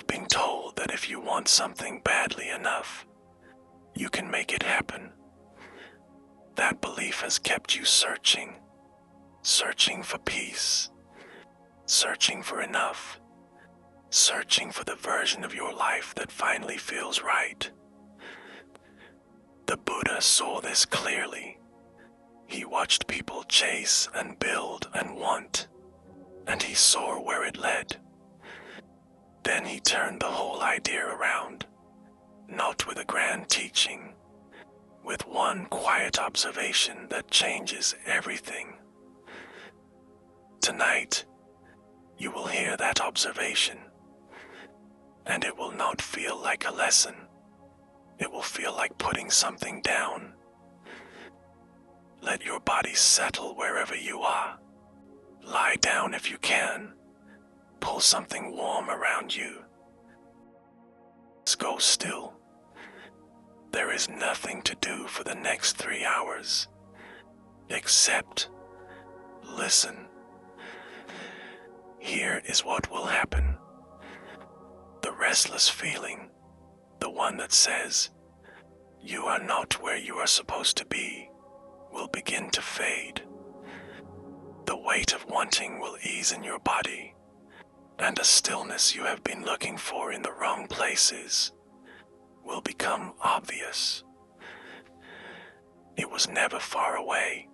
been told that if you want something badly enough, you can make it happen. That belief has kept you searching for peace, searching for enough, searching for the version of your life that finally feels right. The Buddha saw this clearly. He watched people chase and build and want, and he saw where it led. Then he turned the whole idea around, not with a grand teaching, with one quiet observation that changes everything. Tonight, you will hear that observation, and it will not feel like a lesson. It will feel like putting something down. Let your body settle wherever you are. Lie down if you can. Pull something warm around you. Go still. There is nothing to do for the next 3 hours, except listen. Here is what will happen. The restless feeling, the one that says, you are not where you are supposed to be, will begin to fade. The weight of wanting will ease in your body, and a stillness you have been looking for in the wrong places will become obvious. It was never far away.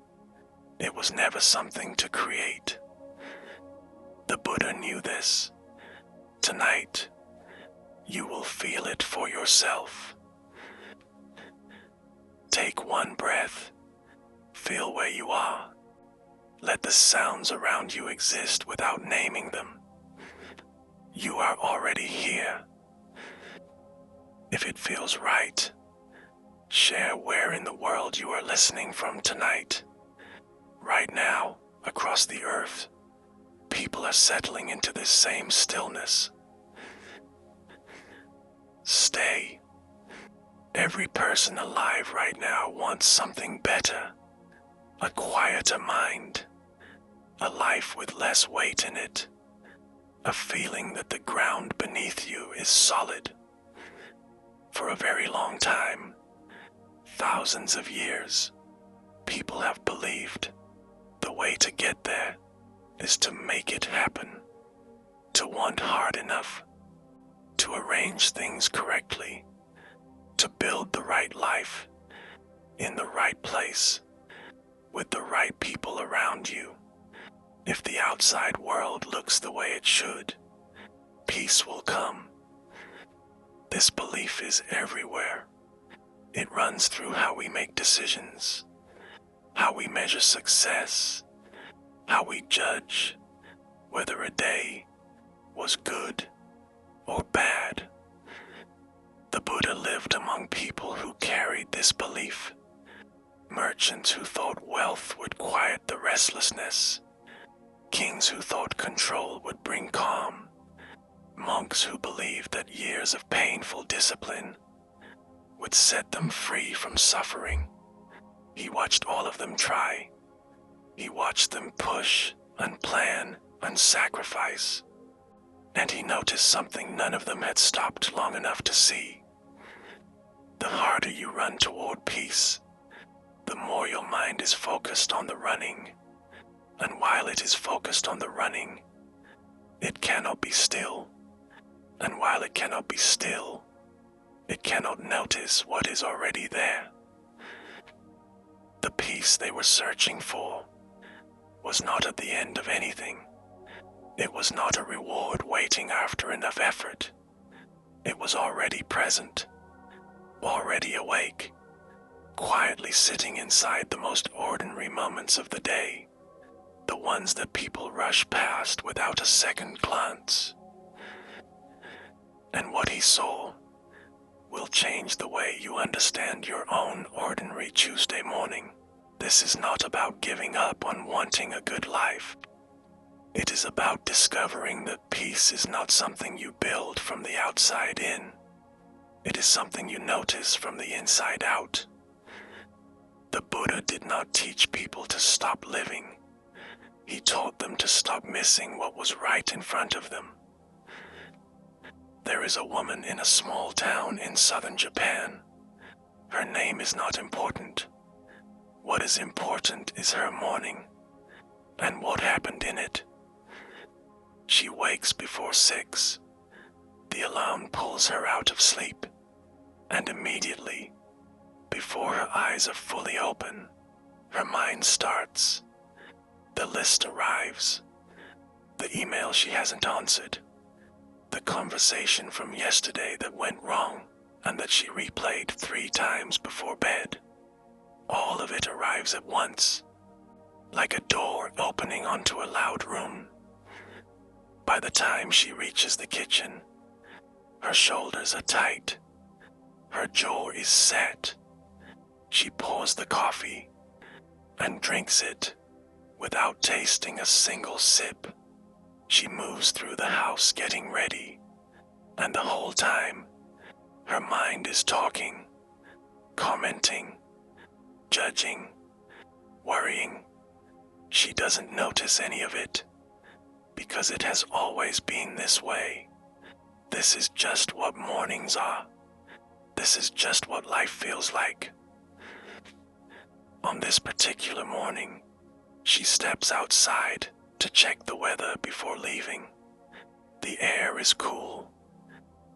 It was never something to create. The Buddha knew this. Tonight, you will feel it for yourself. Take one breath. Feel where you are. Let the sounds around you exist without naming them. You are already here. If it feels right, share where in the world you are listening from tonight. Right now, across the earth, people are settling into this same stillness. Stay. Every person alive right now wants something better, a quieter mind, a life with less weight in it, a feeling that the ground beneath you is solid. For a very long time, thousands of years, people have believed the way to get there is to make it happen, to want hard enough, to arrange things correctly, to build the right life, in the right place, with the right people around you. If the outside world looks the way it should, peace will come. This belief is everywhere. It runs through how we make decisions, how we measure success, how we judge whether a day was good or bad. The Buddha lived among people who carried this belief. Merchants who thought wealth would quiet the restlessness. Kings who thought control would bring calm. Monks who believed that years of painful discipline would set them free from suffering. He watched all of them try. He watched them push and plan and sacrifice. And he noticed something none of them had stopped long enough to see. The harder you run toward peace, the more your mind is focused on the running. And while it is focused on the running, it cannot be still. And while it cannot be still, it cannot notice what is already there. The peace they were searching for was not at the end of anything. It was not a reward waiting after enough effort. It was already present, already awake, quietly sitting inside the most ordinary moments of the day, the ones that people rush past without a second glance. And what he saw will change the way you understand your own ordinary Tuesday morning. This is not about giving up on wanting a good life. It is about discovering that peace is not something you build from the outside in. It is something you notice from the inside out. The Buddha did not teach people to stop living. He taught them to stop missing what was right in front of them. There is a woman in a small town in southern Japan. Her name is not important. What is important is her morning, and what happened in it. She wakes before 6. The alarm pulls her out of sleep, and immediately, before her eyes are fully open, her mind starts. The list arrives. The email she hasn't answered. The conversation from yesterday that went wrong and that she replayed 3 times before bed. All of it arrives at once, like a door opening onto a loud room. By the time she reaches the kitchen, her shoulders are tight. Her jaw is set. She pours the coffee and drinks it without tasting a single sip. She moves through the house getting ready, and the whole time, her mind is talking, commenting, judging, worrying. She doesn't notice any of it, because it has always been this way. This is just what mornings are. This is just what life feels like. On this particular morning, she steps outside to check the weather before leaving. The air is cool.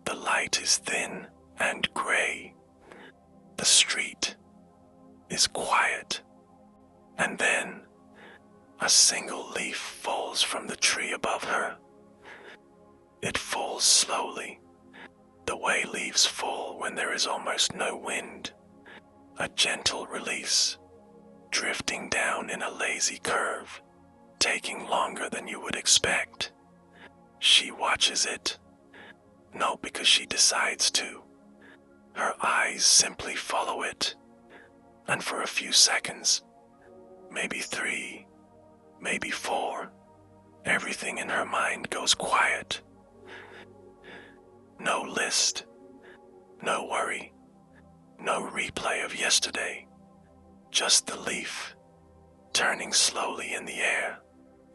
The light is thin and gray. The street is quiet. And then, a single leaf falls from the tree above her. It falls slowly, the way leaves fall when there is almost no wind. A gentle release, drifting down in a lazy curve, taking longer than you would expect. She watches it, not because she decides to. Her eyes simply follow it, and for a few seconds, maybe 3, maybe 4, everything in her mind goes quiet. No list, no worry, no replay of yesterday, just the leaf turning slowly in the air,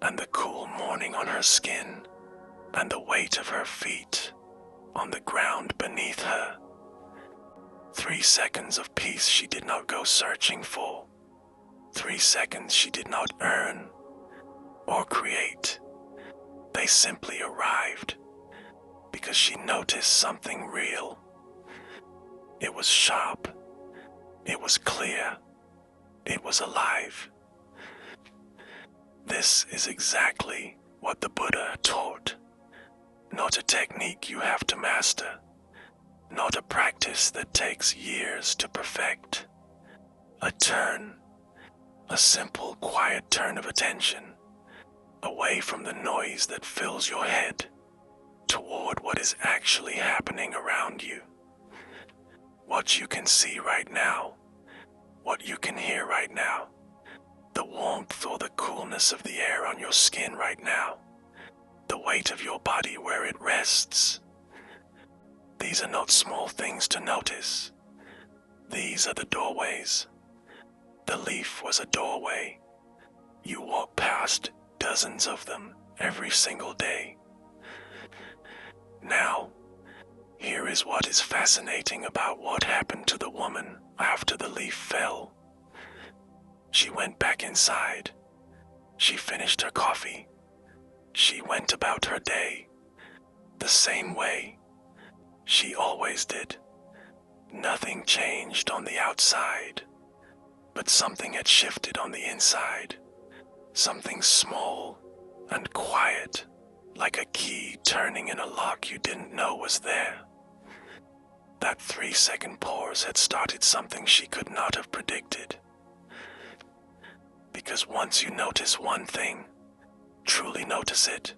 and the cool morning on her skin, and the weight of her feet on the ground beneath her. 3 seconds of peace she did not go searching for. 3 seconds she did not earn or create. They simply arrived because she noticed something real. It was sharp. It was clear. It was alive. This is exactly what the Buddha taught. Not a technique you have to master. Not a practice that takes years to perfect. A turn. A simple, quiet turn of attention. Away from the noise that fills your head. Toward what is actually happening around you. What you can see right now. What you can hear right now. The warmth or the coolness of the air on your skin right now. The weight of your body where it rests. These are not small things to notice. These are the doorways. The leaf was a doorway. You walk past dozens of them every single day. Now, here is what is fascinating about what happened to the woman after the leaf fell. She went back inside. She finished her coffee. She went about her day, the same way she always did. Nothing changed on the outside, but something had shifted on the inside. Something small and quiet, like a key turning in a lock you didn't know was there. That 3-second pause had started something she could not have predicted. Because once you notice one thing, truly notice it,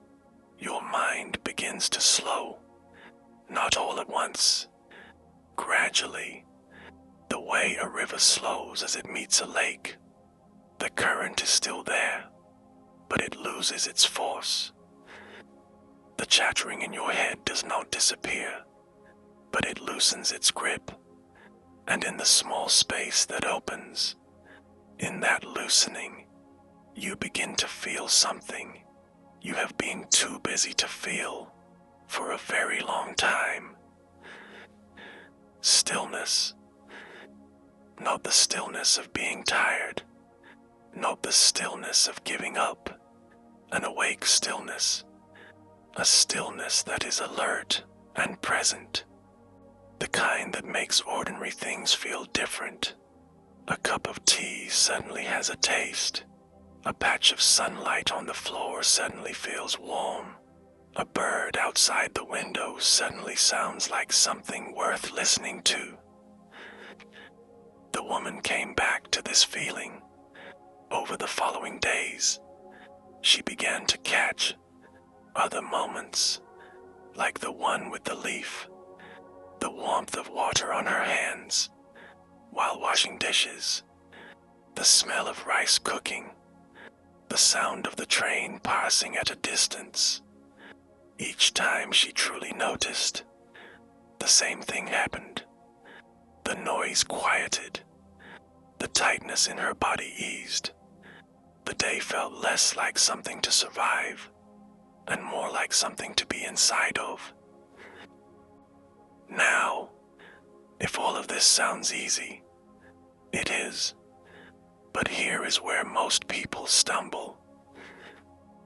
your mind begins to slow. Not all at once. Gradually, the way a river slows as it meets a lake. The current is still there, but it loses its force. The chattering in your head does not disappear, but it loosens its grip. And in the small space that opens, in that loosening, you begin to feel something you have been too busy to feel for a very long time. Stillness. Not the stillness of being tired, not the stillness of giving up, an awake stillness, a stillness that is alert and present, the kind that makes ordinary things feel different. A cup of tea suddenly has a taste. A patch of sunlight on the floor suddenly feels warm. A bird outside the window suddenly sounds like something worth listening to. The woman came back to this feeling. Over the following days, she began to catch other moments, like the one with the leaf, the warmth of water on her hands while washing dishes, the smell of rice cooking, the sound of the train passing at a distance. Each time she truly noticed, the same thing happened. The noise quieted, the tightness in her body eased. The day felt less like something to survive and more like something to be inside of. Now, if all of this sounds easy, it is. But here is where most people stumble.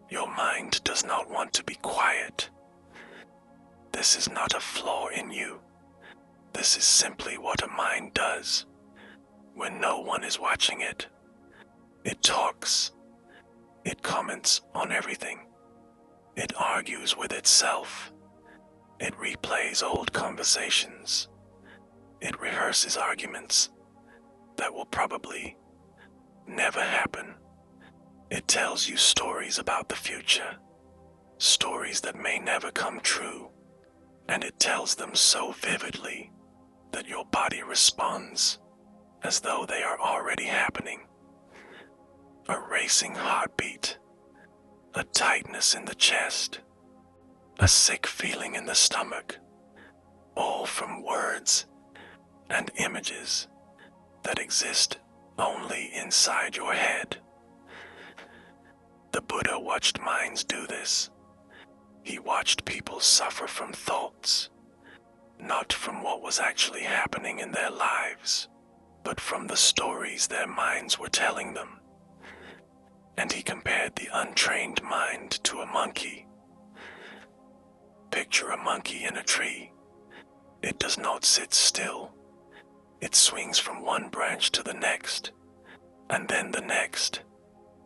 Your mind does not want to be quiet. This is not a flaw in you. This is simply what a mind does when no one is watching it. It talks. It comments on everything. It argues with itself. It replays old conversations. It rehearses arguments that will probably never happen. It tells you stories about the future, stories that may never come true, and it tells them so vividly that your body responds as though they are already happening. A racing heartbeat, a tightness in the chest, a sick feeling in the stomach, all from words and images that exist only inside your head. The Buddha watched minds do this. He watched people suffer from thoughts, not from what was actually happening in their lives, but from the stories their minds were telling them. And he compared the untrained mind to a monkey. Picture a monkey in a tree. It does not sit still. It swings from one branch to the next, and then the next,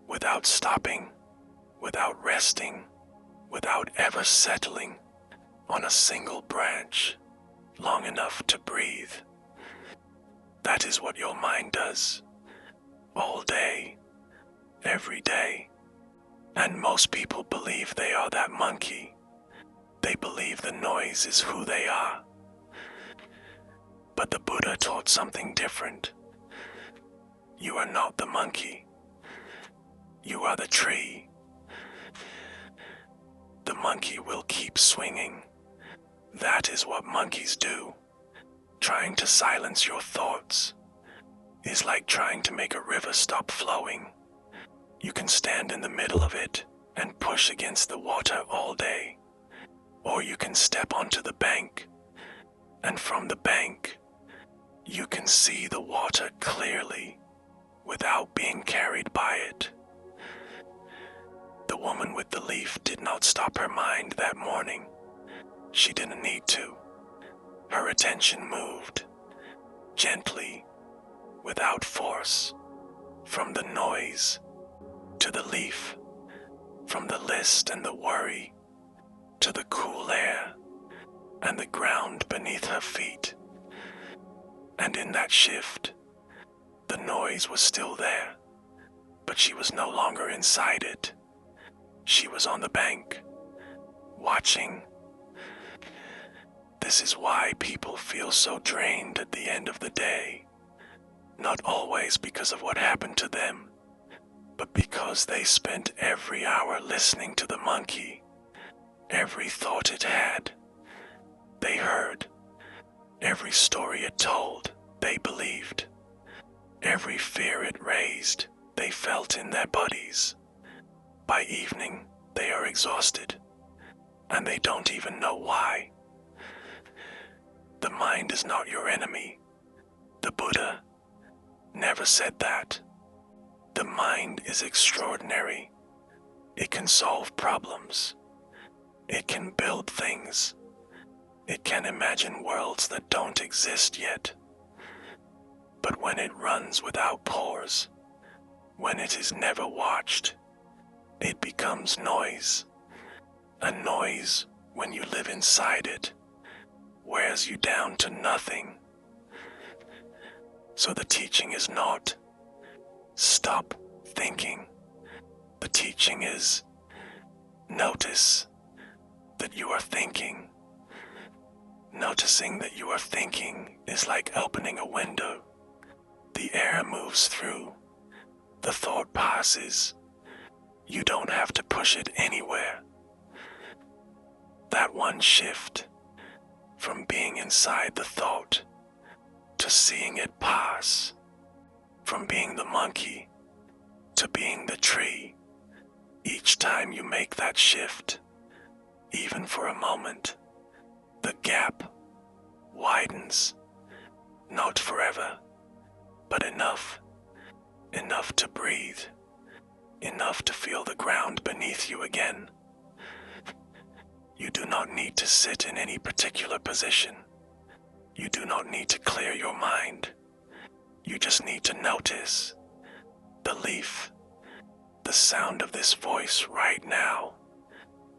without stopping, without resting, without ever settling on a single branch long enough to breathe. That is what your mind does, all day, every day. And most people believe they are that monkey. They believe the noise is who they are. But the Buddha taught something different. You are not the monkey. You are the tree. The monkey will keep swinging. That is what monkeys do. Trying to silence your thoughts is like trying to make a river stop flowing. You can stand in the middle of it and push against the water all day. Or you can step onto the bank, and from the bank, you can see the water clearly without being carried by it. The woman with the leaf did not stop her mind that morning. She didn't need to. Her attention moved, gently, without force, from the noise to the leaf, from the list and the worry to the cool air and the ground beneath her feet. And in that shift, the noise was still there, but she was no longer inside it. She was on the bank, watching. This is why people feel so drained at the end of the day. Not always because of what happened to them, but because they spent every hour listening to the monkey. Every thought it had, they heard. Every story it told, they believed. Every fear it raised, they felt in their bodies. By evening, they are exhausted. and they don't even know why. The mind is not your enemy. The Buddha never said that. The mind is extraordinary. It can solve problems. It can build things. It can imagine worlds that don't exist yet. But when it runs without pause, when it is never watched, it becomes noise. A noise, when you live inside it, wears you down to nothing. So the teaching is not stop thinking. The teaching is notice that you are thinking. Noticing that you are thinking is like opening a window. The air moves through. The thought passes. You don't have to push it anywhere. That one shift from being inside the thought to seeing it pass, from being the monkey to being the tree, each time you make that shift, even for a moment, the gap widens, not forever, but enough to breathe, enough to feel the ground beneath you again. You do not need to sit in any particular position. You do not need to clear your mind. You just need to notice the leaf, the sound of this voice right now,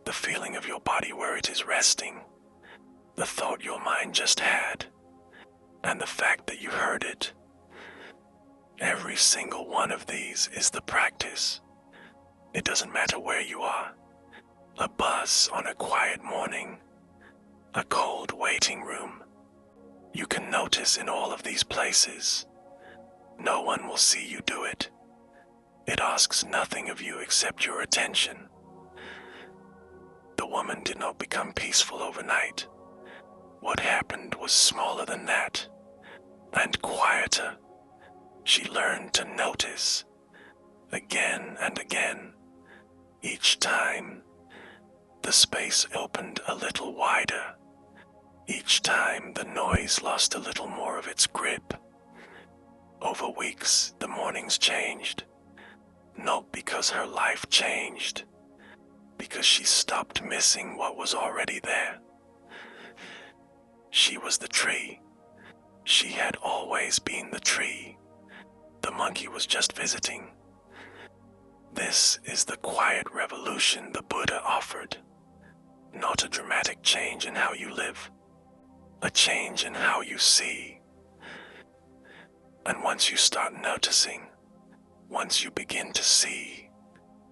the feeling of your body where it is resting, the thought your mind just had, and the fact that you heard it. Every single one of these is the practice. It doesn't matter where you are. A bus on a quiet morning, a cold waiting room. You can notice in all of these places. No one will see you do it. It asks nothing of you except your attention. The woman did not become peaceful overnight. What happened was smaller than that, and quieter. She learned to notice, again and again. Each time, the space opened a little wider. Each time, the noise lost a little more of its grip. Over weeks, the mornings changed. Not because her life changed, because she stopped missing what was already there. She was the tree. She had always been the tree. The monkey was just visiting. This is the quiet revolution the Buddha offered. Not a dramatic change in how you live, a change in how you see. And once you start noticing, once you begin to see,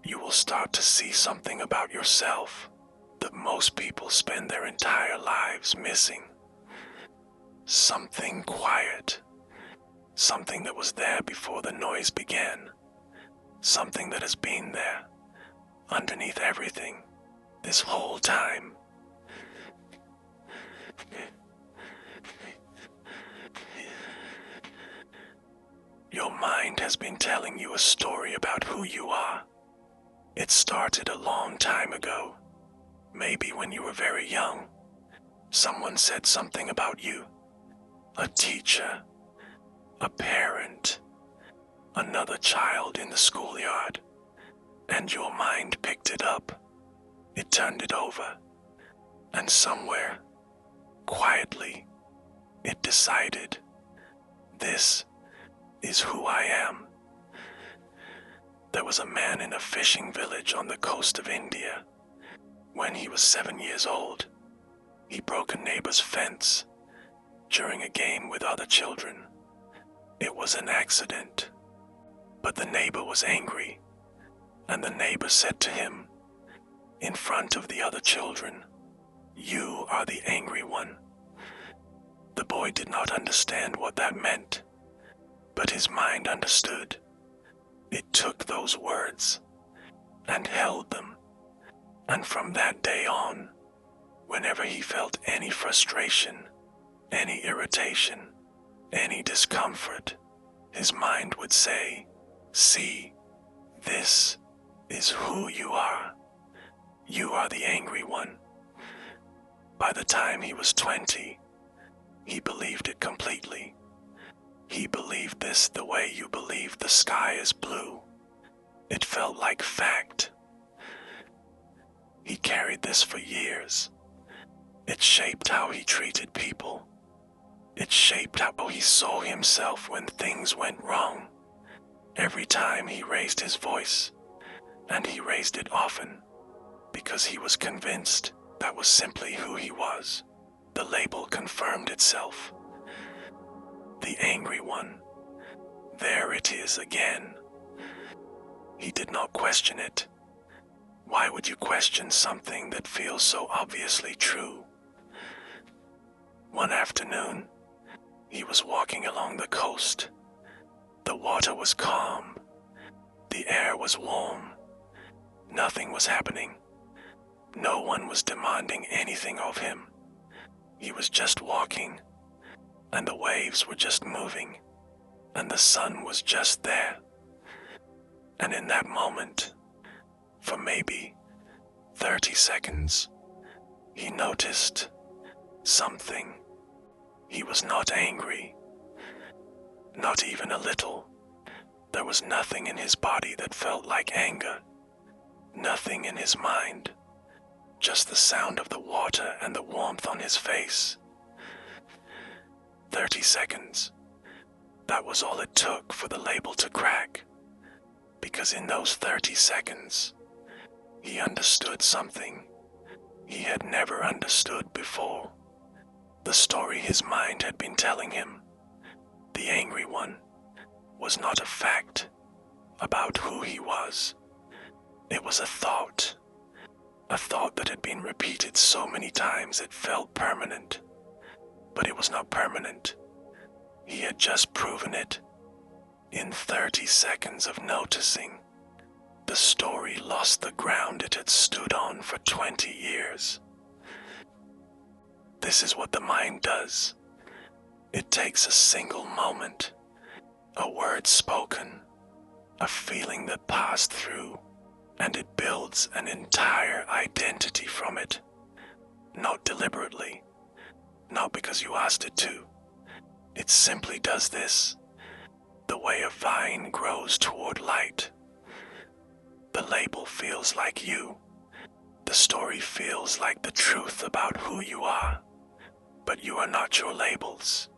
you will start to see something about yourself that most people spend their entire lives missing. Something quiet. Something that was there before the noise began. Something that has been there, underneath everything, this whole time. Your mind has been telling you a story about who you are. It started a long time ago. Maybe when you were very young. Someone said something about you. A teacher, a parent, another child in the schoolyard, and your mind picked it up. It turned it over, and somewhere, quietly, it decided, this is who I am. There was a man in a fishing village on the coast of India. When he was 7 years old, he broke a neighbor's fence during a game with other children. It was an accident, but the neighbor was angry, and the neighbor said to him, in front of the other children, "You are the angry one." The boy did not understand what that meant, but his mind understood. It took those words and held them, and from that day on, whenever he felt any frustration, any irritation, any discomfort, his mind would say, "See, this is who you are. You are the angry one. by the time he was 20, he believed it completely. He believed this the way you believe the sky is blue. It felt like fact. He carried this for years. It shaped how he treated people. It shaped how he saw himself when things went wrong. Every time he raised his voice, and he raised it often, because he was convinced that was simply who he was. The label confirmed itself. The angry one. There it is again. He did not question it. Why would you question something that feels so obviously true? One afternoon, he was walking along the coast. The water was calm. The air was warm. Nothing was happening. No one was demanding anything of him. He was just walking, and the waves were just moving, and the sun was just there. And in that moment, for maybe 30 seconds, he noticed something. He was not angry, not even a little. There was nothing in his body that felt like anger, nothing in his mind, just the sound of the water and the warmth on his face. 30 seconds. That was all it took for the label to crack, because in those 30 seconds, he understood something he had never understood before. The story his mind had been telling him, the angry one, was not a fact about who he was. It was a thought that had been repeated so many times it felt permanent. But it was not permanent. He had just proven it. In 30 seconds of noticing, the story lost the ground it had stood on for 20 years. This is what the mind does. It takes a single moment, a word spoken, a feeling that passed through, and it builds an entire identity from it. Not deliberately, not because you asked it to. It simply does this, the way a vine grows toward light. The label feels like you. The story feels like the truth about who you are. But you are not your labels.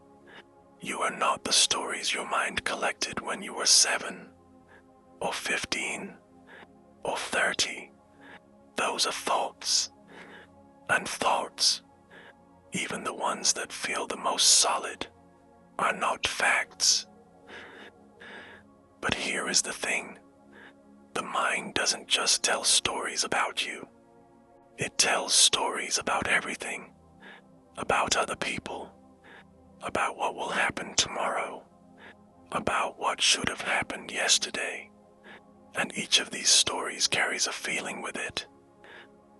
You are not the stories your mind collected when you were 7, or 15, or 30. Those are thoughts. And thoughts, even the ones that feel the most solid, are not facts. But here is the thing. The mind doesn't just tell stories about you. It tells stories about everything. About other people, about what will happen tomorrow, about what should have happened yesterday, and each of these stories carries a feeling with it.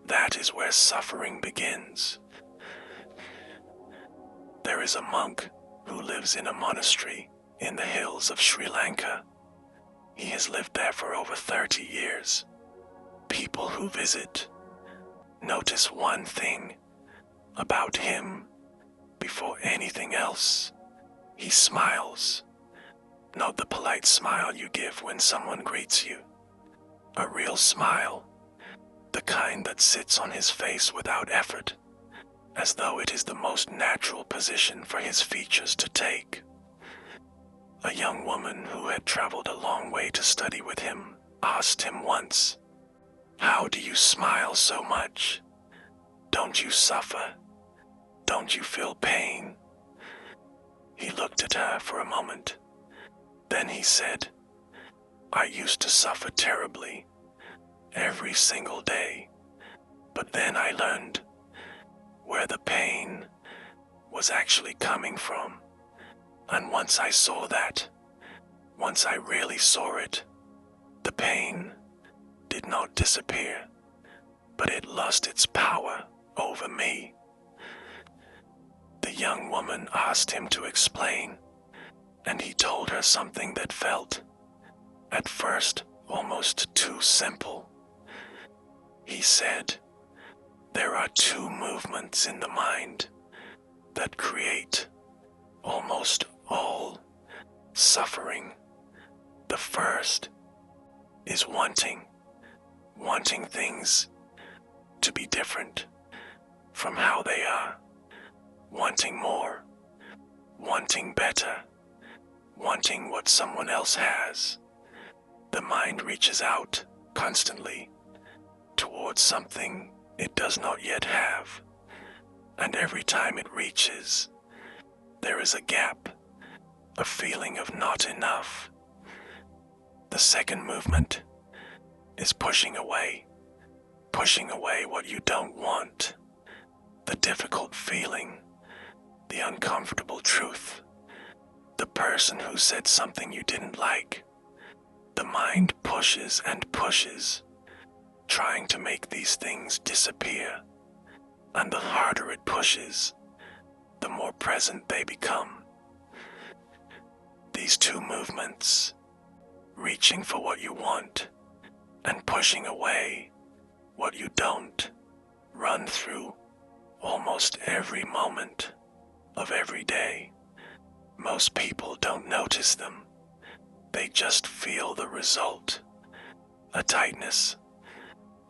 That is where suffering begins. There is a monk who lives in a monastery in the hills of Sri Lanka. He has lived there for over 30 years. People who visit notice one thing about him before anything else. He smiles, not the polite smile you give when someone greets you. A real smile, the kind that sits on his face without effort, as though it is the most natural position for his features to take. A young woman who had traveled a long way to study with him asked him once, "How do you smile so much? Don't you suffer? Don't you feel pain?" He looked at her for a moment. Then he said, "I used to suffer terribly, every single day, but then I learned where the pain was actually coming from. And once I saw that, once I really saw it, the pain did not disappear, but it lost its power over me." The young woman asked him to explain, and he told her something that felt, at first, almost too simple. He said, There are two movements in the mind that create almost all suffering. The first is wanting things to be different from how they are, wanting more, wanting better, wanting what someone else has. The mind reaches out constantly towards something it does not yet have, and every time it reaches, there is a gap, a feeling of not enough. The second movement is pushing away what you don't want, the difficult feeling, the uncomfortable truth, the person who said something you didn't like. The mind pushes and pushes, trying to make these things disappear, and the harder it pushes, the more present they become. These two movements, reaching for what you want and pushing away what you don't, run through almost every moment of every day. Most people don't notice them. They just feel the result, a tightness,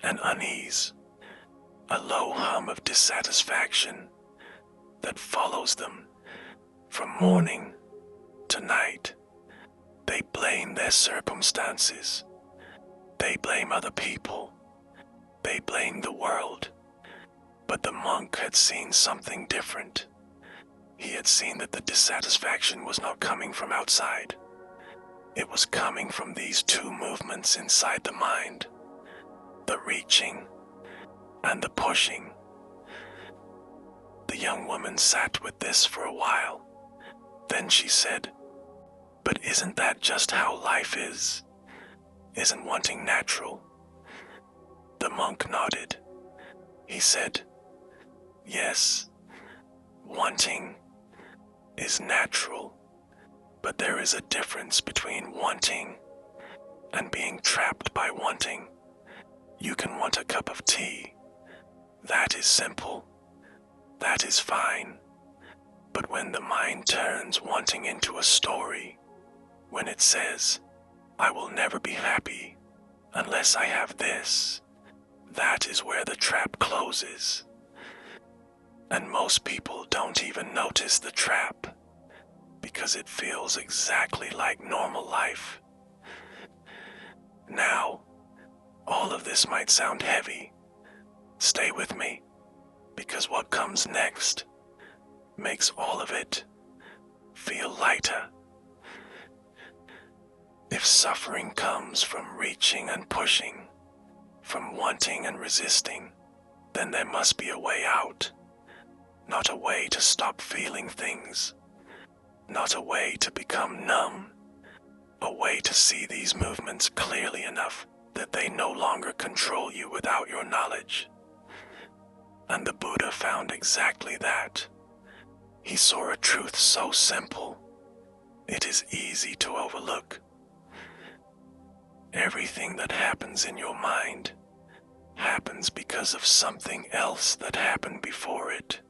an unease, a low hum of dissatisfaction that follows them from morning to night. They blame their circumstances. They blame other people. They blame the world. But the monk had seen something different. He had seen that the dissatisfaction was not coming from outside. It was coming from these two movements inside the mind, the reaching and the pushing. The young woman sat with this for a while. Then she said, "But isn't that just how life is? Isn't wanting natural?" The monk nodded. He said, "Yes, wanting is natural. But there is a difference between wanting and being trapped by wanting. You can want a cup of tea. That is simple. That is fine. But when the mind turns wanting into a story, when it says, 'I will never be happy unless I have this,' that is where the trap closes. And most people don't even notice the trap, because it feels exactly like normal life. Now, all of this might sound heavy. Stay with me, because what comes next makes all of it feel lighter. If suffering comes from reaching and pushing, from wanting and resisting, then there must be a way out. Not a way to stop feeling things. Not a way to become numb, a way to see these movements clearly enough that they no longer control you without your knowledge. And the Buddha found exactly that. He saw a truth so simple, it is easy to overlook. Everything that happens in your mind happens because of something else that happened before it.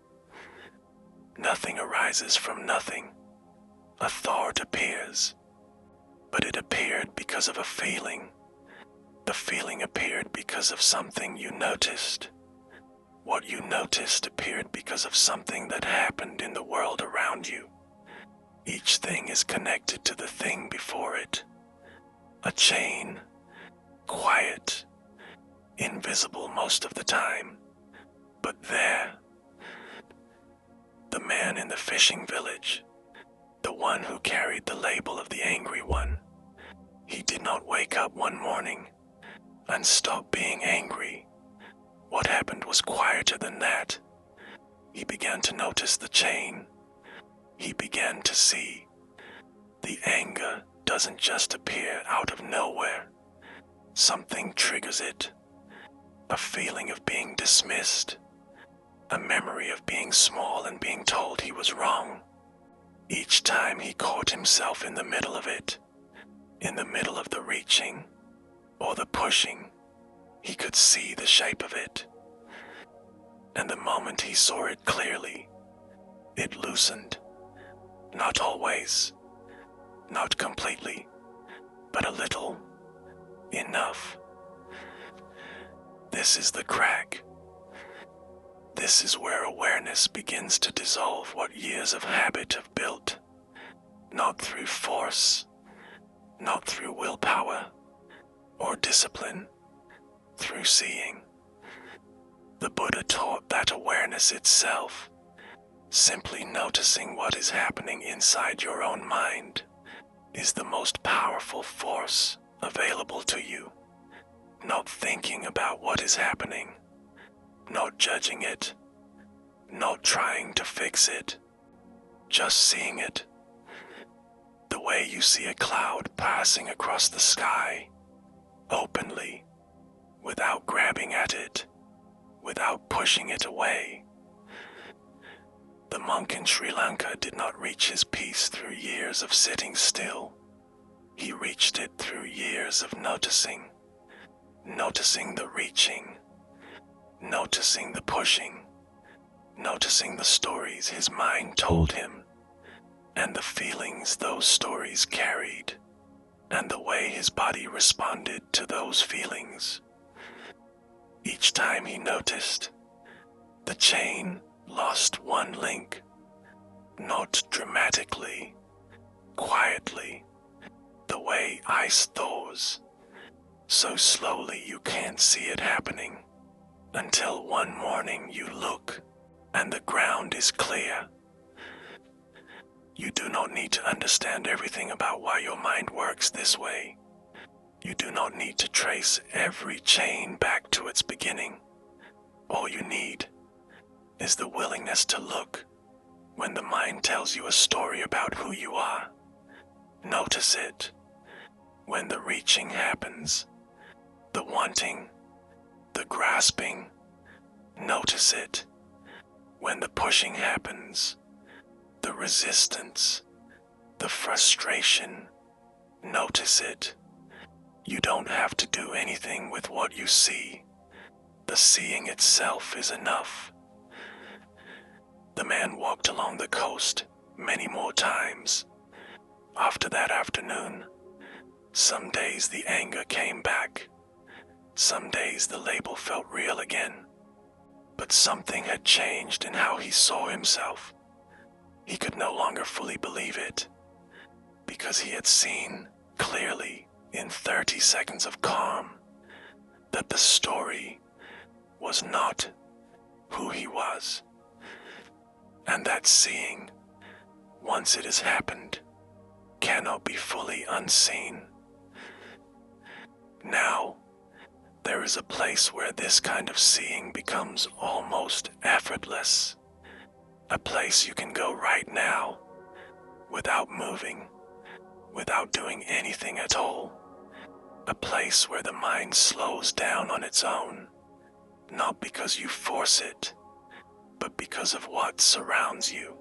Nothing arises from nothing. A thought appears, but it appeared because of a feeling. The feeling appeared because of something you noticed. What you noticed appeared because of something that happened in the world around you. Each thing is connected to the thing before it. A chain, quiet, invisible most of the time, but there. The man in the fishing village, the one who carried the label of the angry one, he did not wake up one morning and stop being angry. What happened was quieter than that. He began to notice the chain. He began to see the anger doesn't just appear out of nowhere. Something triggers it. A feeling of being dismissed. A memory of being small and being told he was wrong. Each time he caught himself in the middle of it, in the middle of the reaching or the pushing, he could see the shape of it. And the moment he saw it clearly, it loosened. Not always, not completely, but a little, enough. This is the crack. This is where awareness begins to dissolve what years of habit have built, not through force, not through willpower or discipline, through seeing. The Buddha taught that awareness itself, simply noticing what is happening inside your own mind, is the most powerful force available to you. Not thinking about what is happening, not judging it, not trying to fix it, just seeing it. The way you see a cloud passing across the sky, openly, without grabbing at it, without pushing it away. The monk in Sri Lanka did not reach his peace through years of sitting still. He reached it through years of noticing. Noticing the reaching, noticing the pushing, noticing the stories his mind told him, and the feelings those stories carried, and the way his body responded to those feelings. Each time he noticed, the chain lost one link, not dramatically, quietly, the way ice thaws. So slowly you can't see it happening, until one morning you look and the ground is clear. You do not need to understand everything about why your mind works this way. You do not need to trace every chain back to its beginning. All you need is the willingness to look when the mind tells you a story about who you are. Notice it when the reaching happens. The wanting, the grasping, notice it. When the pushing happens, the resistance, the frustration, notice it. You don't have to do anything with what you see. The seeing itself is enough. The man walked along the coast many more times. After that afternoon, some days the anger came back. Some days the label felt real again, but something had changed in how he saw himself. He could no longer fully believe it, because he had seen clearly in 30 seconds of calm that the story was not who he was, and that seeing, once it has happened, cannot be fully unseen. Now, there is a place where this kind of seeing becomes almost effortless. A place you can go right now, without moving, without doing anything at all. A place where the mind slows down on its own, not because you force it, but because of what surrounds you.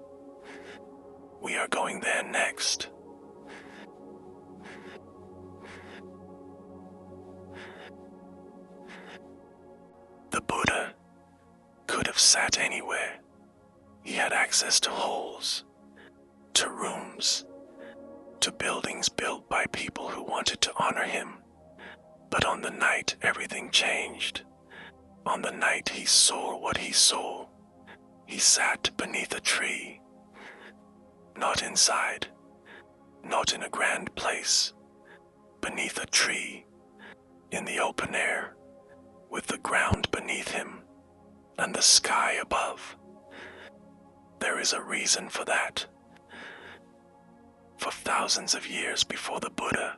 We are going there next. The Buddha could have sat anywhere. He had access to halls, to rooms, to buildings built by people who wanted to honor him. But on the night everything changed. On the night he saw what he saw. He sat beneath a tree. Not inside, not in a grand place. Beneath a tree, in the open air, with the ground beneath him and the sky above. There is a reason for that. For thousands of years before the Buddha,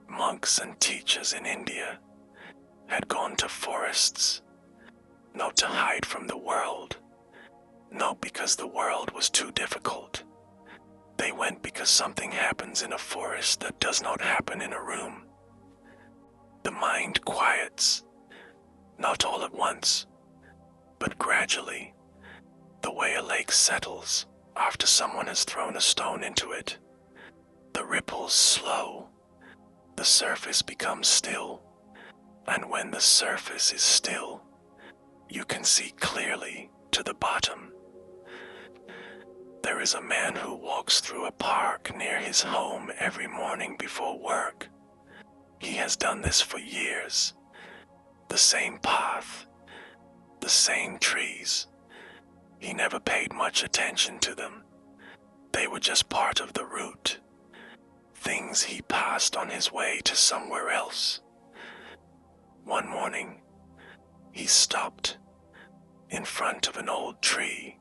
monks and teachers in India had gone to forests, not to hide from the world, not because the world was too difficult. They went because something happens in a forest that does not happen in a room. The mind quiets, not all at once, but gradually, the way a lake settles after someone has thrown a stone into it. The ripples slow, the surface becomes still, and when the surface is still, You can see clearly to the bottom. There is a man who walks through a park near his home every morning before work. He has done this for years. The same path, the same trees. He never paid much attention to them. They were just part of the route. Things he passed on his way to somewhere else. One morning, he stopped in front of an old tree.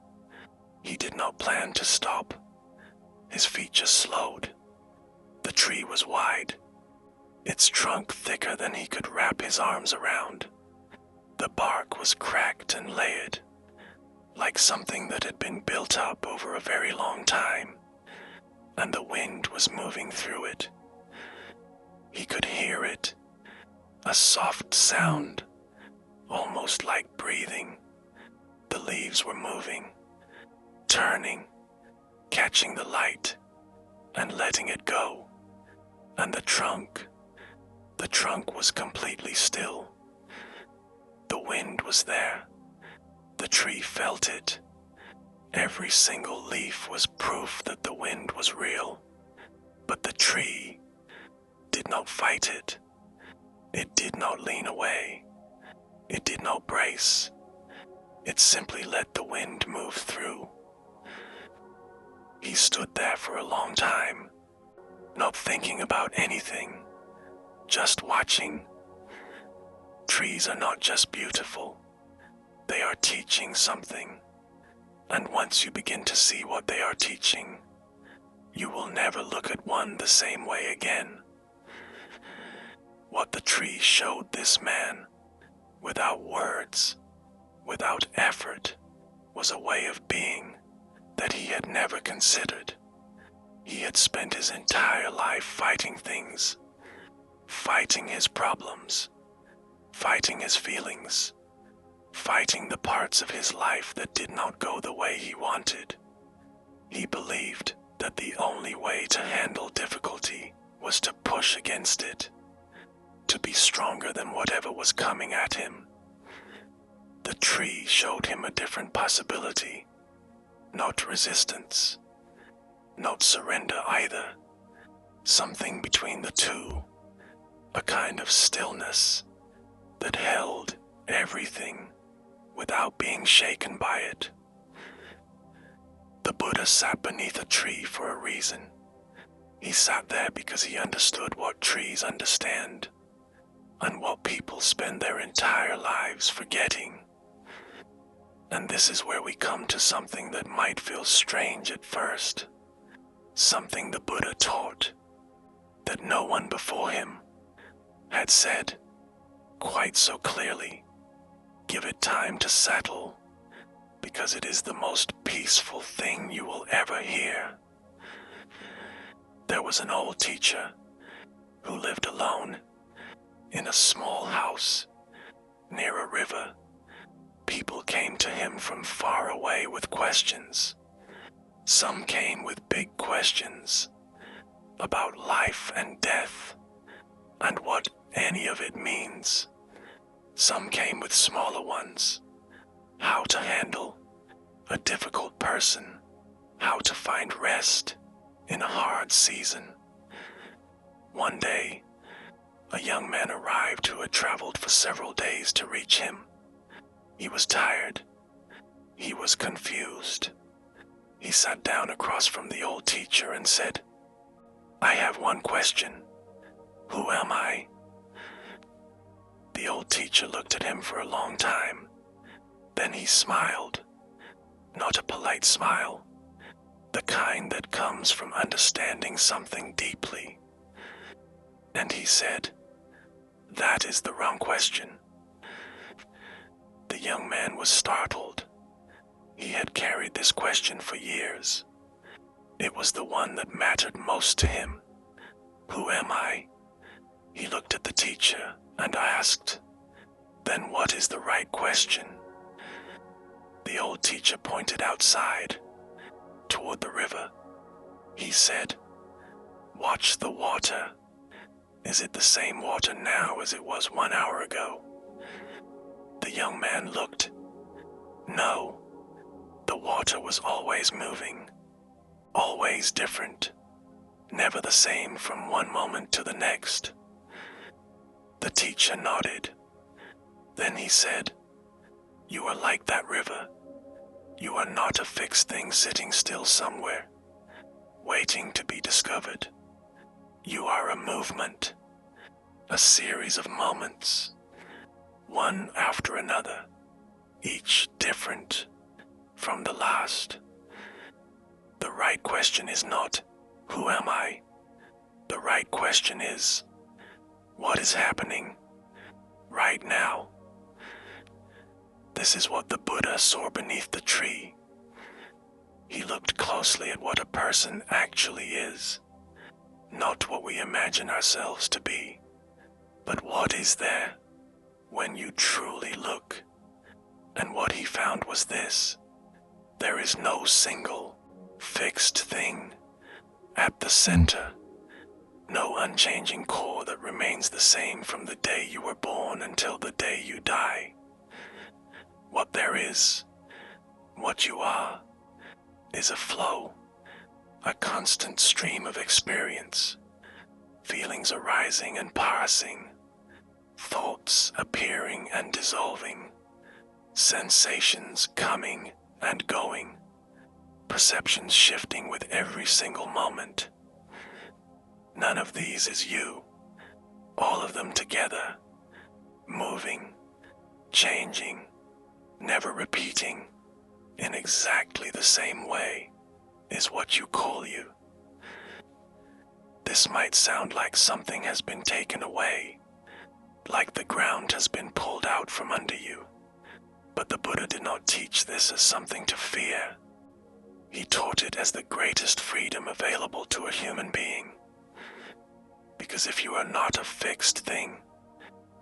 He did not plan to stop. His feet just slowed. The tree was wide, its trunk thicker than he could wrap his arms around. The bark was cracked and layered, like something that had been built up over a very long time, and the wind was moving through it. He could hear it, a soft sound, almost like breathing. The leaves were moving, turning, catching the light, and letting it go. And the trunk was completely still. The wind was there. The tree felt it. Every single leaf was proof that the wind was real. But the tree did not fight it. It did not lean away. It did not brace. It simply let the wind move through. He stood there for a long time, not thinking about anything, just watching. Trees are not just beautiful, they are teaching something. And once you begin to see what they are teaching, you will never look at one the same way again. What the tree showed this man, without words, without effort, was a way of being that he had never considered. He had spent his entire life fighting things, fighting his problems, fighting his feelings, fighting the parts of his life that did not go the way he wanted. He believed that the only way to handle difficulty was to push against it, to be stronger than whatever was coming at him. The tree showed him a different possibility. Not resistance, not surrender either. Something between the two, a kind of stillness that held everything without being shaken by it. The Buddha sat beneath a tree for a reason. He sat there because he understood what trees understand, and what people spend their entire lives forgetting. And this is where we come to something that might feel strange at first. Something the Buddha taught that no one before him had said quite so clearly. Give it time to settle, because it is the most peaceful thing you will ever hear. There was an old teacher who lived alone in a small house near a river. People came to him from far away with questions. Some came with big questions about life and death and what any of it means. Some came with smaller ones, how to handle a difficult person, how to find rest in a hard season. One day, a young man arrived who had traveled for several days to reach him. He was tired. He was confused. He sat down across from the old teacher and said, "I have one question. Who am I?" The old teacher looked at him for a long time. Then he smiled. Not a polite smile, the kind that comes from understanding something deeply. And he said, "That is the wrong question." The young man was startled. He had carried this question for years. It was the one that mattered most to him. Who am I? He looked at the teacher and asked, "Then what is the right question?" The old teacher pointed outside, toward the river. He said, "Watch the water. Is it the same water now as it was 1 hour ago?" The young man looked. No, the water was always moving, always different, never the same from one moment to the next. The teacher nodded. Then he said, "You are like that river. You are not a fixed thing sitting still somewhere, waiting to be discovered. You are a movement, a series of moments, one after another, each different from the last. The right question is not, 'Who am I?' The right question is, 'What is happening right now?'" This is what the Buddha saw beneath the tree. He looked closely at what a person actually is, not what we imagine ourselves to be, but what is there when you truly look. And what he found was this: there is no single, fixed thing at the center, no unchanging core that remains the same from the day you were born until the day you die. What there is, what you are, is a flow, a constant stream of experience, feelings arising and passing, thoughts appearing and dissolving, sensations coming and going, perceptions shifting with every single moment. None of these is you. All of them together, moving, changing, never repeating, in exactly the same way, is what you call you. This might sound like something has been taken away, like the ground has been pulled out from under you. But the Buddha did not teach this as something to fear. He taught it as the greatest freedom available to a human being. Because if you are not a fixed thing,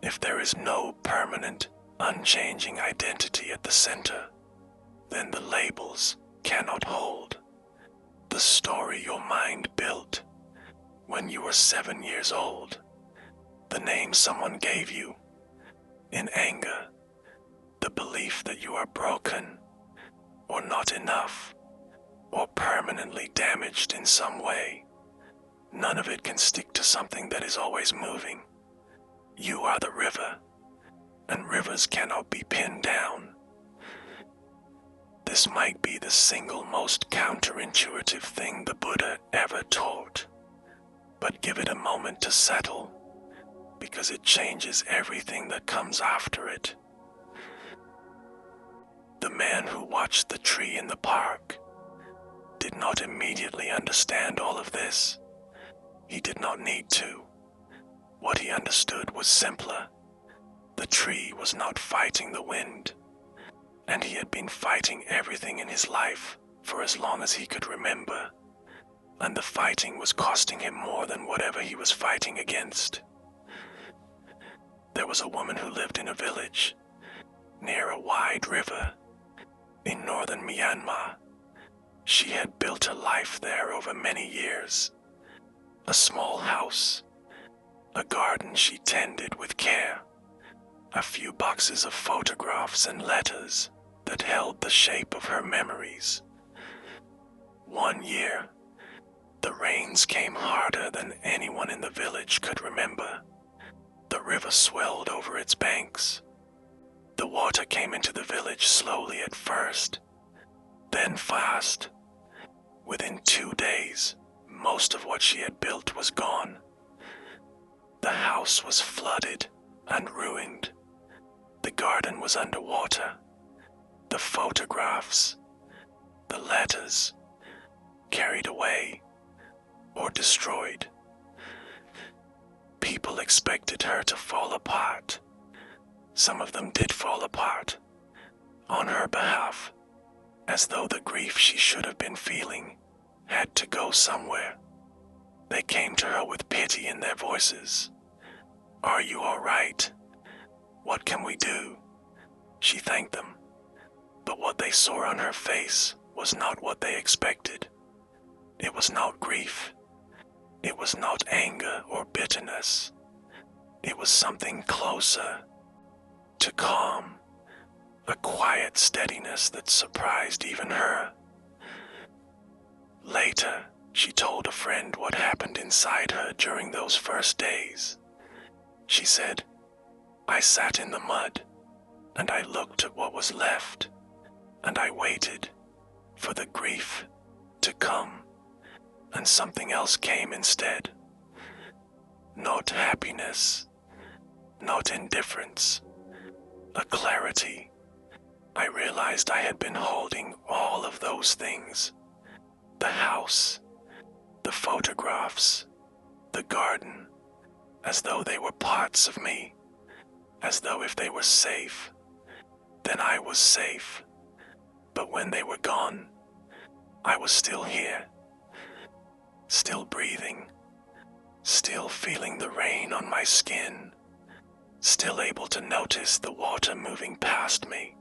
if there is no permanent, unchanging identity at the center, then the labels cannot hold. The story your mind built when you were 7 years old, the name someone gave you in anger, the belief that you are broken, or not enough, or permanently damaged in some way, none of it can stick to something that is always moving. You are the river, and rivers cannot be pinned down. This might be the single most counterintuitive thing the Buddha ever taught, but give it a moment to settle, because it changes everything that comes after it. The man who watched the tree in the park did not immediately understand all of this. He did not need to. What he understood was simpler. The tree was not fighting the wind, and he had been fighting everything in his life for as long as he could remember, and the fighting was costing him more than whatever he was fighting against. There was a woman who lived in a village near a wide river in northern Myanmar. She had built a life there over many years. A small house, a garden she tended with care, a few boxes of photographs and letters that held the shape of her memories. One year, the rains came harder than anyone in the village could remember. The river swelled over its banks. The water came into the village slowly at first, then fast. Within 2 days, most of what she had built was gone. The house was flooded and ruined. The garden was underwater. The photographs, the letters, carried away or destroyed. People expected her to fall apart. Some of them did fall apart, on her behalf, as though the grief she should have been feeling had to go somewhere. They came to her with pity in their voices. "Are you all right? What can we do?" She thanked them, but what they saw on her face was not what they expected. It was not grief. It was not anger or bitterness. It was something closer to calm a quiet steadiness that surprised even her. Later, she told a friend what happened inside her during those first days. She said, "I sat in the mud, and I looked at what was left, and I waited for the grief to come, and something else came instead. Not happiness, not indifference, a clarity. I realized I had been holding all of those things. The house, the photographs, the garden, as though they were parts of me, as though if they were safe, then I was safe. But when they were gone, I was still here, still breathing, still feeling the rain on my skin, still able to notice the water moving past me.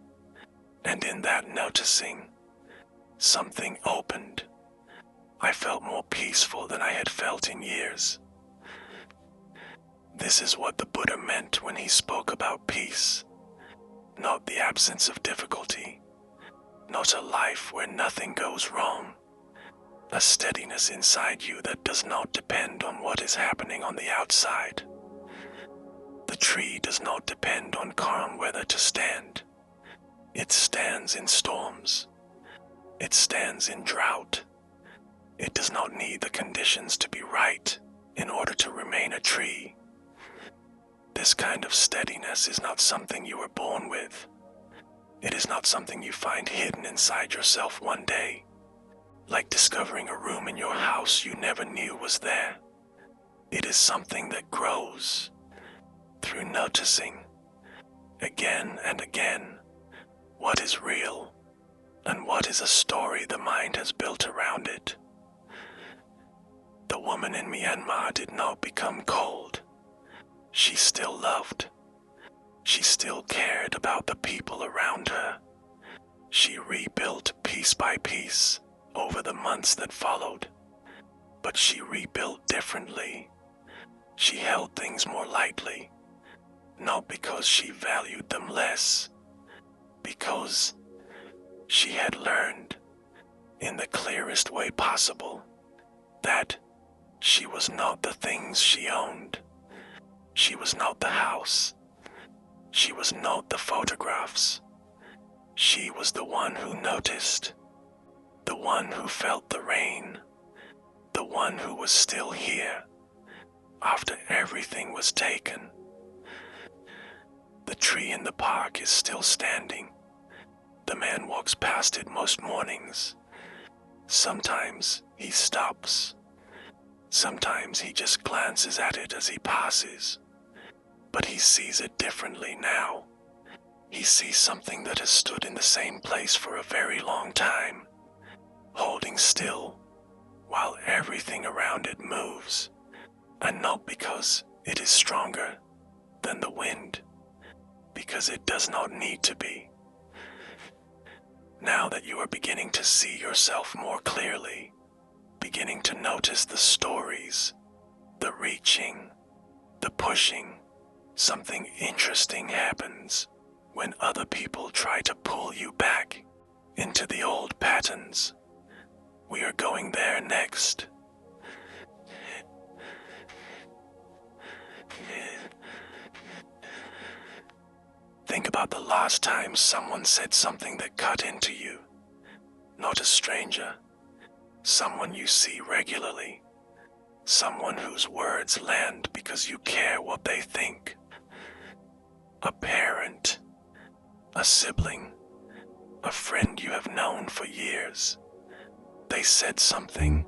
And in that noticing, something opened. I felt more peaceful than I had felt in years." This is what the Buddha meant when he spoke about peace. Not the absence of difficulty, not a life where nothing goes wrong, a steadiness inside you that does not depend on what is happening on the outside. The tree does not depend on calm weather to stand. It stands in storms. It stands in drought. It does not need the conditions to be right in order to remain a tree. This kind of steadiness is not something you were born with. It is not something you find hidden inside yourself one day, like discovering a room in your house you never knew was there. It is something that grows through noticing, again and again, what is real and what is a story the mind has built around it. The woman in Myanmar did not become cold. She still loved. She still cared about the people around her. She rebuilt piece by piece over the months that followed. But she rebuilt differently. She held things more lightly, not because she valued them less, because she had learned, in the clearest way possible, that she was not the things she owned. She was not the house. She was not the photographs. She was the one who noticed, the one who felt the rain, the one who was still here after everything was taken. The tree in the park is still standing. The man walks past it most mornings. Sometimes he stops. Sometimes he just glances at it as he passes. But he sees it differently now. He sees something that has stood in the same place for a very long time, holding still while everything around it moves, and not because it is stronger than the wind, because it does not need to be. Now that you are beginning to see yourself more clearly, beginning to notice the stories, the reaching, the pushing, something interesting happens when other people try to pull you back into the old patterns. We are going there next. Think about the last time someone said something that cut into you. Not a stranger, someone you see regularly, someone whose words land because you care what they think. A parent, a sibling, a friend you have known for years. They said something,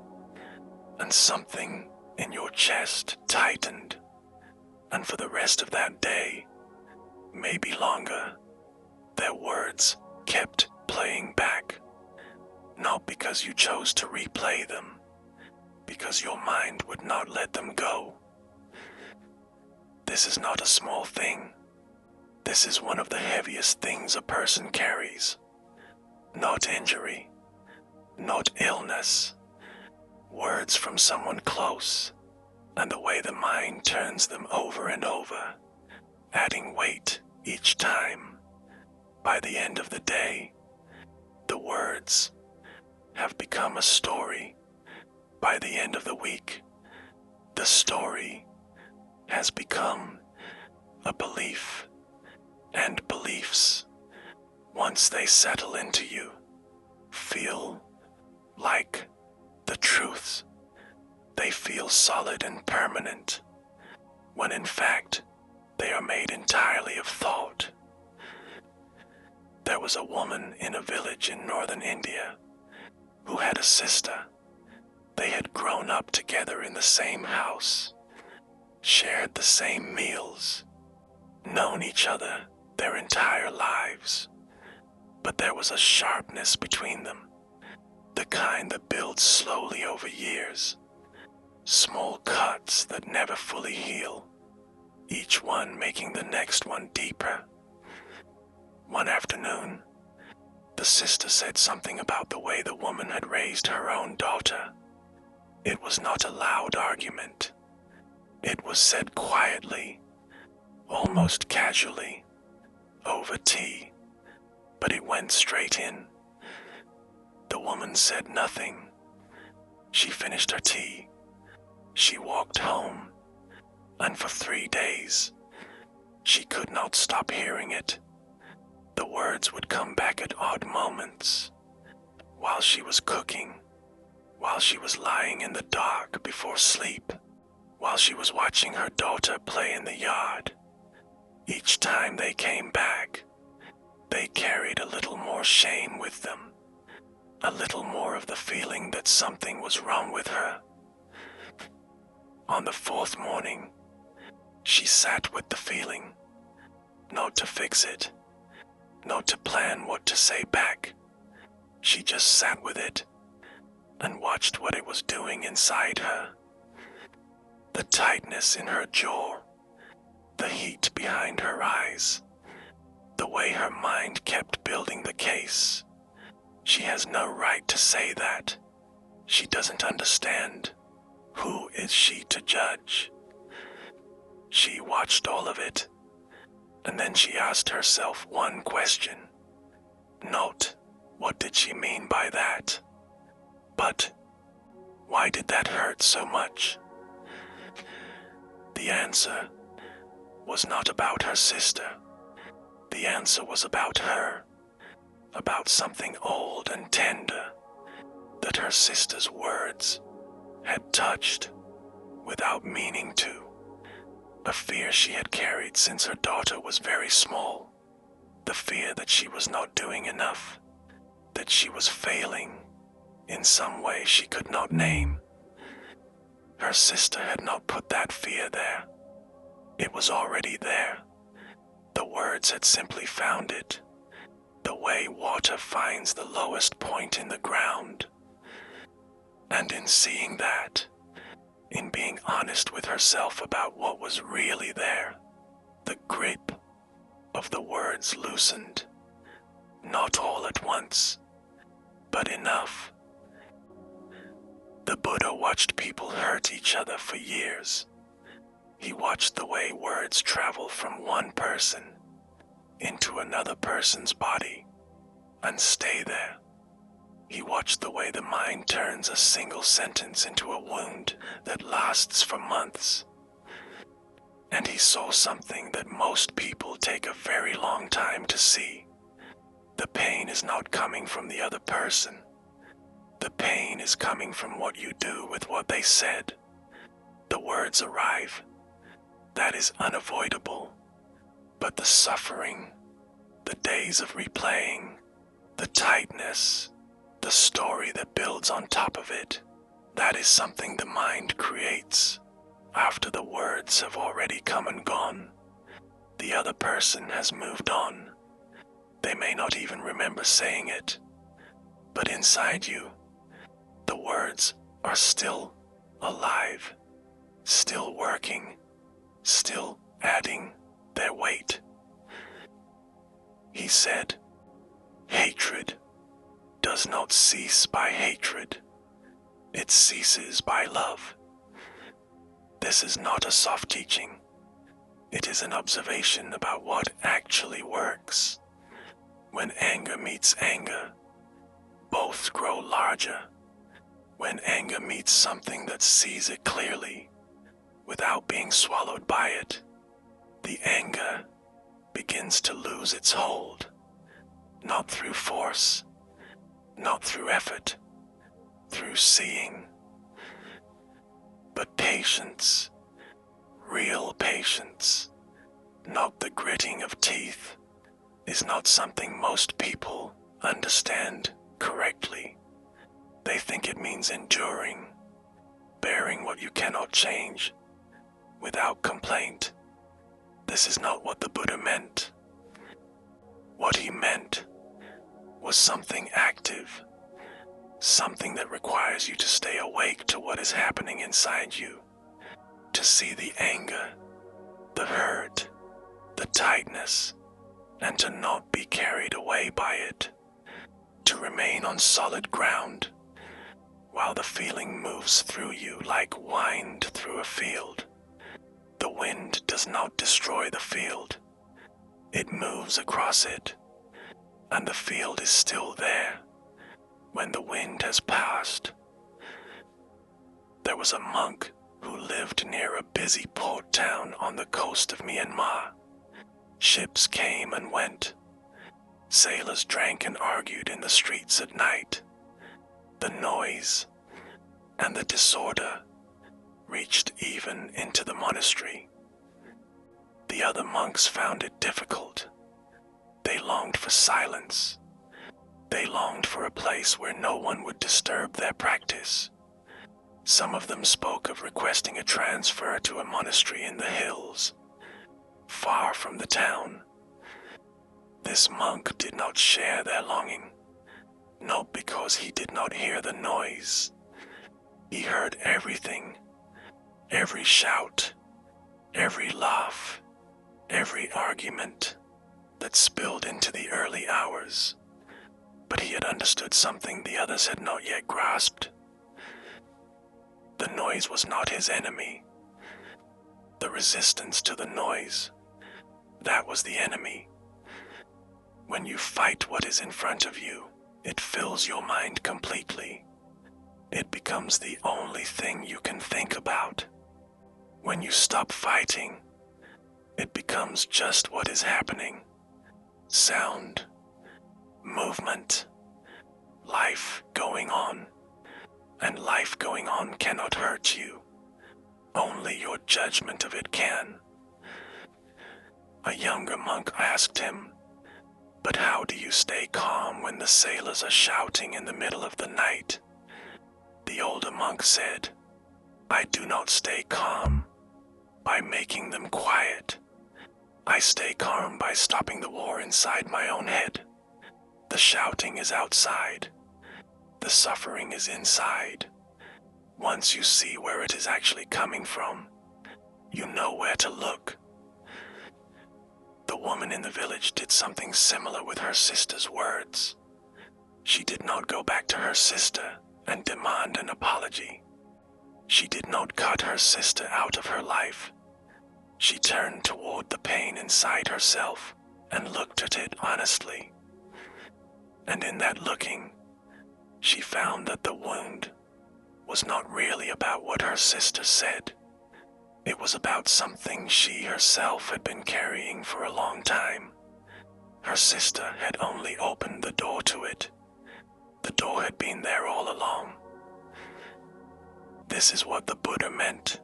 and something in your chest tightened, and for the rest of that day, maybe longer, their words kept playing back, not because you chose to replay them, because your mind would not let them go. This is not a small thing. This is one of the heaviest things a person carries. Not injury, not illness, words from someone close, and the way the mind turns them over and over, adding weight each time, By the end of the day, the words have become a story. By the end of the week, the story has become a belief. And beliefs, once they settle into you, feel like the truths. They feel solid and permanent, when in fact, they are made entirely of thought. There was a woman in a village in northern India who had a sister. They had grown up together in the same house, shared the same meals, known each other their entire lives. But there was a sharpness between them, the kind that builds slowly over years, small cuts that never fully heal, each one making the next one deeper. One afternoon, the sister said something about the way the woman had raised her own daughter. It was not a loud argument. It was said quietly, almost casually, over tea, but it went straight in. The woman said nothing. She finished her tea. She walked home, and for 3 days, she could not stop hearing it. The words would come back at odd moments, while she was cooking, while she was lying in the dark before sleep, while she was watching her daughter play in the yard. Each time they came back, they carried a little more shame with them, a little more of the feeling that something was wrong with her. On the 4th morning, she sat with the feeling, not to fix it, not to plan what to say back. She just sat with it and watched what it was doing inside her. The tightness in her jaw, the heat behind her eyes, the way her mind kept building the case. She has no right to say that. She doesn't understand. Who is she to judge? She watched all of it, and then she asked herself one question. Not, what did she mean by that? But, why did that hurt so much? The answer was not about her sister. The answer was about her, about something old and tender that her sister's words had touched without meaning to. A fear she had carried since her daughter was very small. The fear that she was not doing enough, that she was failing in some way she could not name. Her sister had not put that fear there. It was already there. The words had simply found it, the way water finds the lowest point in the ground. And in seeing that, in being honest with herself about what was really there, the grip of the words loosened, not all at once, but enough. The Buddha watched people hurt each other for years. He watched the way words travel from one person into another person's body and stay there. He watched the way the mind turns a single sentence into a wound that lasts for months. And he saw something that most people take a very long time to see. The pain is not coming from the other person. The pain is coming from what you do with what they said. The words arrive. That is unavoidable. But the suffering, the days of replaying, the tightness, the story that builds on top of it, that is something the mind creates after the words have already come and gone. The other person has moved on. They may not even remember saying it, but inside you, the words are still alive, still working, still adding their weight. He said, hatred does not cease by hatred. It ceases by love. This is not a soft teaching. It is an observation about what actually works. When anger meets anger, both grow larger. When anger meets something that sees it clearly, without being swallowed by it, the anger begins to lose its hold, not through force, not through effort, through seeing, but patience, real patience, not the gritting of teeth, is not something most people understand correctly. They think it means enduring, bearing what you cannot change, without complaint. This is not what the Buddha meant. What he meant was something active, something that requires you to stay awake to what is happening inside you, to see the anger, the hurt, the tightness, and to not be carried away by it, to remain on solid ground, while the feeling moves through you like wind through a field. The wind does not destroy the field. It moves across it, and the field is still there when the wind has passed. There was a monk who lived near a busy port town on the coast of Myanmar. Ships came and went. Sailors drank and argued in the streets at night. The noise and the disorder reached even into the monastery. The other monks found it difficult. They longed for silence. They longed for a place where no one would disturb their practice. Some of them spoke of requesting a transfer to a monastery in the hills, far from the town. This monk did not share their longing, not because he did not hear the noise. He heard everything, every shout, every laugh, every argument that spilled into the early hours. But he had understood something the others had not yet grasped. The noise was not his enemy. The resistance to the noise, that was the enemy. When you fight what is in front of you, it fills your mind completely. It becomes the only thing you can think about. When you stop fighting, it becomes just what is happening. Sound, movement, life going on. And life going on cannot hurt you. Only your judgment of it can. A younger monk asked him, "But how do you stay calm when the sailors are shouting in the middle of the night?" The older monk said, "I do not stay calm by making them quiet. I stay calm by stopping the war inside my own head. The shouting is outside. The suffering is inside. Once you see where it is actually coming from, you know where to look." The woman in the village did something similar with her sister's words. She did not go back to her sister and demand an apology. She did not cut her sister out of her life. She turned toward the pain inside herself and looked at it honestly. And in that looking, she found that the wound was not really about what her sister said. It was about something she herself had been carrying for a long time. Her sister had only opened the door to it. The door had been there all along. This is what the Buddha meant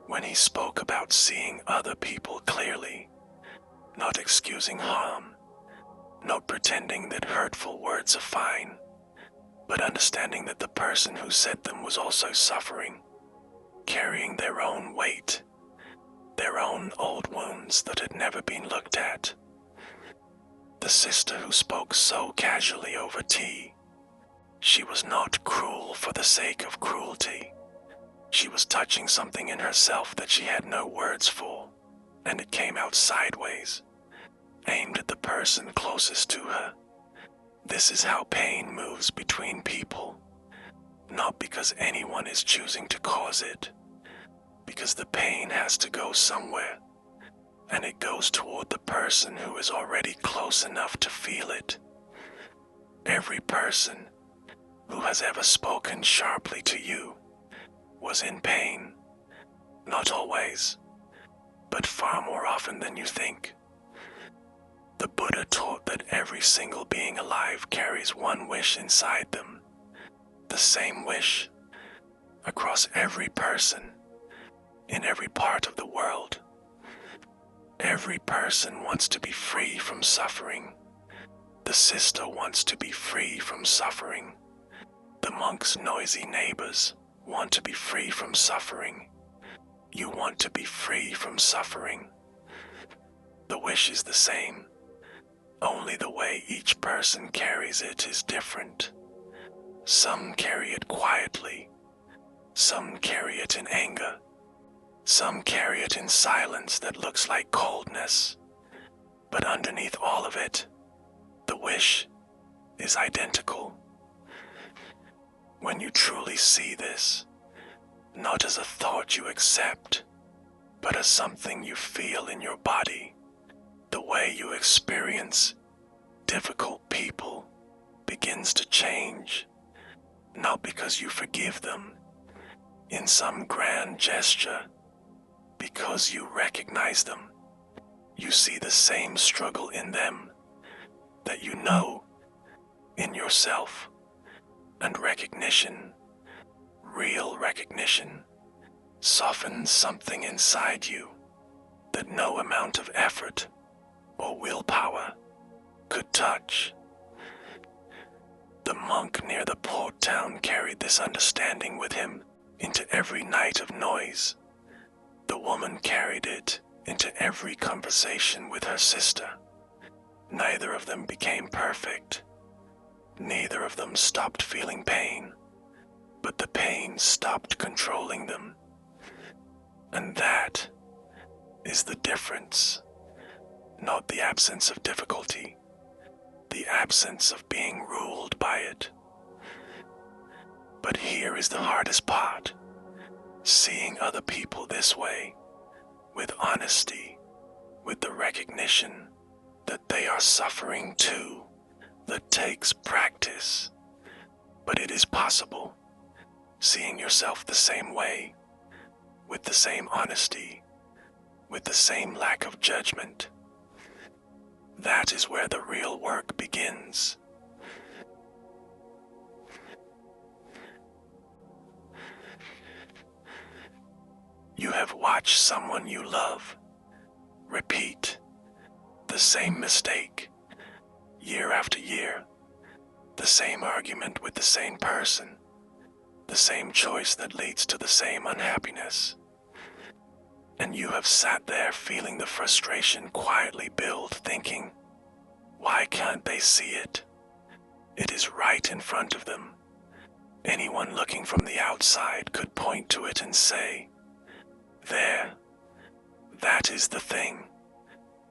when he spoke about seeing other people clearly, not excusing harm, not pretending that hurtful words are fine, but understanding that the person who said them was also suffering, carrying their own weight, their own old wounds that had never been looked at. The sister who spoke so casually over tea, she was not cruel for the sake of cruelty. She was touching something in herself that she had no words for, and it came out sideways, aimed at the person closest to her. This is how pain moves between people, not because anyone is choosing to cause it, because the pain has to go somewhere, and it goes toward the person who is already close enough to feel it. Every person who has ever spoken sharply to you was in pain. Not always, but far more often than you think. The Buddha taught that every single being alive carries one wish inside them, the same wish, across every person, in every part of the world. Every person wants to be free from suffering. The sister wants to be free from suffering. The monk's noisy neighbors want to be free from suffering. You want to be free from suffering. The wish is the same, only the way each person carries it is different. Some carry it quietly, some carry it in anger, some carry it in silence that looks like coldness, but underneath all of it, the wish is identical. When you truly see this, not as a thought you accept, but as something you feel in your body, the way you experience difficult people begins to change, not because you forgive them in some grand gesture, because you recognize them. You see the same struggle in them that you know in yourself, and recognition, real recognition, softens something inside you that no amount of effort or willpower could touch. The monk near the port town carried this understanding with him into every night of noise. The woman carried it into every conversation with her sister. Neither of them became perfect. Neither of them stopped feeling pain, but the pain stopped controlling them. And that is the difference, not the absence of difficulty, the absence of being ruled by it. But here is the hardest part, seeing other people this way, with honesty, with the recognition that they are suffering too, that takes practice. But it is possible, seeing yourself the same way, with the same honesty, with the same lack of judgment. That is where the real work begins. You have watched someone you love repeat the same mistake year after year, the same argument with the same person, the same choice that leads to the same unhappiness. And you have sat there feeling the frustration quietly build, thinking, why can't they see it? It is right in front of them. Anyone looking from the outside could point to it and say, there, that is the thing.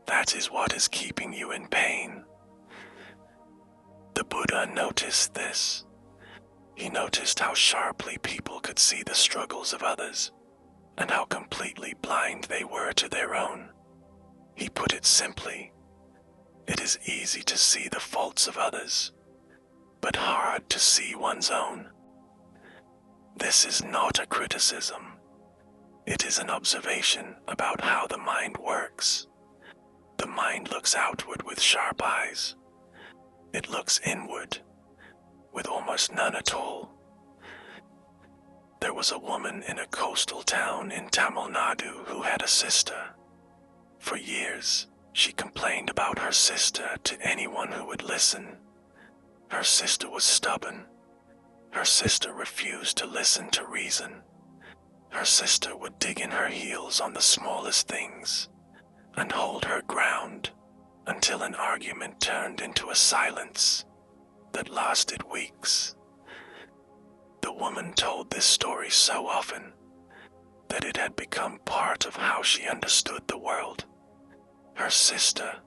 That is what is keeping you in pain. The Buddha noticed this. He noticed how sharply people could see the struggles of others, and how completely blind they were to their own. He put it simply, it is easy to see the faults of others, but hard to see one's own. This is not a criticism. It is an observation about how the mind works. The mind looks outward with sharp eyes. It looks inward with almost none at all. There was a woman in a coastal town in Tamil Nadu who had a sister. For years, she complained about her sister to anyone who would listen. Her sister was stubborn. Her sister refused to listen to reason. Her sister would dig in her heels on the smallest things and hold her ground until an argument turned into a silence that lasted weeks. The woman told this story so often that it had become part of how she understood the world. Her sister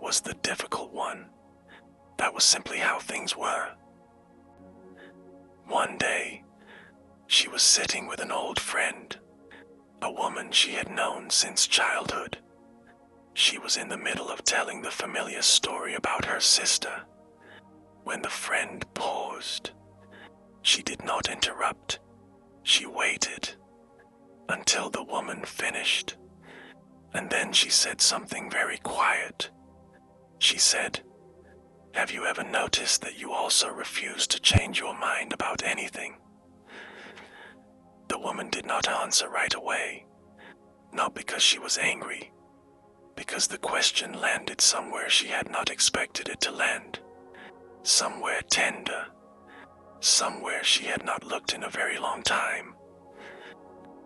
was the difficult one. That was simply how things were. One day, she was sitting with an old friend, a woman she had known since childhood. She was in the middle of telling the familiar story about her sister when the friend paused. She did not interrupt. She waited until the woman finished, and then she said something very quiet. She said, "Have you ever noticed that you also refuse to change your mind about anything?" The woman did not answer right away, not because she was angry, because the question landed somewhere she had not expected it to land, somewhere tender, somewhere she had not looked in a very long time.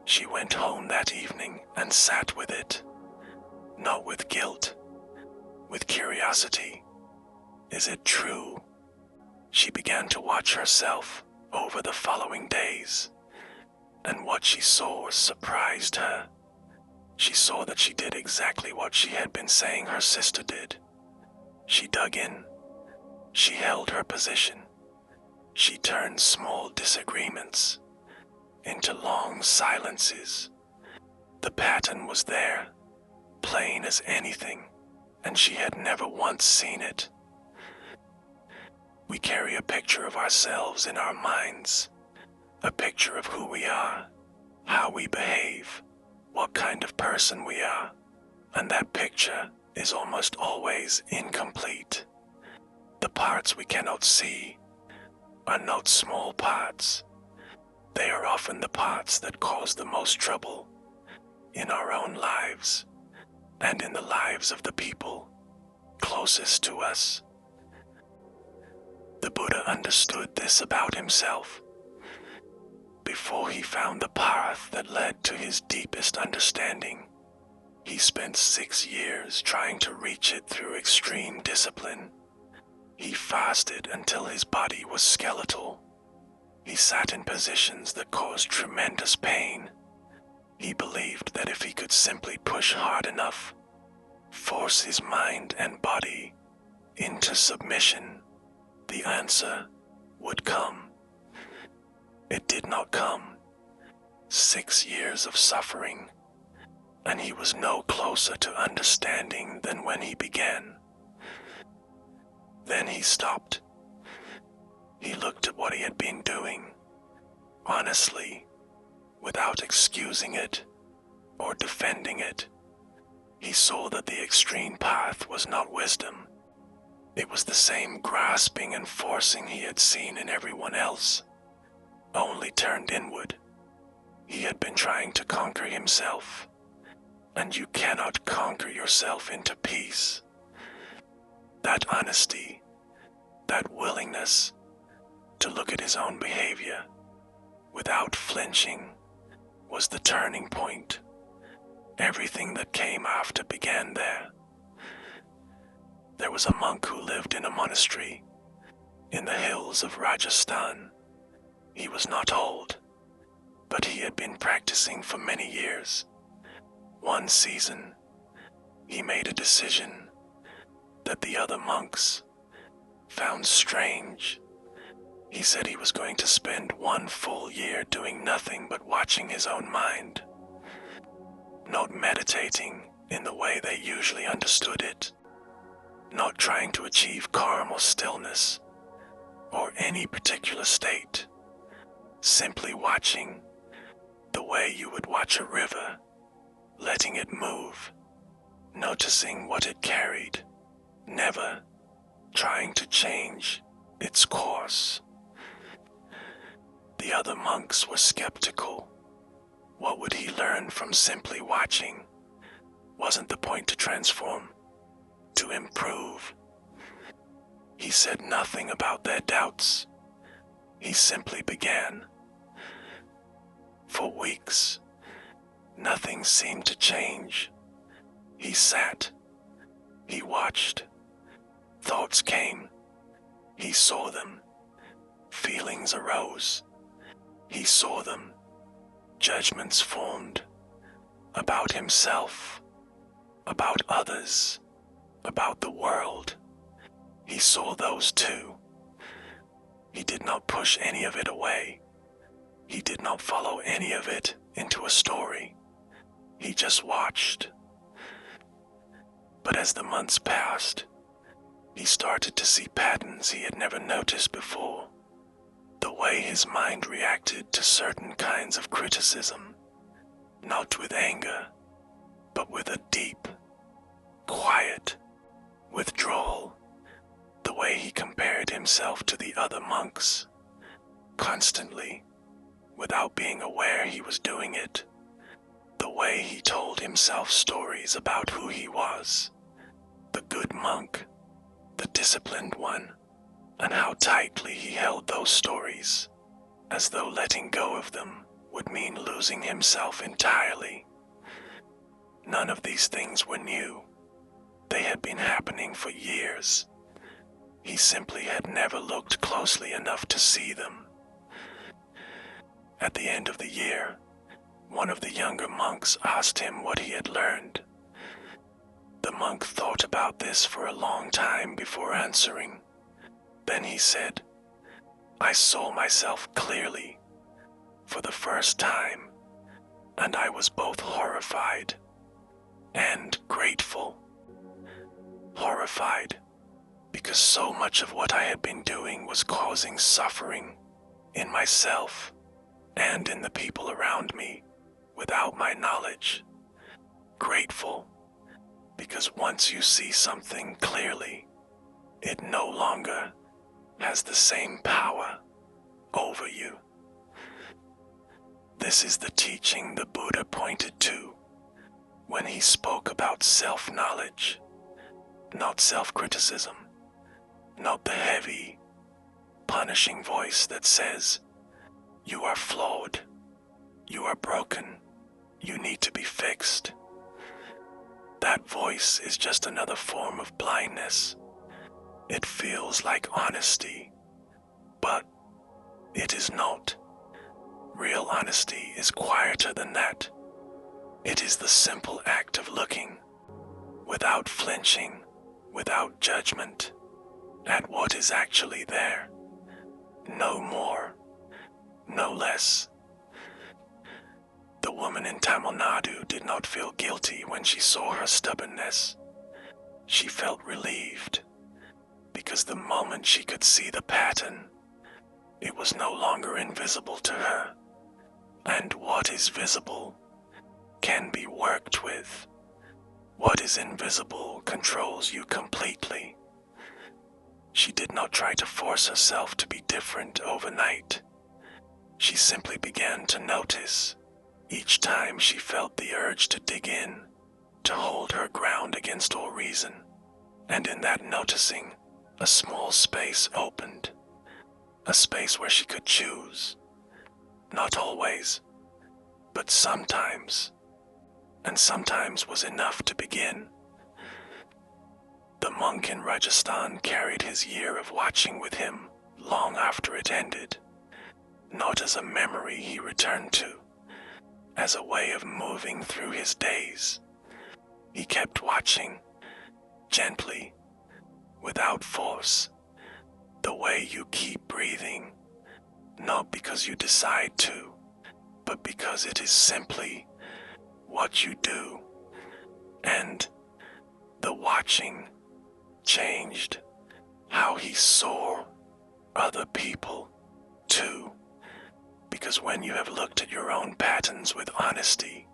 She went home that evening and sat with it, not with guilt, with curiosity. Is it true? She began to watch herself over the following days, and what she saw surprised her. She saw that she did exactly what she had been saying her sister did. She dug in. She held her position. She turned small disagreements into long silences. The pattern was there, plain as anything, and she had never once seen it. We carry a picture of ourselves in our minds, a picture of who we are, how we behave, what kind of person we are, and that picture is almost always incomplete. The parts we cannot see are not small parts. They are often the parts that cause the most trouble in our own lives and in the lives of the people closest to us. The Buddha understood this about himself. Before he found the path that led to his deepest understanding, he spent 6 years trying to reach it through extreme discipline. He fasted until his body was skeletal. He sat in positions that caused tremendous pain. He believed that if he could simply push hard enough, force his mind and body into submission, the answer would come. It did not come. 6 years of suffering, and he was no closer to understanding than when he began. Then he stopped. He looked at what he had been doing, honestly, without excusing it or defending it. He saw that the extreme path was not wisdom. It was the same grasping and forcing he had seen in everyone else, only turned inward. He had been trying to conquer himself, and you cannot conquer yourself into peace. That honesty, that willingness to look at his own behavior without flinching was the turning point. Everything that came after began there. There was a monk who lived in a monastery in the hills of Rajasthan. He was not old, but he had been practicing for many years. One season, he made a decision that the other monks found strange. He said he was going to spend 1 full year doing nothing but watching his own mind, not meditating in the way they usually understood it, not trying to achieve calm or stillness or any particular state, simply watching the way you would watch a river, letting it move, noticing what it carried, never trying to change its course. The other monks were skeptical. What would he learn from simply watching? Wasn't the point to transform, to improve? He said nothing about their doubts. He simply began. For weeks, nothing seemed to change. He sat. He watched. Thoughts came. He saw them. Feelings arose. He saw them. Judgments formed about himself, about others, about the world. He saw those too. He did not push any of it away. He did not follow any of it into a story. He just watched. But as the months passed, he started to see patterns he had never noticed before. The way his mind reacted to certain kinds of criticism, not with anger, but with a deep, quiet withdrawal. The way he compared himself to the other monks, constantly, without being aware he was doing it. The way he told himself stories about who he was, the good monk, the disciplined one, and how tightly he held those stories, as though letting go of them would mean losing himself entirely. None of these things were new. They had been happening for years. He simply had never looked closely enough to see them. At the end of the year, one of the younger monks asked him what he had learned. The monk thought about this for a long time before answering. Then he said, "I saw myself clearly, for the first time, and I was both horrified and grateful." Horrified, because so much of what I had been doing was causing suffering in myself and in the people around me without my knowledge. Grateful, because once you see something clearly, it no longer has the same power over you. This is the teaching the Buddha pointed to when he spoke about self-knowledge, not self-criticism, not the heavy, punishing voice that says, "You are flawed, you are broken, you need to be fixed." That voice is just another form of blindness. It feels like honesty, but it is not. Real honesty is quieter than that. It is the simple act of looking, without flinching, without judgment, at what is actually there. No more, no less. The woman in Tamil Nadu did not feel guilty when she saw her stubbornness. She felt relieved, because the moment she could see the pattern, it was no longer invisible to her. And what is visible can be worked with. What is invisible controls you completely. She did not try to force herself to be different overnight. She simply began to notice each time she felt the urge to dig in, to hold her ground against all reason. And in that noticing, a small space opened. A space where she could choose. Not always, but sometimes. And sometimes was enough to begin. The monk in Rajasthan carried his year of watching with him long after it ended, not as a memory he returned to, as a way of moving through his days. He kept watching, gently, without force, the way you keep breathing, not because you decide to, but because it is simply what you do. And the watching changed how he saw other people too. Because when you have looked at your own patterns with honesty,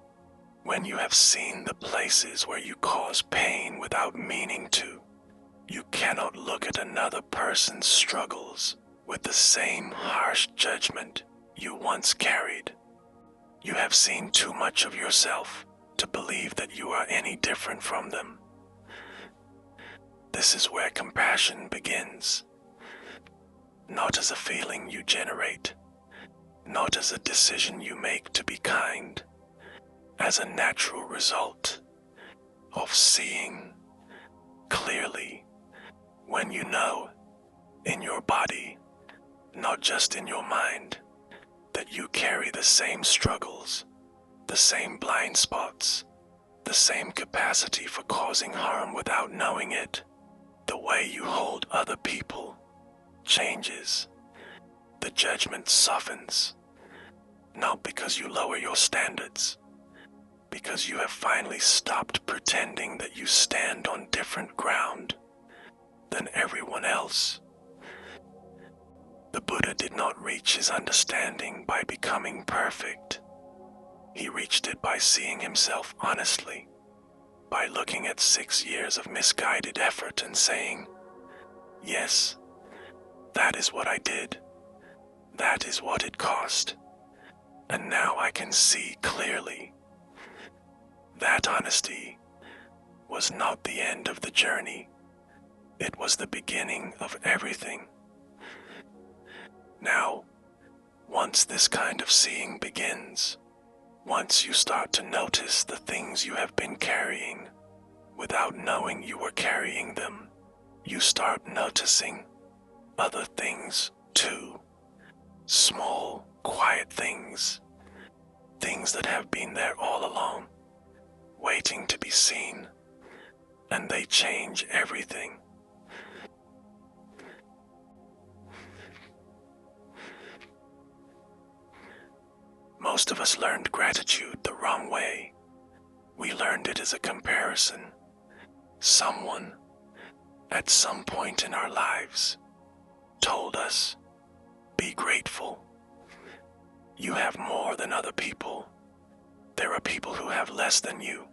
when you have seen the places where you cause pain without meaning to, you cannot look at another person's struggles with the same harsh judgment you once carried. You have seen too much of yourself to believe that you are any different from them. This is where compassion begins. Not as a feeling you generate, not as a decision you make to be kind, as a natural result of seeing clearly when you know in your body, not just in your mind, that you carry the same struggles, the same blind spots, the same capacity for causing harm without knowing it. The way you hold other people changes. The judgment softens, not because you lower your standards, because you have finally stopped pretending that you stand on different ground than everyone else. The Buddha did not reach his understanding by becoming perfect. He reached it by seeing himself honestly, by looking at 6 years of misguided effort and saying, "Yes, that is what I did. That is what it cost. And now I can see clearly." That honesty was not the end of the journey. It was the beginning of everything. Now, once this kind of seeing begins, once you start to notice the things you have been carrying without knowing you were carrying them, you start noticing other things too. Small, quiet things. Things that have been there all along, waiting to be seen, and they change everything. Most of us learned gratitude the wrong way. We learned it as a comparison. Someone, at some point in our lives, told us, "Be grateful. You have more than other people. There are people who have less than you."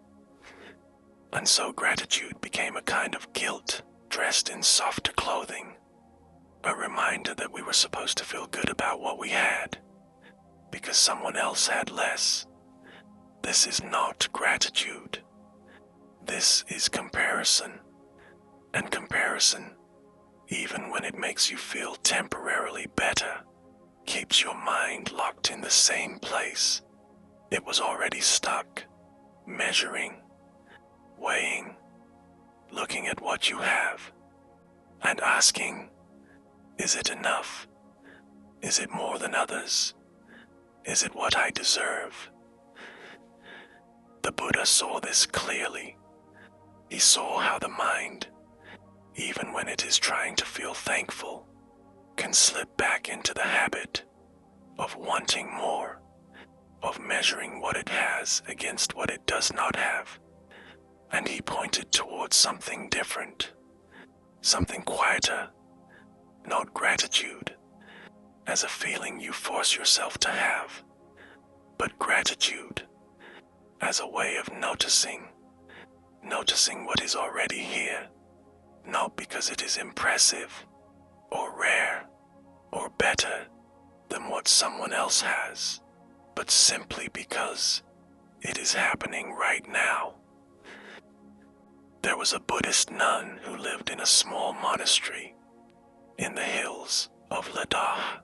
And so gratitude became a kind of guilt dressed in softer clothing, a reminder that we were supposed to feel good about what we had, because someone else had less. This is not gratitude. This is comparison. And comparison, even when it makes you feel temporarily better, keeps your mind locked in the same place. It was already stuck, measuring, weighing, looking at what you have, and asking, is it enough? Is it more than others? Is it what I deserve? The Buddha saw this clearly. He saw how the mind, even when it is trying to feel thankful, can slip back into the habit of wanting more, of measuring what it has against what it does not have. And he pointed towards something different, something quieter, not gratitude, as a feeling you force yourself to have, but gratitude as a way of noticing what is already here, not because it is impressive or rare or better than what someone else has, but simply because it is happening right now. There was a Buddhist nun who lived in a small monastery in the hills of Ladakh.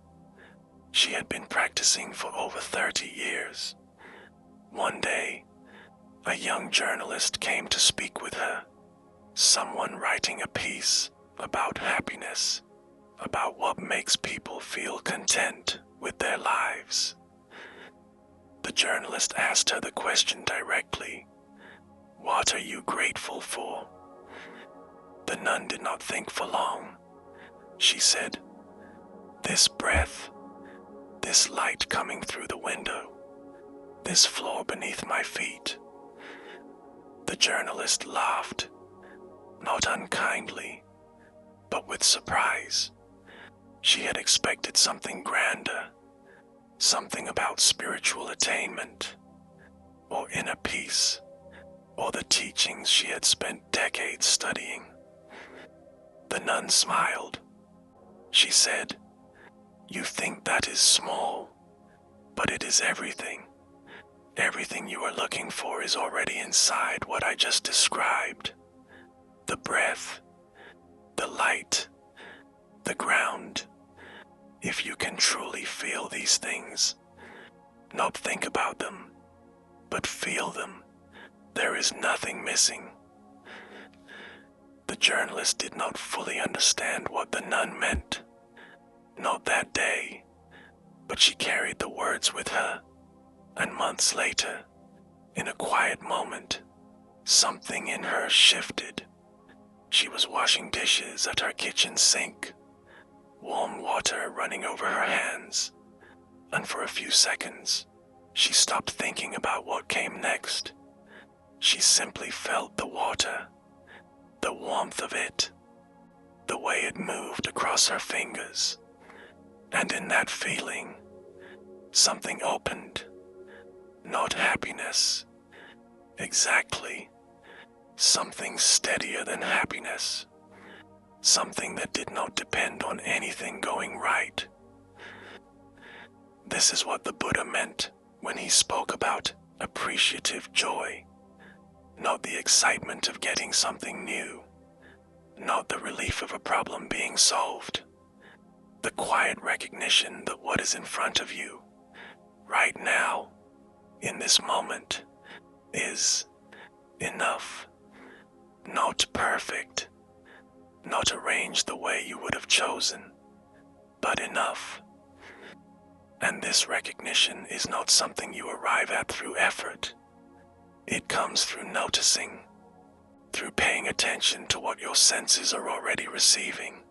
She had been practicing for over 30 years. One day, a young journalist came to speak with her, someone writing a piece about happiness, about what makes people feel content with their lives. The journalist asked her the question directly, "What are you grateful for?" The nun did not think for long. She said, "This breath, this light coming through the window, this floor beneath my feet." The journalist laughed, not unkindly, but with surprise. She had expected something grander, something about spiritual attainment, or inner peace, or the teachings she had spent decades studying. The nun smiled. She said, "You think that is small, but it is everything. Everything you are looking for is already inside what I just described. The breath, the light, the ground. If you can truly feel these things, not think about them, but feel them, there is nothing missing." The journalist did not fully understand what the nun meant. Not that day, but she carried the words with her, and months later, in a quiet moment, something in her shifted. She was washing dishes at her kitchen sink, warm water running over her hands, and for a few seconds, she stopped thinking about what came next. She simply felt the water, the warmth of it, the way it moved across her fingers. And in that feeling, something opened. Not happiness, exactly. Something steadier than happiness. Something that did not depend on anything going right. This is what the Buddha meant when he spoke about appreciative joy. Not the excitement of getting something new. Not the relief of a problem being solved. The quiet recognition that what is in front of you, right now, in this moment, is enough. Not perfect. Not arranged the way you would have chosen, but enough. And this recognition is not something you arrive at through effort. It comes through noticing, through paying attention to what your senses are already receiving,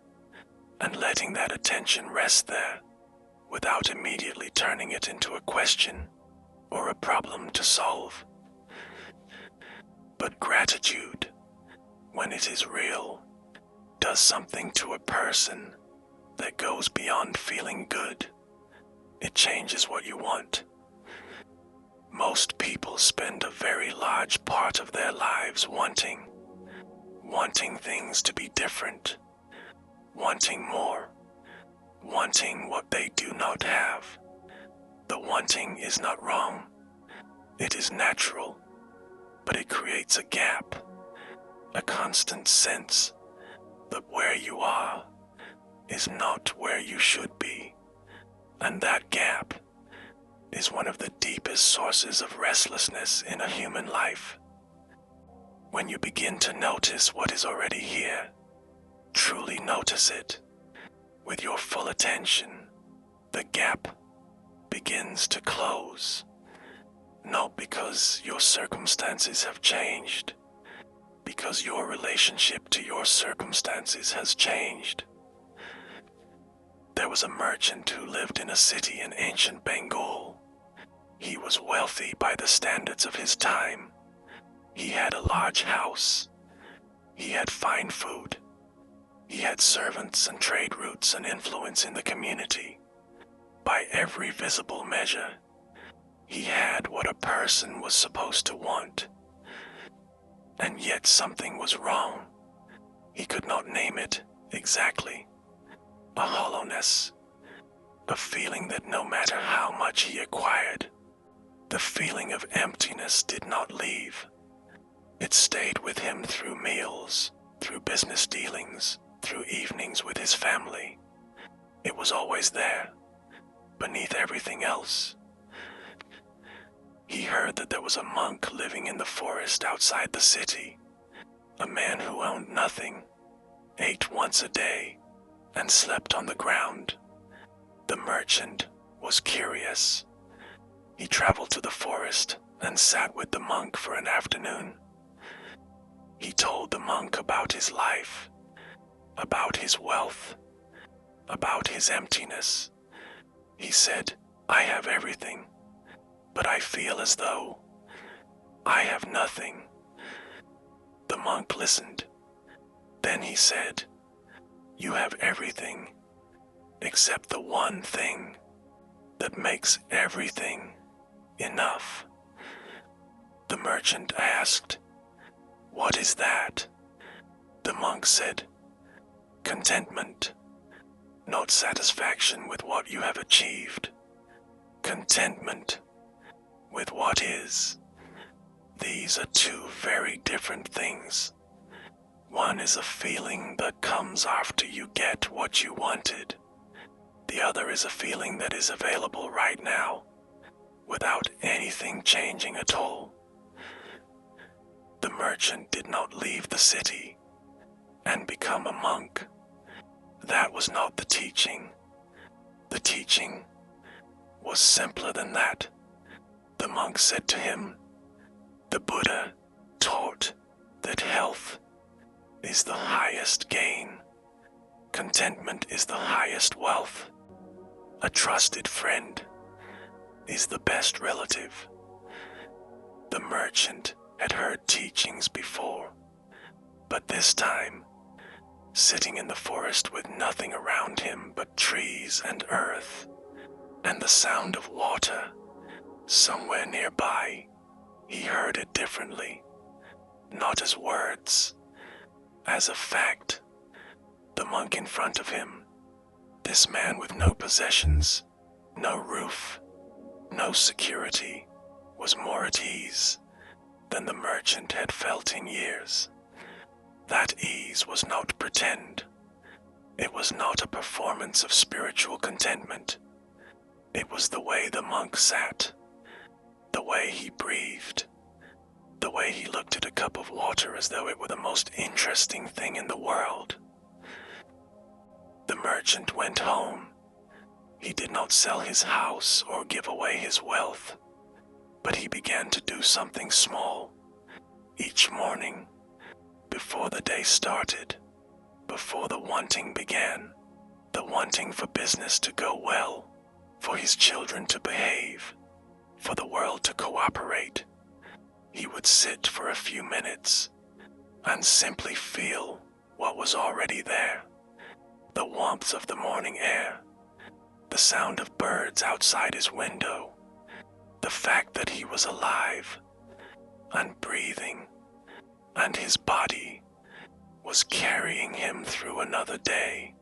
and letting that attention rest there, without immediately turning it into a question or a problem to solve. But gratitude, when it is real, does something to a person that goes beyond feeling good. It changes what you want. Most people spend a very large part of their lives wanting things to be different, wanting more, wanting what they do not have. The wanting is not wrong. It is natural, but it creates a gap, a constant sense that where you are is not where you should be, and that gap is one of the deepest sources of restlessness in a human life. When you begin to notice what is already here, truly notice it, with your full attention, the gap begins to close, not because your circumstances have changed, because your relationship to your circumstances has changed. There was a merchant who lived in a city in ancient Bengal. He was wealthy by the standards of his time. He had a large house. He had fine food. He had servants and trade routes and influence in the community. By every visible measure, he had what a person was supposed to want. And yet something was wrong. He could not name it exactly. A hollowness, a feeling that no matter how much he acquired, the feeling of emptiness did not leave. It stayed with him through meals, through business dealings, through evenings with his family. It was always there, beneath everything else. He heard that there was a monk living in the forest outside the city, a man who owned nothing, ate once a day, and slept on the ground. The merchant was curious. He traveled to the forest and sat with the monk for an afternoon. He told the monk about his life, about his wealth, about his emptiness. He said, "I have everything, but I feel as though I have nothing." The monk listened. Then he said, "You have everything except the one thing that makes everything enough." The merchant asked, "What is that?" The monk said, "Contentment, not satisfaction with what you have achieved. Contentment with what is. These are two very different things. One is a feeling that comes after you get what you wanted. The other is a feeling that is available right now, without anything changing at all." The merchant did not leave the city and become a monk. That was not the teaching. The teaching was simpler than that. The monk said to him, "The Buddha taught that health is the highest gain. Contentment is the highest wealth. A trusted friend is the best relative." The merchant had heard teachings before, but this time, sitting in the forest with nothing around him but trees and earth, and the sound of water somewhere nearby, he heard it differently, not as words, as a fact. The monk in front of him, this man with no possessions, no roof, no security, was more at ease than the merchant had felt in years. That ease was not pretend. It was not a performance of spiritual contentment. It was the way the monk sat, the way he breathed, the way he looked at a cup of water as though it were the most interesting thing in the world. The merchant went home. He did not sell his house or give away his wealth, but he began to do something small each morning, before the day started, before the wanting began, the wanting for business to go well, for his children to behave, for the world to cooperate. He would sit for a few minutes and simply feel what was already there, the warmth of the morning air, the sound of birds outside his window, the fact that he was alive and breathing, and his body was carrying him through another day.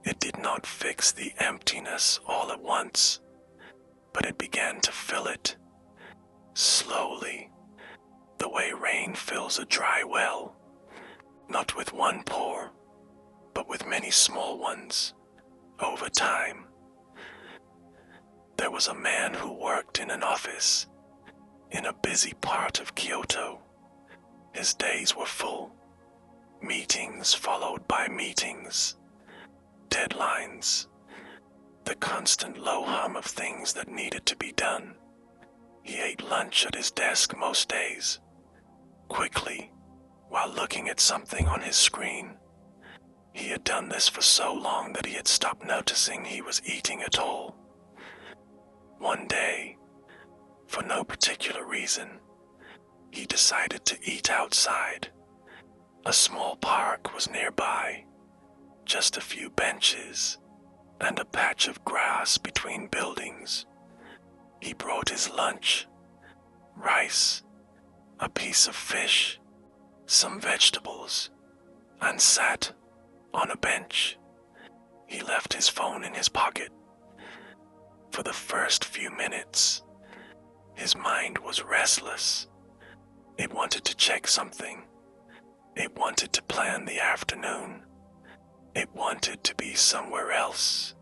It did not fix the emptiness all at once, but it began to fill it, slowly, the way rain fills a dry well, not with one pour, but with many small ones, over time. There was a man who worked in an office in a busy part of Kyoto. His days were full, meetings followed by meetings, deadlines, the constant low hum of things that needed to be done. He ate lunch at his desk most days, quickly, while looking at something on his screen. He had done this for so long that he had stopped noticing he was eating at all. One day, for no particular reason, he decided to eat outside. A small park was nearby, just a few benches and a patch of grass between buildings. He brought his lunch, rice, a piece of fish, some vegetables, and sat on a bench. He left his phone in his pocket. For the first few minutes, his mind was restless. It wanted to check something. It wanted to plan the afternoon. It wanted to be somewhere else,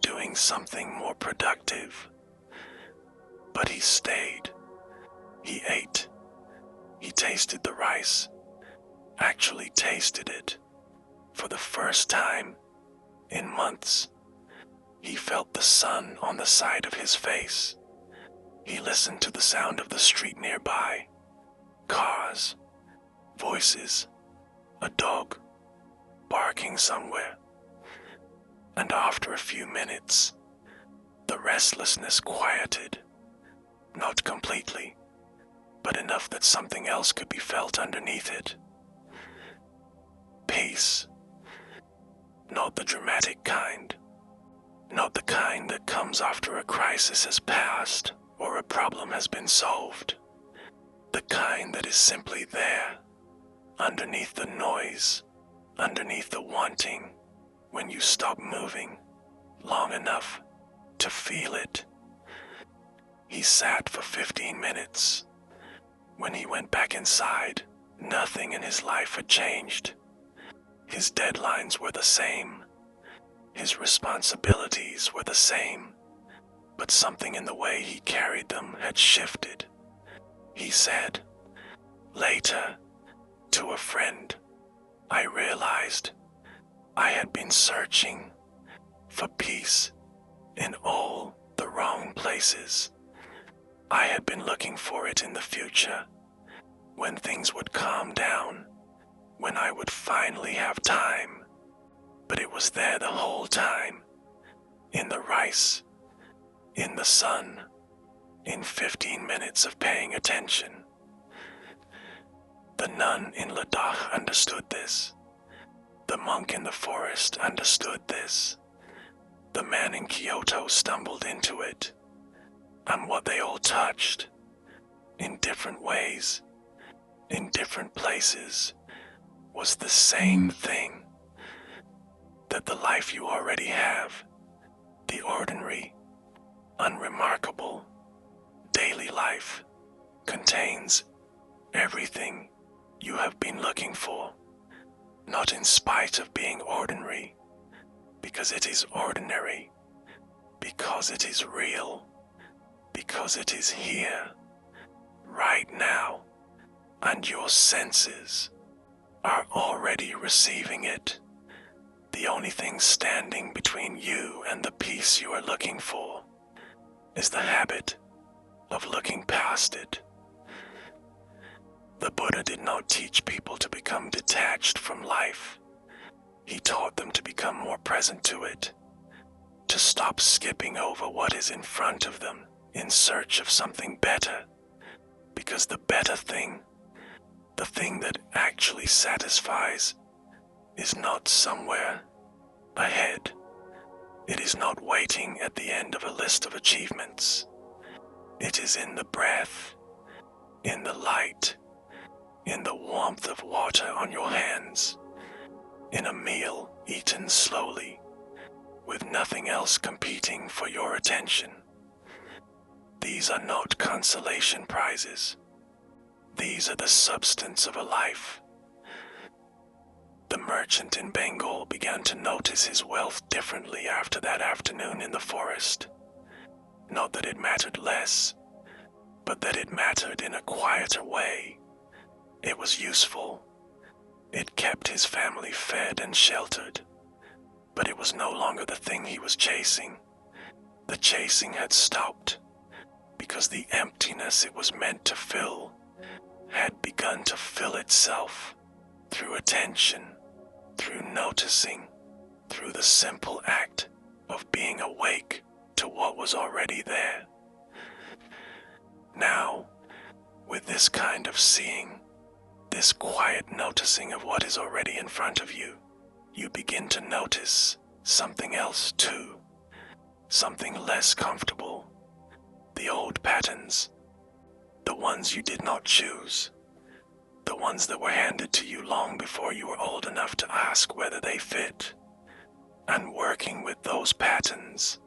doing something more productive. But he stayed. He ate. He tasted the rice. Actually tasted it. For the first time in months, he felt the sun on the side of his face. He listened to the sound of the street nearby. Cars, voices, a dog barking somewhere. And after a few minutes, the restlessness quieted. Not completely, but enough that something else could be felt underneath it. Peace. Not the dramatic kind. Not the kind that comes after a crisis has passed or a problem has been solved. The kind that is simply there, underneath the noise, underneath the wanting, when you stop moving long enough to feel it. He sat for 15 minutes. When he went back inside, nothing in his life had changed. His deadlines were the same. His responsibilities were the same. But something in the way he carried them had shifted. He said, later, to a friend, I realized I had been searching for peace in all the wrong places. I had been looking for it in the future, when things would calm down, when I would finally have time. But it was there the whole time, in the rice, in the sun, in 15 minutes of paying attention. The nun in Ladakh understood this. The monk in the forest understood this. The man in Kyoto stumbled into it. And what they all touched, in different ways, in different places, was the same thing. That the life you already have, the ordinary, unremarkable, daily life, contains everything you have been looking for, not in spite of being ordinary, because it is ordinary, because it is real, because it is here, right now, and your senses are already receiving it. The only thing standing between you and the peace you are looking for is the habit of looking past it. The Buddha did not teach people to become detached from life. He taught them to become more present to it, to stop skipping over what is in front of them in search of something better, because the better thing, the thing that actually satisfies, is not somewhere ahead. It is not waiting at the end of a list of achievements. It is in the breath, in the light, in the warmth of water on your hands, in a meal eaten slowly, with nothing else competing for your attention. These are not consolation prizes. These are the substance of a life. The merchant in Bengal began to notice his wealth differently after that afternoon in the forest. Not that it mattered less, but that it mattered in a quieter way. It was useful. It kept his family fed and sheltered. But it was no longer the thing he was chasing. The chasing had stopped, because the emptiness it was meant to fill had begun to fill itself through attention, through noticing, through the simple act of being awake to what was already there. Now, with this kind of seeing, this quiet noticing of what is already in front of you, you begin to notice something else too, something less comfortable, the old patterns, the ones you did not choose, the ones that were handed to you long before you were old enough to ask whether they fit. And working with those patterns,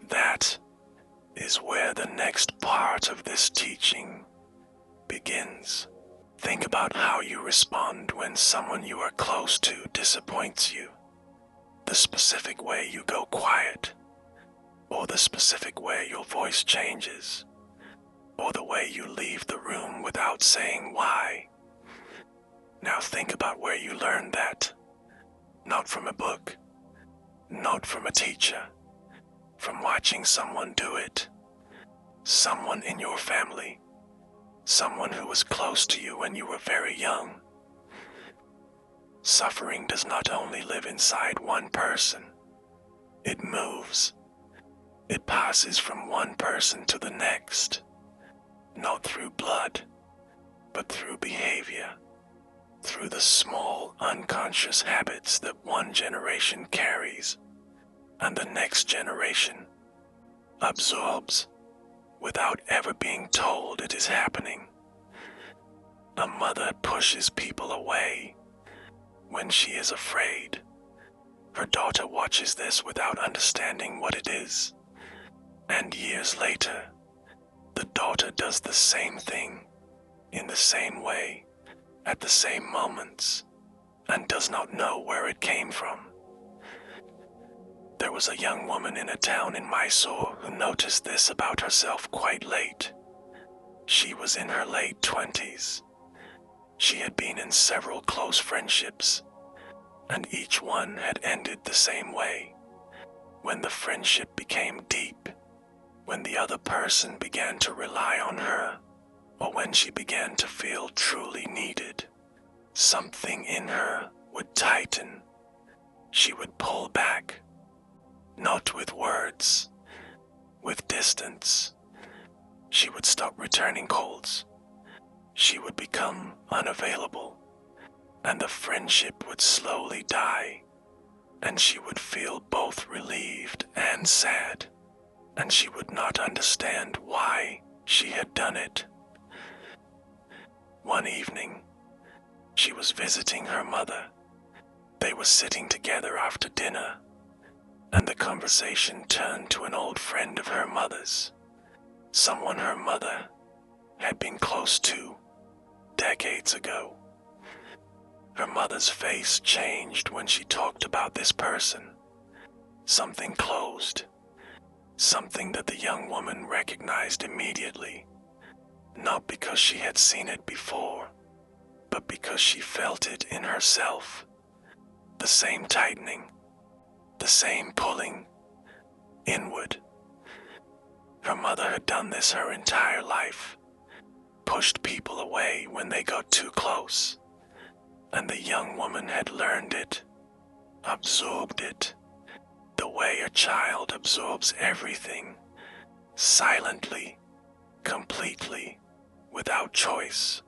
that is where the next part of this teaching begins. Think about how you respond when someone you are close to disappoints you, the specific way you go quiet, or the specific way your voice changes, or the way you leave the room without saying why. Now think about where you learned that. Not from a book, not from a teacher, from watching someone do it. Someone in your family, someone who was close to you when you were very young. Suffering does not only live inside one person. It moves. It passes from one person to the next, not through blood, but through behavior, through the small, unconscious habits that one generation carries, and the next generation absorbs without ever being told it is happening. A mother pushes people away when she is afraid. Her daughter watches this without understanding what it is. And years later, the daughter does the same thing, in the same way, at the same moments, and does not know where it came from. There was a young woman in a town in Mysore who noticed this about herself quite late. She was in her late 20s. She had been in several close friendships, and each one had ended the same way. When the friendship became deep, when the other person began to rely on her, or when she began to feel truly needed, something in her would tighten. She would pull back, not with words, with distance. She would stop returning calls. she would become unavailable, and the friendship would slowly die, and she would feel both relieved and sad, and she would not understand why she had done it. One evening, she was visiting her mother. They were sitting together after dinner, and the conversation turned to an old friend of her mother's, someone her mother had been close to decades ago. Her mother's face changed when she talked about this person. Something closed, something that the young woman recognized immediately, not because she had seen it before, but because she felt it in herself. The same tightening, the same pulling inward. Her mother had done this her entire life, pushed people away when they got too close, and the young woman had learned it, absorbed it, the way a child absorbs everything, silently, completely, without choice.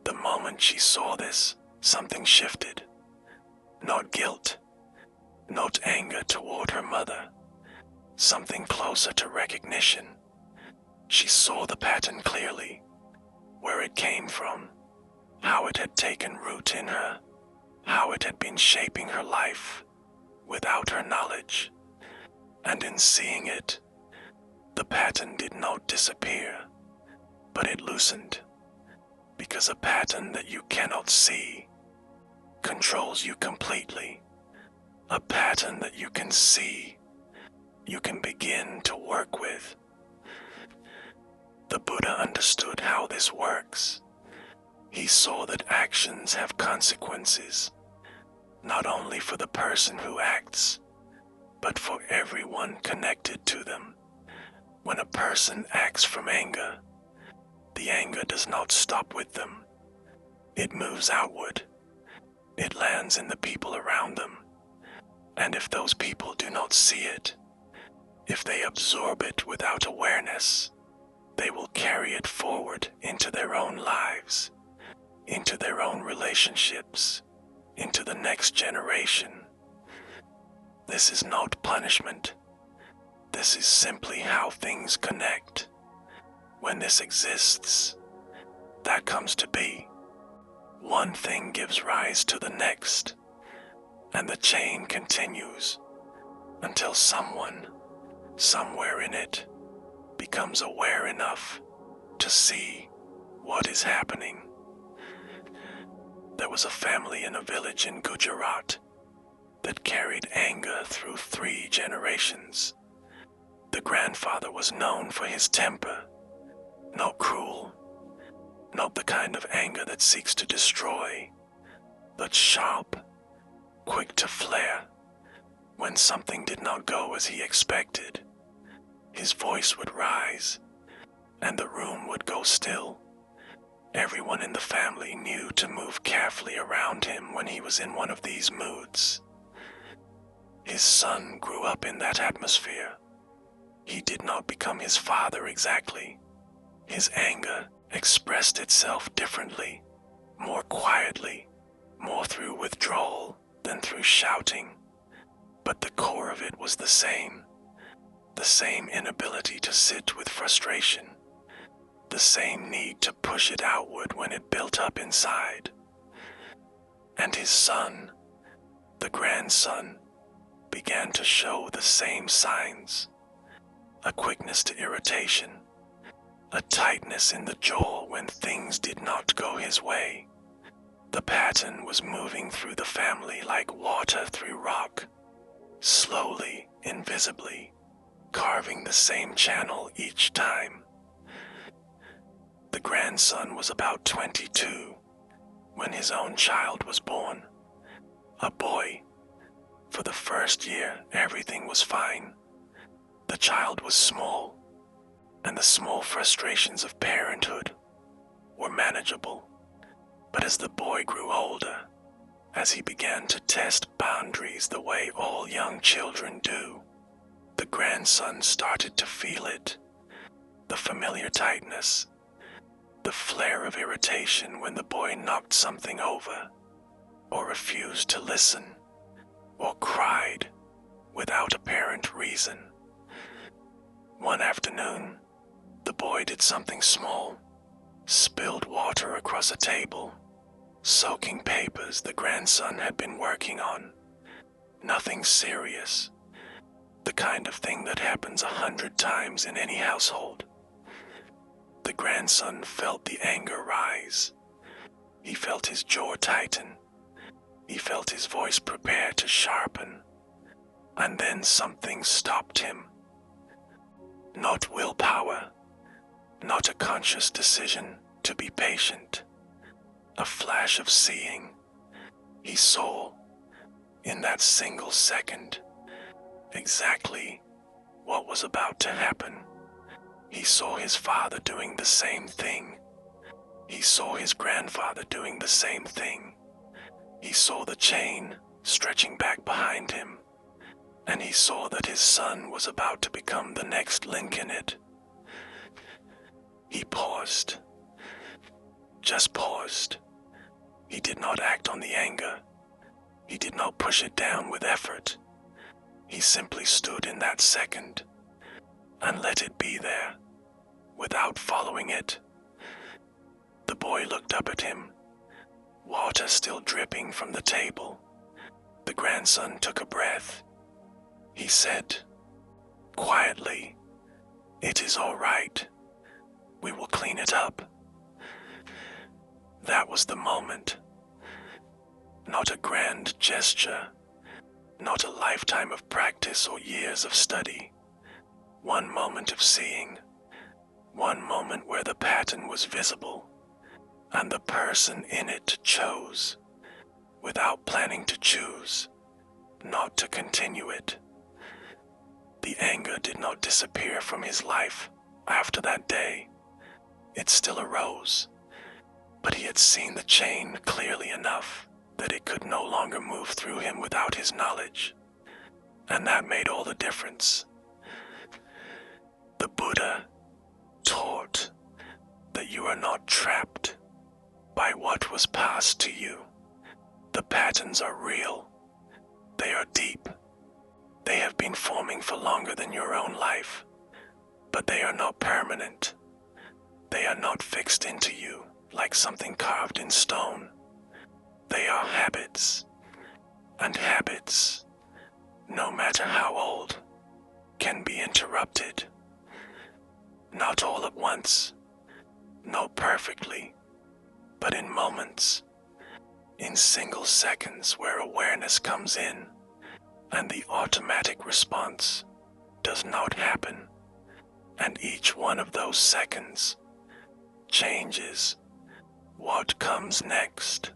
The moment she saw this, something shifted. Not guilt, not anger toward her mother, something closer to recognition. She saw the pattern clearly, where it came from, how it had taken root in her, how it had been shaping her life without her knowledge. And in seeing it, the pattern did not disappear, but it loosened, because a pattern that you cannot see controls you completely. A pattern that you can see, you can begin to work with. The Buddha understood how this works. He saw that actions have consequences, not only for the person who acts, but for everyone connected to them. When a person acts from anger, the anger does not stop with them. It moves outward. It lands in the people around them. And if those people do not see it, if they absorb it without awareness, they will carry it forward into their own lives, into their own relationships, into the next generation. This is not punishment. This is simply how things connect. When this exists, that comes to be. One thing gives rise to the next, and the chain continues until someone, somewhere in it, becomes aware enough to see what is happening. There was a family in a village in Gujarat that carried anger through 3 generations. The grandfather was known for his temper, not cruel, not the kind of anger that seeks to destroy, but sharp, quick to flare. When something did not go as he expected, his voice would rise, and the room would go still. Everyone in the family knew to move carefully around him when he was in one of these moods. His son grew up in that atmosphere. He did not become his father exactly. His anger expressed itself differently, more quietly, more through withdrawal than through shouting. But the core of it was the same inability to sit with frustration, the same need to push it outward when it built up inside. And his son, the grandson, began to show the same signs. A quickness to irritation, a tightness in the jaw when things did not go his way. The pattern was moving through the family like water through rock, slowly, invisibly, carving the same channel each time. The grandson was about 22 when his own child was born, a boy. For the first year, everything was fine. The child was small, and the small frustrations of parenthood were manageable. But as the boy grew older, as he began to test boundaries the way all young children do, the grandson started to feel it, the familiar tightness, The flare of irritation when the boy knocked something over, or refused to listen, or cried without apparent reason. One afternoon, the boy did something small, spilled water across a table, soaking papers the grandson had been working on. Nothing serious, the kind of thing that happens 100 times in any household. The grandson felt the anger rise. He felt his jaw tighten. He felt his voice prepare to sharpen. And then something stopped him. Not willpower, not a conscious decision to be patient. A flash of seeing. He saw, in that single second, exactly what was about to happen. He saw his father doing the same thing. He saw his grandfather doing the same thing. He saw the chain stretching back behind him, and he saw that his son was about to become the next link in it. He paused. Just paused. He did not act on the anger. He did not push it down with effort. He simply stood in that second and let it be there, without following it. The boy looked up at him, water still dripping from the table. The grandson took a breath. He said, quietly, "It is all right. We will clean it up." That was the moment. Not a grand gesture, not a lifetime of practice or years of study. One moment of seeing, one moment where the pattern was visible, and the person in it chose, without planning to choose, not to continue it. The anger did not disappear from his life after that day. It still arose, but he had seen the chain clearly enough that it could no longer move through him without his knowledge, and that made all the difference. The Buddha taught that you are not trapped by what was passed to you. The patterns are real. They are deep. They have been forming for longer than your own life, but they are not permanent. They are not fixed into you like something carved in stone. They are habits, and habits, no matter how old, can be interrupted. Not all at once, not perfectly, but in moments, in single seconds where awareness comes in, and the automatic response does not happen, and each one of those seconds changes what comes next.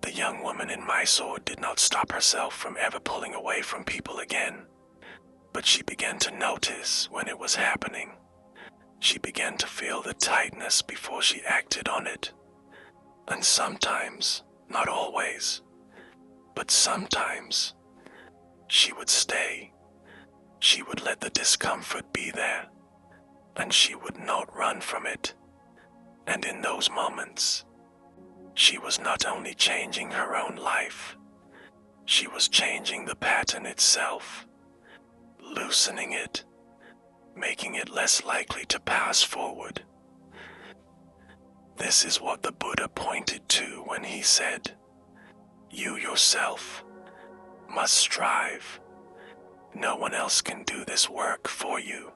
The young woman in Mysore did not stop herself from ever pulling away from people again, but she began to notice when it was happening. She began to feel the tightness before she acted on it. And sometimes, not always, but sometimes, she would stay. She would let the discomfort be there, and she would not run from it. And in those moments, she was not only changing her own life, she was changing the pattern itself, loosening it, making it less likely to pass forward. This is what the Buddha pointed to when he said, "You yourself must strive. No one else can do this work for you.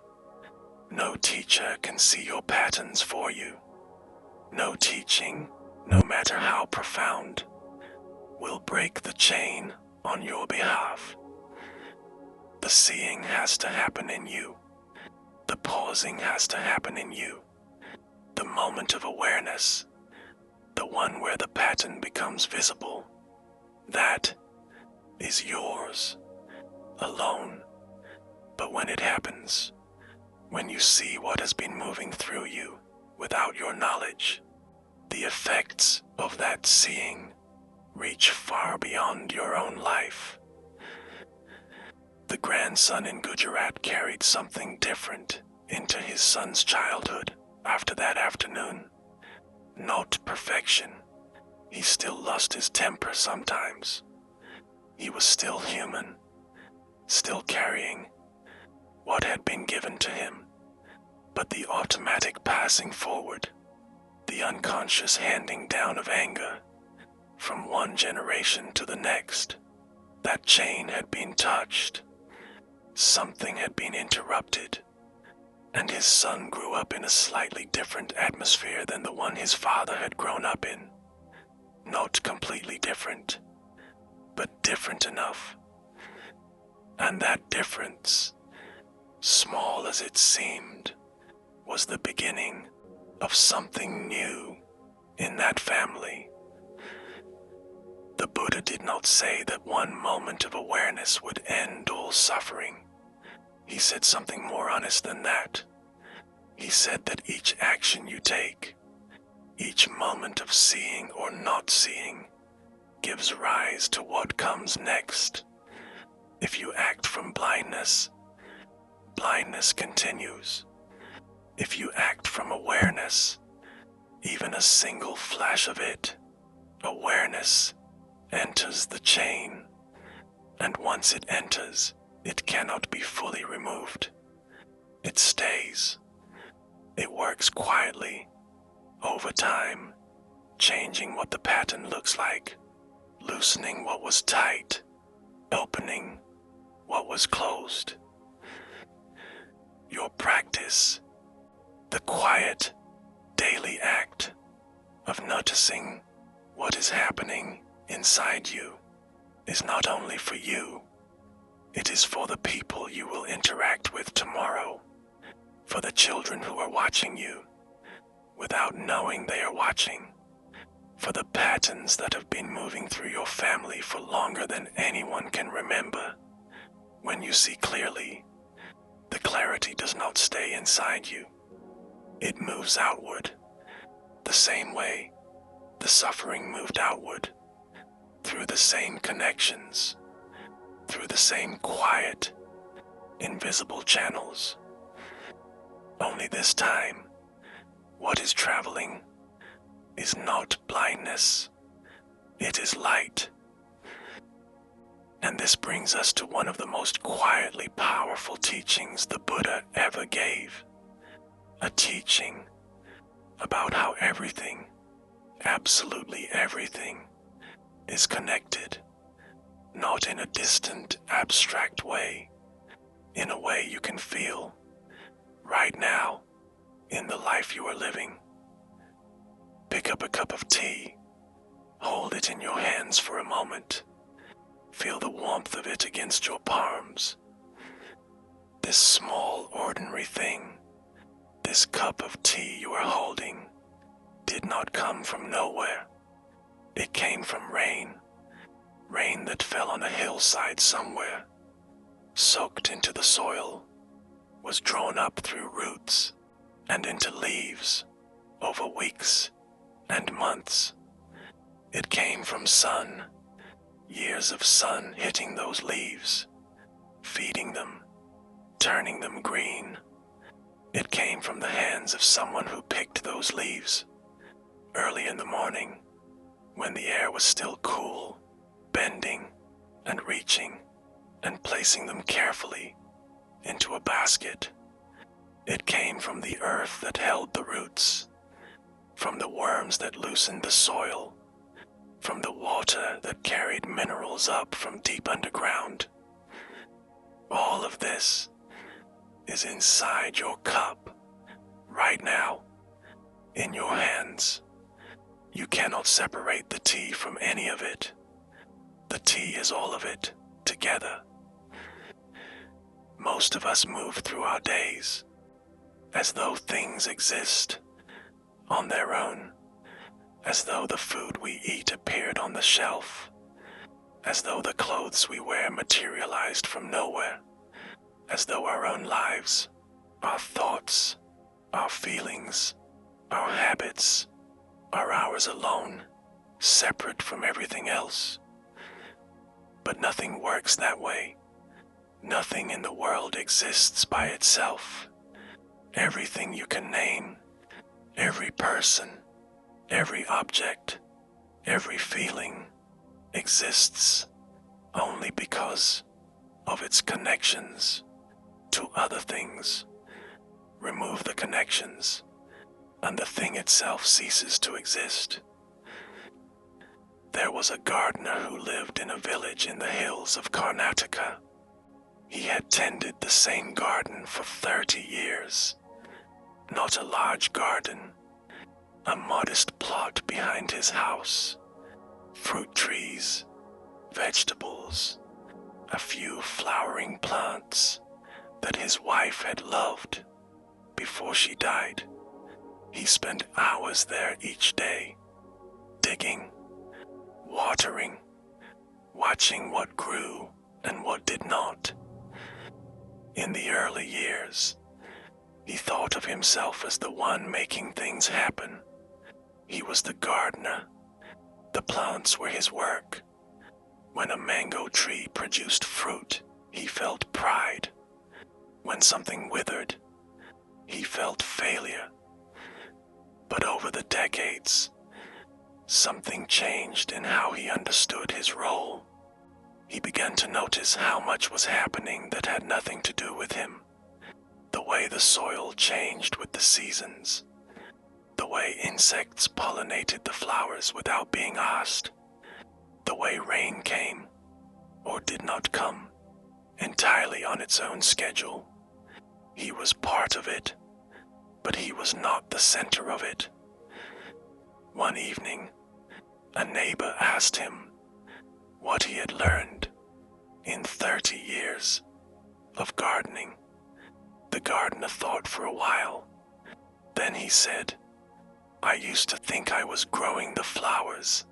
No teacher can see your patterns for you. No teaching, no matter how profound, will break the chain on your behalf. The seeing has to happen in you. The pausing has to happen in you. The moment of awareness, the one where the pattern becomes visible, that is yours, alone. But when it happens, when you see what has been moving through you without your knowledge, the effects of that seeing reach far beyond your own life." The grandson in Gujarat carried something different into his son's childhood. After that afternoon, not perfection, he still lost his temper sometimes. He was still human, still carrying what had been given to him, but the automatic passing forward, the unconscious handing down of anger from one generation to the next, that chain had been touched. Something had been interrupted, and his son grew up in a slightly different atmosphere than the one his father had grown up in. Not completely different, but different enough. And that difference, small as it seemed, was the beginning of something new in that family. The Buddha did not say that one moment of awareness would end all suffering. He said something more honest than that. He said that each action you take, each moment of seeing or not seeing, gives rise to what comes next. If you act from blindness, blindness continues. If you act from awareness, even a single flash of it, awareness, enters the chain, and once it enters, it cannot be fully removed. It stays. It works quietly, over time, changing what the pattern looks like, loosening what was tight, opening what was closed. Your practice, the quiet, daily act of noticing what is happening inside you, is not only for you, it is for the people you will interact with tomorrow, for the children who are watching you, without knowing they are watching, for the patterns that have been moving through your family for longer than anyone can remember. When you see clearly, the clarity does not stay inside you. It moves outward, the same way the suffering moved outward, through the same connections, through the same quiet, invisible channels. Only this time, what is traveling is not blindness, it is light. And this brings us to one of the most quietly powerful teachings the Buddha ever gave. A teaching about how everything, absolutely everything, is connected, not in a distant, abstract way, in a way you can feel right now in the life you are living. Pick up a cup of tea, hold it in your hands for a moment, feel the warmth of it against your palms. This small, ordinary thing, this cup of tea you are holding, did not come from nowhere. It came from rain, rain that fell on a hillside somewhere, soaked into the soil, was drawn up through roots and into leaves over weeks and months. It came from sun, years of sun hitting those leaves, feeding them, turning them green. It came from the hands of someone who picked those leaves early in the morning, when the air was still cool, bending and reaching and placing them carefully into a basket. It came from the earth that held the roots, from the worms that loosened the soil, from the water that carried minerals up from deep underground. All of this is inside your cup, right now, in your hands. You cannot separate the tea from any of it. The tea is all of it, together. Most of us move through our days as though things exist on their own, as though the food we eat appeared on the shelf, as though the clothes we wear materialized from nowhere, as though our own lives, our thoughts, our feelings, our habits, are ours alone, separate from everything else. But nothing works that way. Nothing in the world exists by itself. Everything you can name Every person, every object, every feeling exists only because of its connections to other things. Remove the connections, and the thing itself ceases to exist. There was a gardener who lived in a village in the hills of Karnataka. He had tended the same garden for 30 years. Not a large garden, a modest plot behind his house. Fruit trees, vegetables, a few flowering plants that his wife had loved before she died. He spent hours there each day, digging, watering, watching what grew and what did not. In the early years, he thought of himself as the one making things happen. He was the gardener. The plants were his work. When a mango tree produced fruit, he felt pride. When something withered, he felt failure. But over the decades, something changed in how he understood his role. He began to notice how much was happening that had nothing to do with him. The way the soil changed with the seasons. The way insects pollinated the flowers without being asked. The way rain came, or did not come, entirely on its own schedule. He was part of it, but he was not the center of it. One evening, a neighbor asked him what he had learned in 30 years of gardening. The gardener thought for a while. Then he said, "I used to think I was growing the flowers.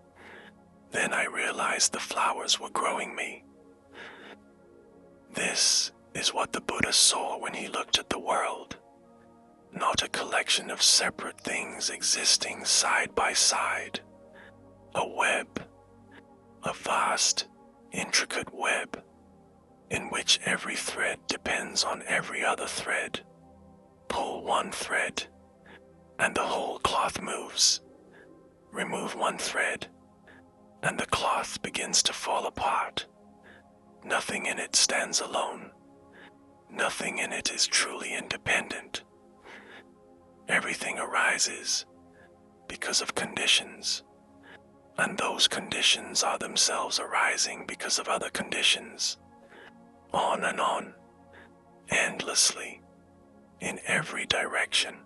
Then I realized the flowers were growing me." This is what the Buddha saw when he looked at the world. Not a collection of separate things existing side by side. A web, a vast, intricate web, in which every thread depends on every other thread. Pull one thread, and the whole cloth moves. Remove one thread, and the cloth begins to fall apart. Nothing in it stands alone. Nothing in it is truly independent. Everything arises because of conditions, and those conditions are themselves arising because of other conditions. On and on, endlessly, in every direction.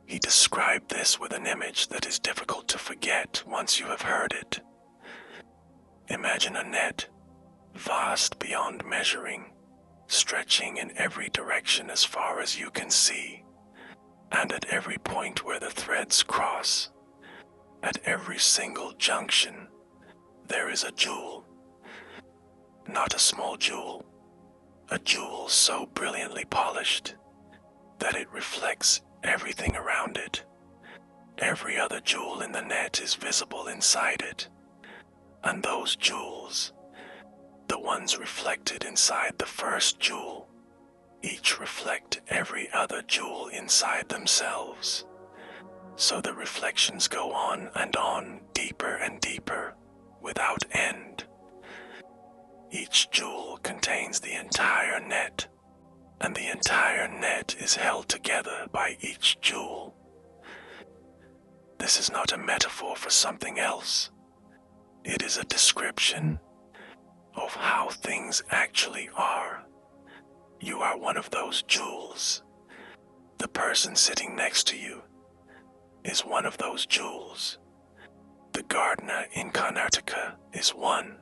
He described this with an image that is difficult to forget once you have heard it. Imagine a net, vast beyond measuring, stretching in every direction as far as you can see, and at every point where the threads cross, at every single junction, there is a jewel. Not a small jewel, a jewel so brilliantly polished that it reflects everything around it. Every other jewel in the net is visible inside it, and those jewels, the ones reflected inside the first jewel, each reflect every other jewel inside themselves. So the reflections go on, deeper and deeper, without end. Each jewel contains the entire net, and the entire net is held together by each jewel. This is not a metaphor for something else. It is a description of how things actually are. You are one of those jewels. The person sitting next to you is one of those jewels. The gardener in Karnataka is one.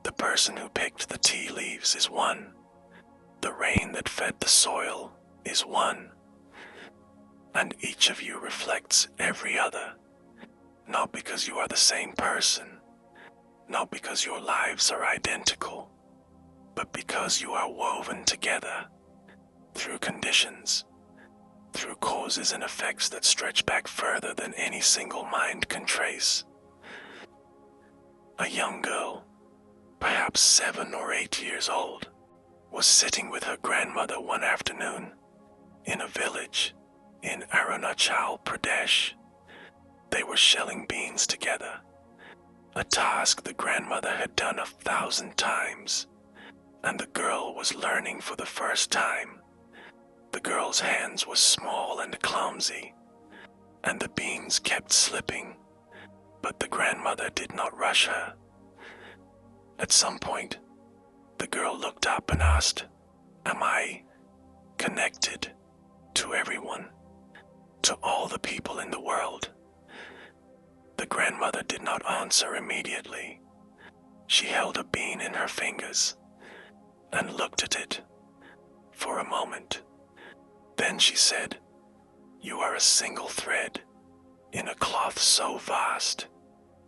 The person who picked the tea leaves is one. The rain that fed the soil is one. And each of you reflects every other, not because you are the same person, not because your lives are identical, but because you are woven together through conditions, through causes and effects that stretch back further than any single mind can trace. A young girl, perhaps 7 or 8 years old, was sitting with her grandmother one afternoon in a village in Arunachal Pradesh. They were shelling beans together, a task the grandmother had done 1,000 times, and the girl was learning for the first time. The girl's hands were small and clumsy, and the beans kept slipping, but the grandmother did not rush her. At some point, the girl looked up and asked, "Am I connected to everyone, to all the people in the world?" The grandmother did not answer immediately. She held a bean in her fingers and looked at it for a moment. Then she said, "You are a single thread in a cloth so vast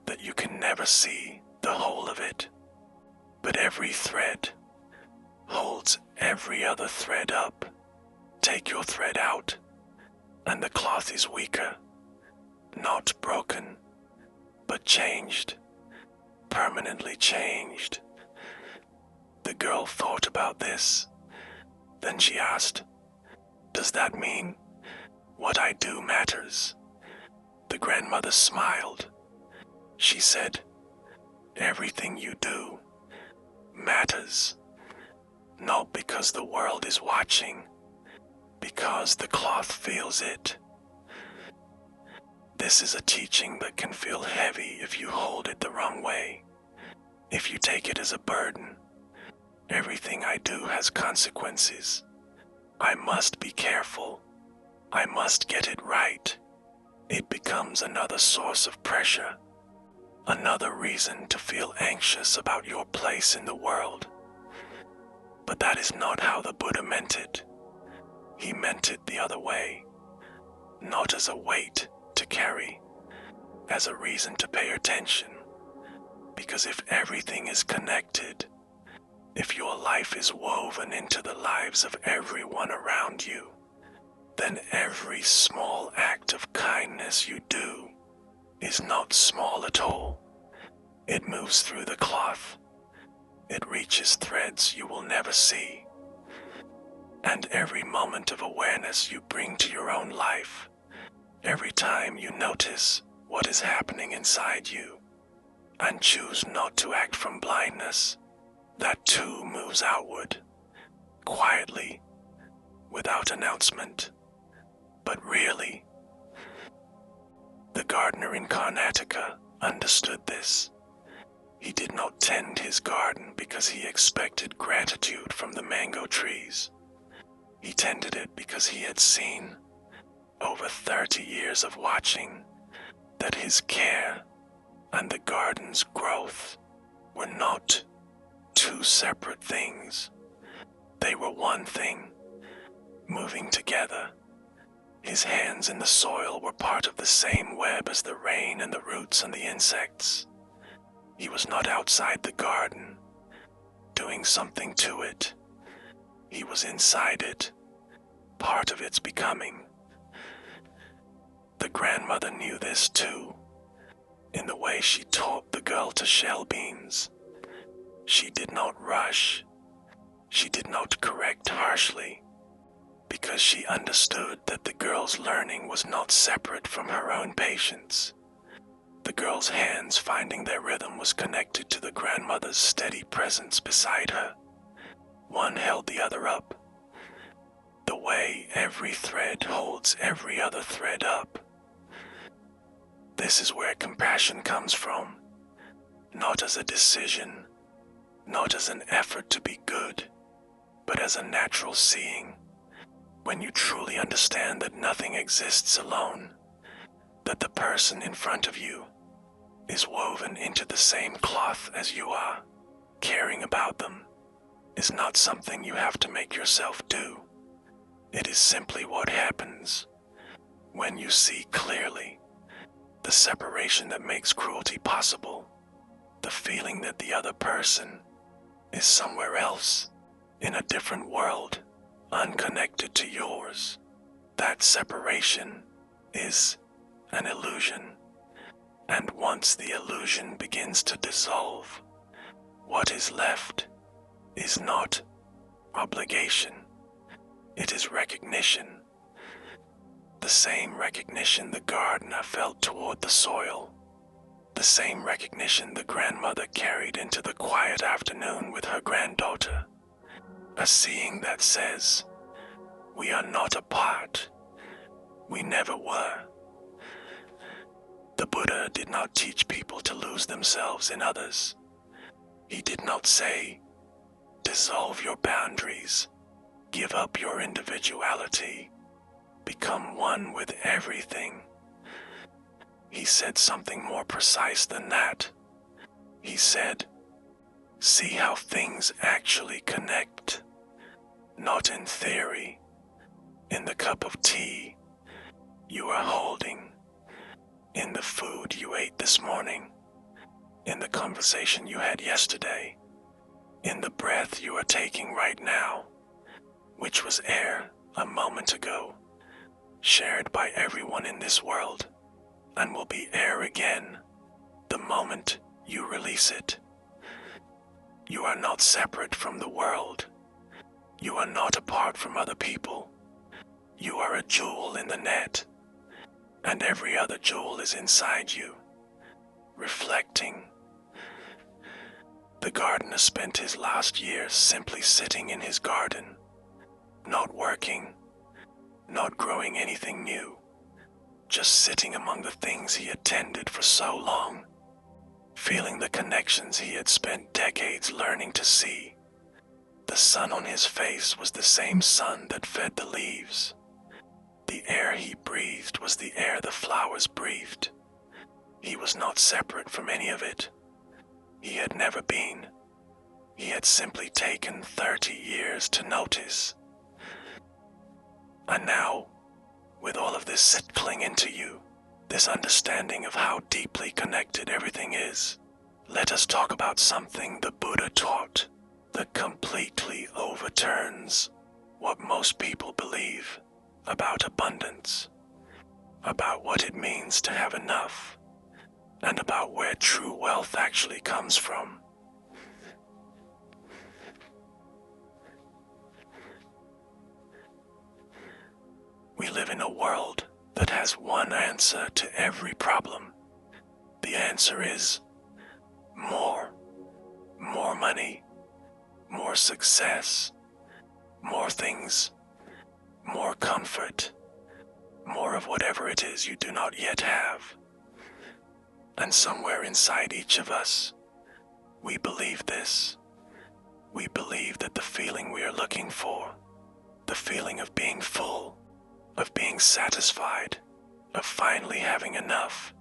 that you can never see the whole of it. But every thread holds every other thread up. Take your thread out, and the cloth is weaker, not broken, but changed, permanently changed." The girl thought about this. Then she asked, "Does that mean what I do matters?" The grandmother smiled. She said, "Everything you do matters, not because the world is watching, because the cloth feels it." This is a teaching that can feel heavy if you hold it the wrong way. If you take it as a burden, everything I do has consequences. I must be careful. I must get it right. It becomes another source of pressure, another reason to feel anxious about your place in the world. But that is not how the Buddha meant it. He meant it the other way, not as a weight to carry, as a reason to pay attention. Because if everything is connected, if your life is woven into the lives of everyone around you, then every small act of kindness you do is not small at all. It moves through the cloth. It reaches threads you will never see. And every moment of awareness you bring to your own life, every time you notice what is happening inside you and choose not to act from blindness, that too moves outward, quietly, without announcement. But really, the gardener in Karnataka understood this. He did not tend his garden because he expected gratitude from the mango trees. He tended it because he had seen, over 30 years of watching, that his care and the garden's growth were not two separate things. They were one thing, moving together. His hands in the soil were part of the same web as the rain and the roots and the insects. He was not outside the garden, doing something to it. He was inside it, part of its becoming. The grandmother knew this too, in the way she taught the girl to shell beans. She did not rush. She did not correct harshly, because she understood that the girl's learning was not separate from her own patience. The girl's hands finding their rhythm was connected to the grandmother's steady presence beside her. One held the other up, the way every thread holds every other thread up. This is where compassion comes from, not as a decision, not as an effort to be good, but as a natural seeing. When you truly understand that nothing exists alone, that the person in front of you is woven into the same cloth as you are, caring about them is not something you have to make yourself do. It is simply what happens when you see clearly the separation that makes cruelty possible, the feeling that the other person is somewhere else, in a different world, unconnected to yours. That separation is an illusion, and once the illusion begins to dissolve, what is left is not obligation, it is recognition. the same recognition the gardener felt toward the soil, the same recognition the grandmother carried into the quiet afternoon with her granddaughter, a seeing that says, we are not apart, we never were. The Buddha did not teach people to lose themselves in others. He did not say, dissolve your boundaries, give up your individuality, become one with everything. He said something more precise than that. He said, see how things actually connect, not in theory, in the cup of tea you are holding, in the food you ate this morning, in the conversation you had yesterday, in the breath you are taking right now, which was air a moment ago, shared by everyone in this world, and will be air again the moment you release it. You are not separate from the world. You are not apart from other people. You are a jewel in the net, and every other jewel is inside you, reflecting. The gardener spent his last years simply sitting in his garden, not working, not growing anything new, just sitting among the things he had tended for so long, feeling the connections he had spent decades learning to see. The sun on his face was the same sun that fed the leaves. The air he breathed was the air the flowers breathed. He was not separate from any of it. He had never been. He had simply taken 30 years to notice. And now, with all of this settling into you, this understanding of how deeply connected everything is, let us talk about something the Buddha taught that completely overturns what most people believe about abundance, about what it means to have enough, and about where true wealth actually comes from. We live in a world that has one answer to every problem. The answer is more. More money, more success, more things, more comfort, more of whatever it is you do not yet have. And somewhere inside each of us, we believe this. We believe that the feeling we are looking for, the feeling of being full, of being satisfied, of finally having enough,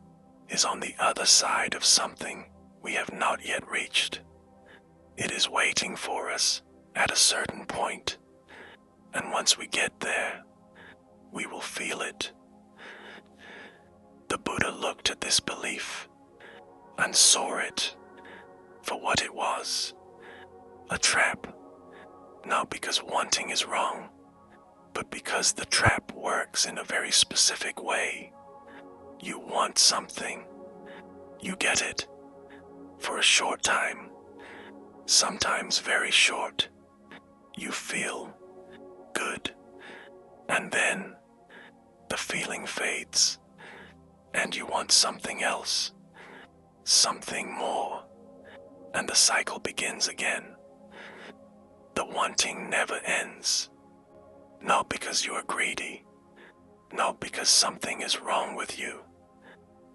is on the other side of something we have not yet reached. It is waiting for us at a certain point, and once we get there, we will feel it. The Buddha looked at this belief and saw it for what it was, a trap, not because wanting is wrong, but because the trap works in a very specific way. You want something, you get it, for a short time, sometimes very short. You feel good, and then the feeling fades, and you want something else, something more, and the cycle begins again. The wanting never ends, not because you are greedy, not because something is wrong with you,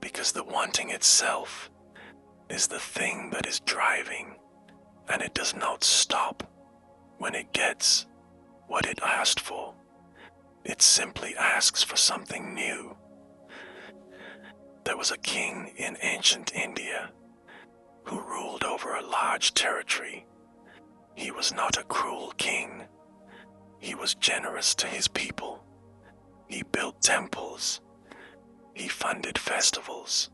because the wanting itself is the thing that is driving, and it does not stop when it gets what it asked for. It simply asks for something new. There was a king in ancient India who ruled over a large territory. He was not a cruel king. He was generous to his people. He built temples. He funded festivals.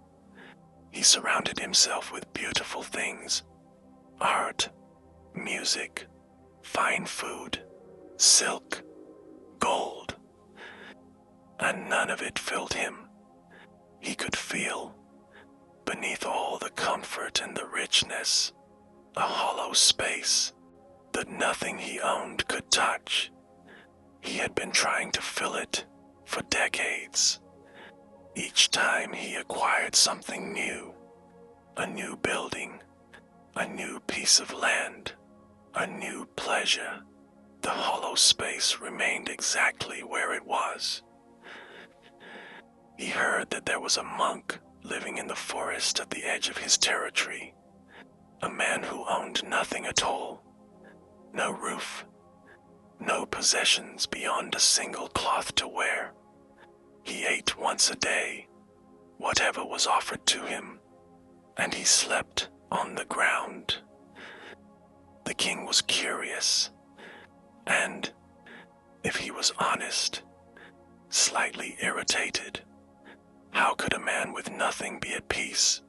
He surrounded himself with beautiful things: art, music, fine food, silk, gold. And none of it filled him. He could feel, beneath all the comfort and the richness, a hollow space that nothing he owned could touch. He had been trying to fill it for decades. Each time he acquired something new, a new building, a new piece of land, a new pleasure, the hollow space remained exactly where it was. He heard that there was a monk living in the forest at the edge of his territory, a man who owned nothing at all, no roof, no possessions beyond a single cloth to wear. He ate once a day, whatever was offered to him, and he slept on the ground. The king was curious, and, if he was honest, slightly irritated. How could a man with nothing be at peace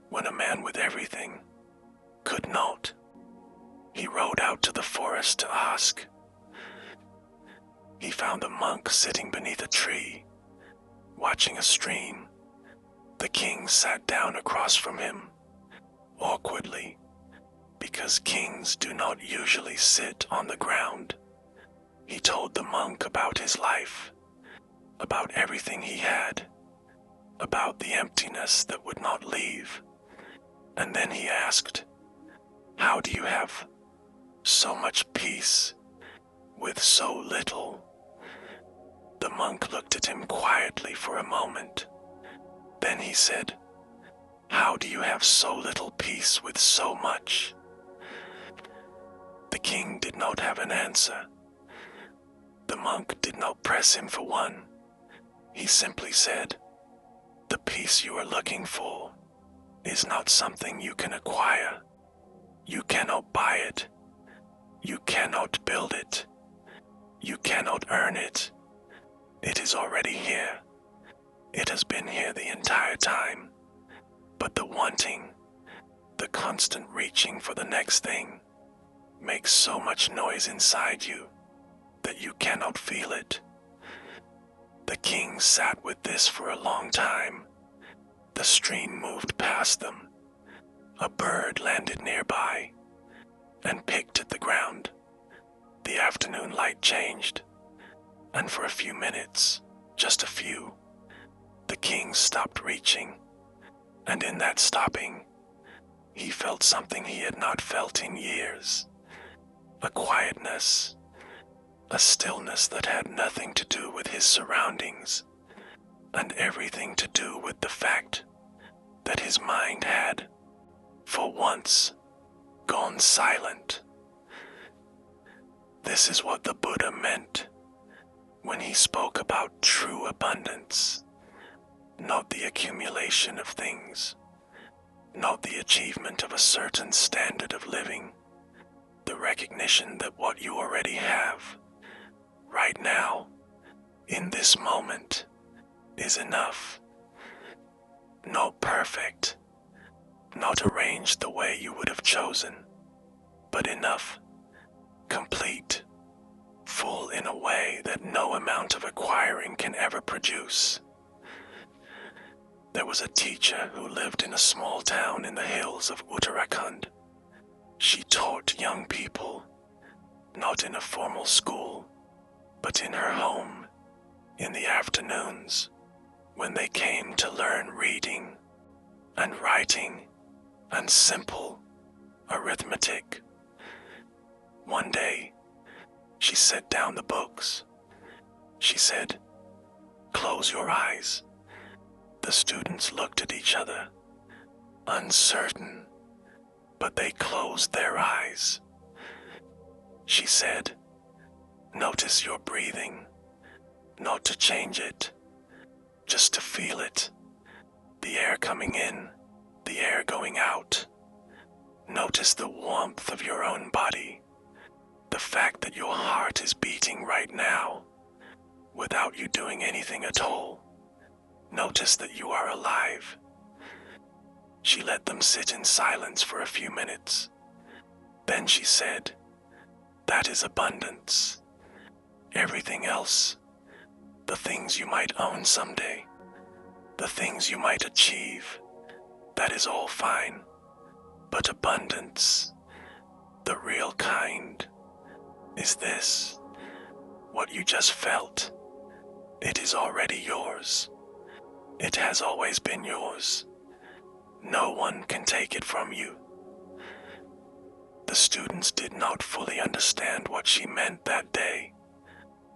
when a man with everything could not? He rode out to the forest to ask. He found the monk sitting beneath a tree, watching a stream. The king sat down across from him, awkwardly, because kings do not usually sit on the ground. He told the monk about his life, about everything he had, about the emptiness that would not leave. And then he asked, "How do you have so much peace with so little?" The monk looked at him quietly for a moment. Then he said, "How do you have so little peace with so much?" The king did not have an answer. The monk did not press him for one. He simply said, "The peace you are looking for is not something you can acquire. You cannot buy it. You cannot build it. You cannot earn it. It is already here. It has been here the entire time. But the wanting, the constant reaching for the next thing, makes so much noise inside you that you cannot feel it." The king sat with this for a long time. The stream moved past them. A bird landed nearby and picked at the ground. The afternoon light changed, and for a few minutes, just a few, the king stopped reaching, and in that stopping, he felt something he had not felt in years. A quietness, a stillness that had nothing to do with his surroundings, and everything to do with the fact that his mind had, for once, gone silent. This is what the Buddha meant when he spoke about true abundance, not the accumulation of things, not the achievement of a certain standard of living, the recognition that what you already have, right now, in this moment, is enough. Not perfect, not arranged the way you would have chosen, but enough, complete, full in a way that no amount of acquiring can ever produce. There was a teacher who lived in a small town in the hills of Uttarakhand. She taught young people, not in a formal school, but in her home, in the afternoons, when they came to learn reading and writing and simple arithmetic. One day, she set down the books. She said, "Close your eyes." The students looked at each other, uncertain, but they closed their eyes. She said, "Notice your breathing, not to change it, just to feel it, the air coming in, the air going out. Notice the warmth of your own body, the fact that your heart is beating right now, without you doing anything at all. Notice that you are alive." She let them sit in silence for a few minutes. Then she said, "That is abundance. Everything else, the things you might own someday, the things you might achieve, that is all fine. But abundance, the real kind, is this, what you just felt, It is already yours. It has always been yours. No one can take it from you. The students did not fully understand what she meant that day.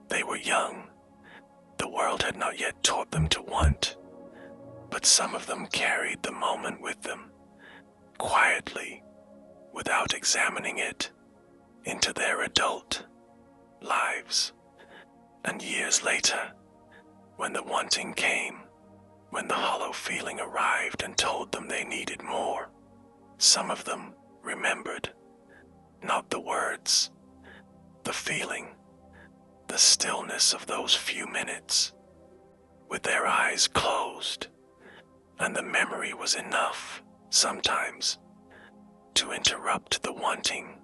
They were young. The world had not yet taught them to want. But some of them carried the moment with them, quietly, without examining it, into their adult lives. And years later, when the wanting came, when the hollow feeling arrived and told them they needed more, some of them remembered, not the words, the feeling, the stillness of those few minutes, with their eyes closed, and the memory was enough, sometimes, to interrupt the wanting,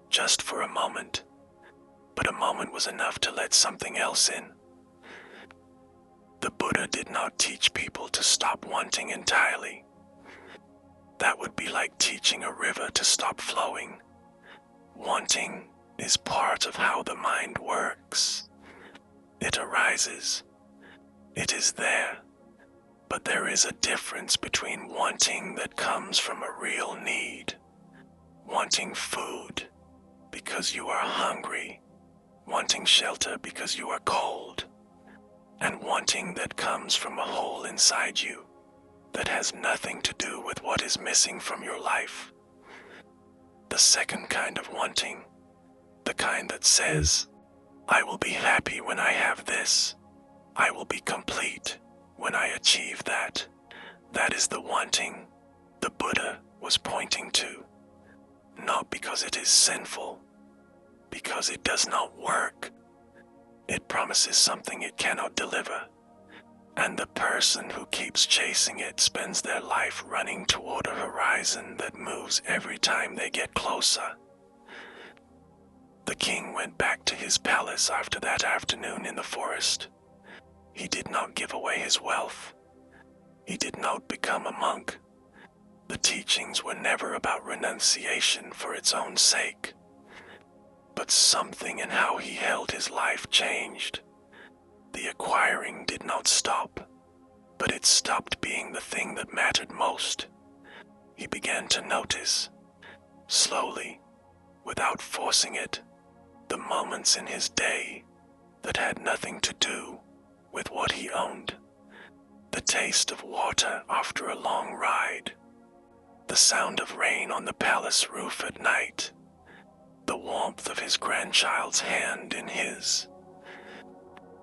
just for a moment, but a moment was enough to let something else in. The Buddha did not teach people to stop wanting entirely. That would be like teaching a river to stop flowing. Wanting is part of how the mind works. It arises. It is there. But there is a difference between wanting that comes from a real need, wanting food because you are hungry, wanting shelter because you are cold, and wanting that comes from a hole inside you that has nothing to do with what is missing from your life. The second kind of wanting, the kind that says, I will be happy when I have this, I will be complete when I achieve that. That is the wanting the Buddha was pointing to. Not because it is sinful, because it does not work. It promises something it cannot deliver, and the person who keeps chasing it spends their life running toward a horizon that moves every time they get closer. The king went back to his palace after that afternoon in the forest. He did not give away his wealth. He did not become a monk. The teachings were never about renunciation for its own sake. But something in how he held his life changed. The acquiring did not stop, but it stopped being the thing that mattered most. He began to notice, slowly, without forcing it, the moments in his day that had nothing to do with what he owned. The taste of water after a long ride, the sound of rain on the palace roof at night, the warmth of his grandchild's hand in his.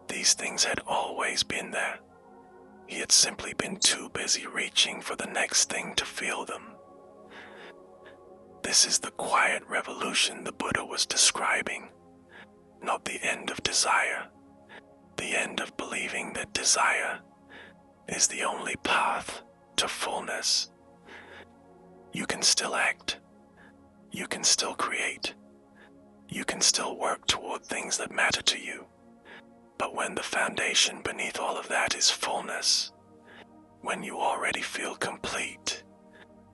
These things had always been there. He had simply been too busy reaching for the next thing to feel them. This is the quiet revolution the Buddha was describing, not the end of desire, the end of believing that desire is the only path to fullness. You can still act. You can still create. You can still work toward things that matter to you. But when the foundation beneath all of that is fullness, when you already feel complete,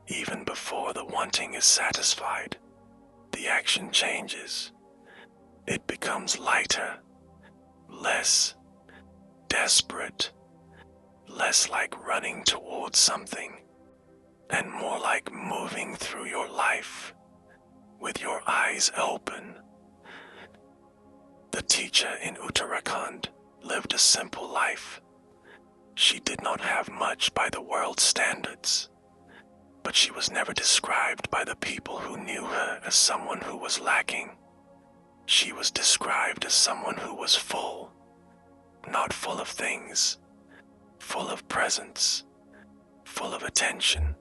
even before the wanting is satisfied, the action changes. It becomes lighter, less desperate, less like running towards something, and more like moving through your life with your eyes open. The teacher in Uttarakhand lived a simple life. She did not have much by the world's standards, but she was never described by the people who knew her as someone who was lacking. She was described as someone who was full, not full of things, full of presence, full of attention,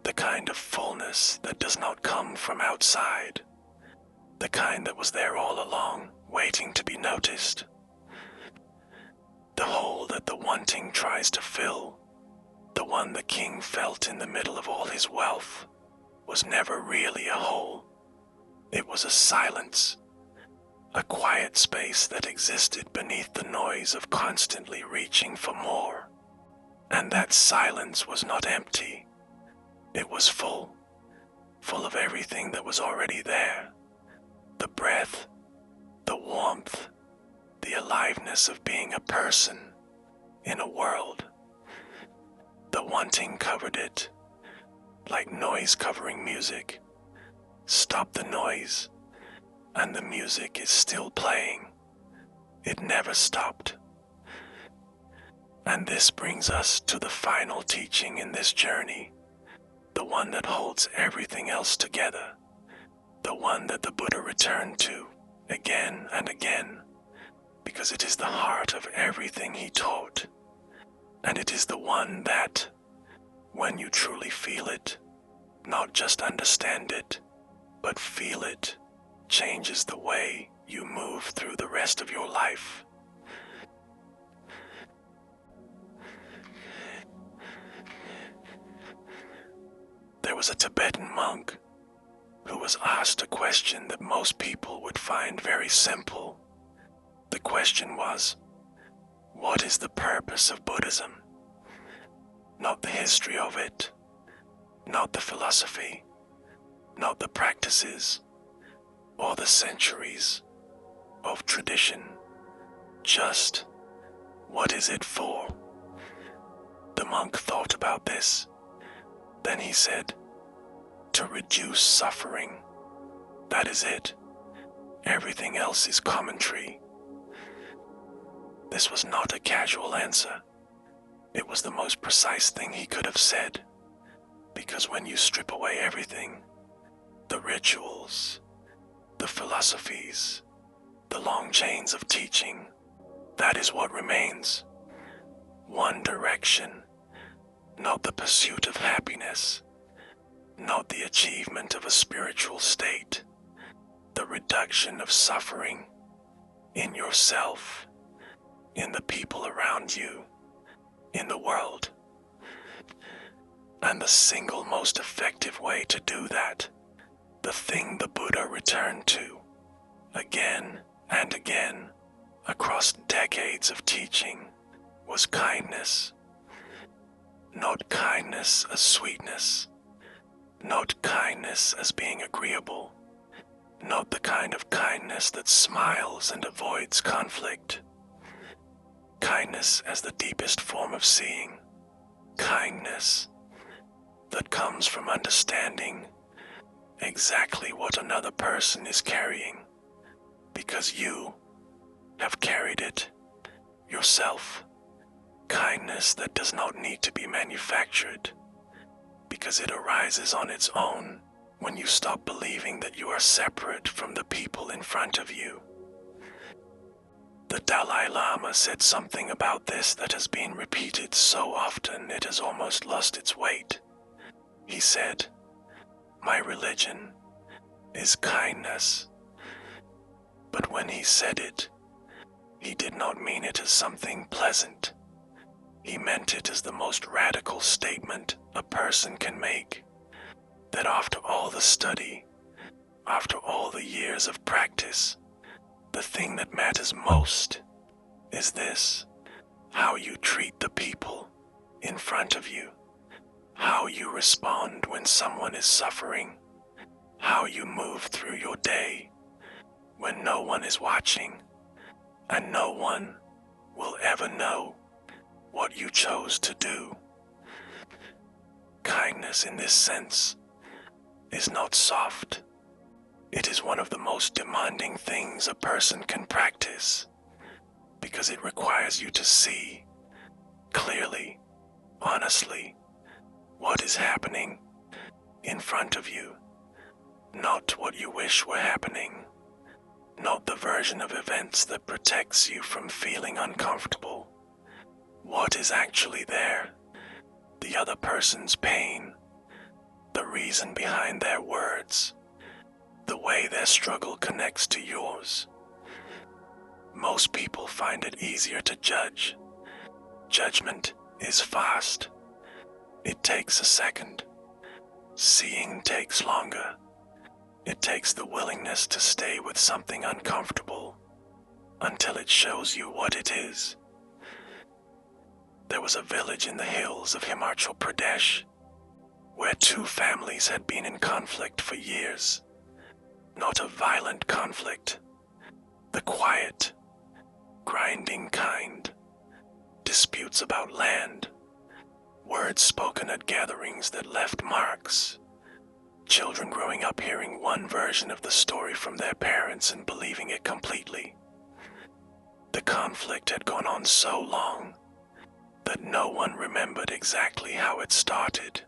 the kind of fullness that does not come from outside, the kind that was there all along, waiting to be noticed. The hole that the wanting tries to fill, the one the king felt in the middle of all his wealth, was never really a hole. It was a silence, a quiet space that existed beneath the noise of constantly reaching for more. And that silence was not empty. It was full of everything that was already there. The breath, the warmth, the aliveness of being a person in a world. The wanting covered it, like noise covering music. Stop the noise, and the music is still playing. It never stopped. And this brings us to the final teaching in this journey, the one that holds everything else together, the one that the Buddha returned to again and again, because it is the heart of everything he taught, and it is the one that, when you truly feel it, not just understand it, but feel it, changes the way you move through the rest of your life. There was a Tibetan monk who was asked a question that most people would find very simple. The question was, what is the purpose of Buddhism? Not the history of it, not the philosophy, not the practices, or the centuries of tradition. Just, what is it for? The monk thought about this. Then he said, to reduce suffering. That is it. Everything else is commentary. This was not a casual answer. It was the most precise thing he could have said. Because when you strip away everything, the rituals, the philosophies, the long chains of teaching, that is what remains. One direction, not the pursuit of happiness, not the achievement of a spiritual state, the reduction of suffering in yourself, in the people around you, in the world. And the single most effective way to do that, the thing the Buddha returned to, again and again, across decades of teaching, was kindness. Not kindness as sweetness, not kindness as being agreeable, not the kind of kindness that smiles and avoids conflict. Kindness as the deepest form of seeing, kindness that comes from understanding exactly what another person is carrying, because you have carried it yourself. Kindness that does not need to be manufactured, because it arises on its own when you stop believing that you are separate from the people in front of you. The Dalai Lama said something about this that has been repeated so often it has almost lost its weight. He said, "My religion is kindness." But when he said it, he did not mean it as something pleasant. He meant it as the most radical statement a person can make, that after all the study, after all the years of practice, the thing that matters most is this: how you treat the people in front of you, how you respond when someone is suffering, how you move through your day when no one is watching, and no one will ever know what you chose to do. Kindness in this sense is not soft. It is one of the most demanding things a person can practice, because it requires you to see clearly, honestly, what is happening in front of you, not what you wish were happening, not the version of events that protects you from feeling uncomfortable. What is actually there, the other person's pain, the reason behind their words, the way their struggle connects to yours. Most people find it easier to judge. Judgment is fast. It takes a second. Seeing takes longer. It takes the willingness to stay with something uncomfortable until it shows you what it is. There was a village in the hills of Himachal Pradesh where two families had been in conflict for years. Not a violent conflict. The quiet, grinding kind, disputes about land, words spoken at gatherings that left marks, children growing up hearing one version of the story from their parents and believing it completely. The conflict had gone on so long that no one remembered exactly how it started,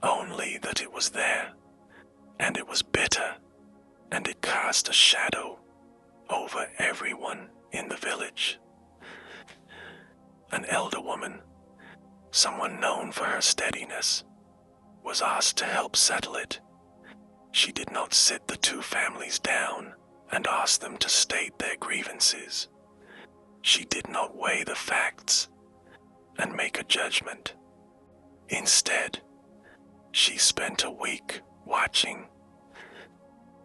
only that it was there, and it was bitter, and it cast a shadow over everyone in the village. An elder woman, someone known for her steadiness, was asked to help settle it. She did not sit the two families down and ask them to state their grievances. She did not weigh the facts and make a judgment. Instead, she spent a week watching.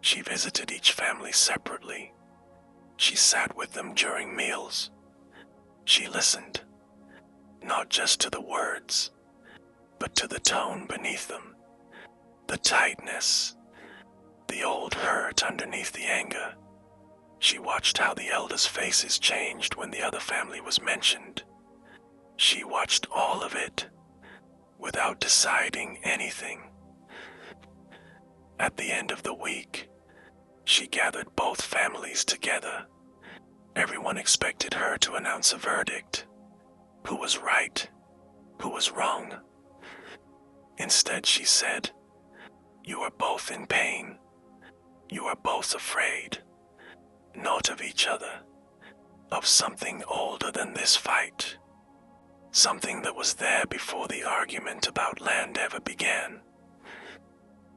She visited each family separately. She sat with them during meals. She listened, not just to the words, but to the tone beneath them, the tightness, the old hurt underneath the anger. She watched how the elders' faces changed when the other family was mentioned. She watched all of it without deciding anything. At the end of the week, she gathered both families together. Everyone expected her to announce a verdict. Who was right? Who was wrong? Instead, she said, "You are both in pain. You are both afraid, not of each other, of something older than this fight. Something that was there before the argument about land ever began."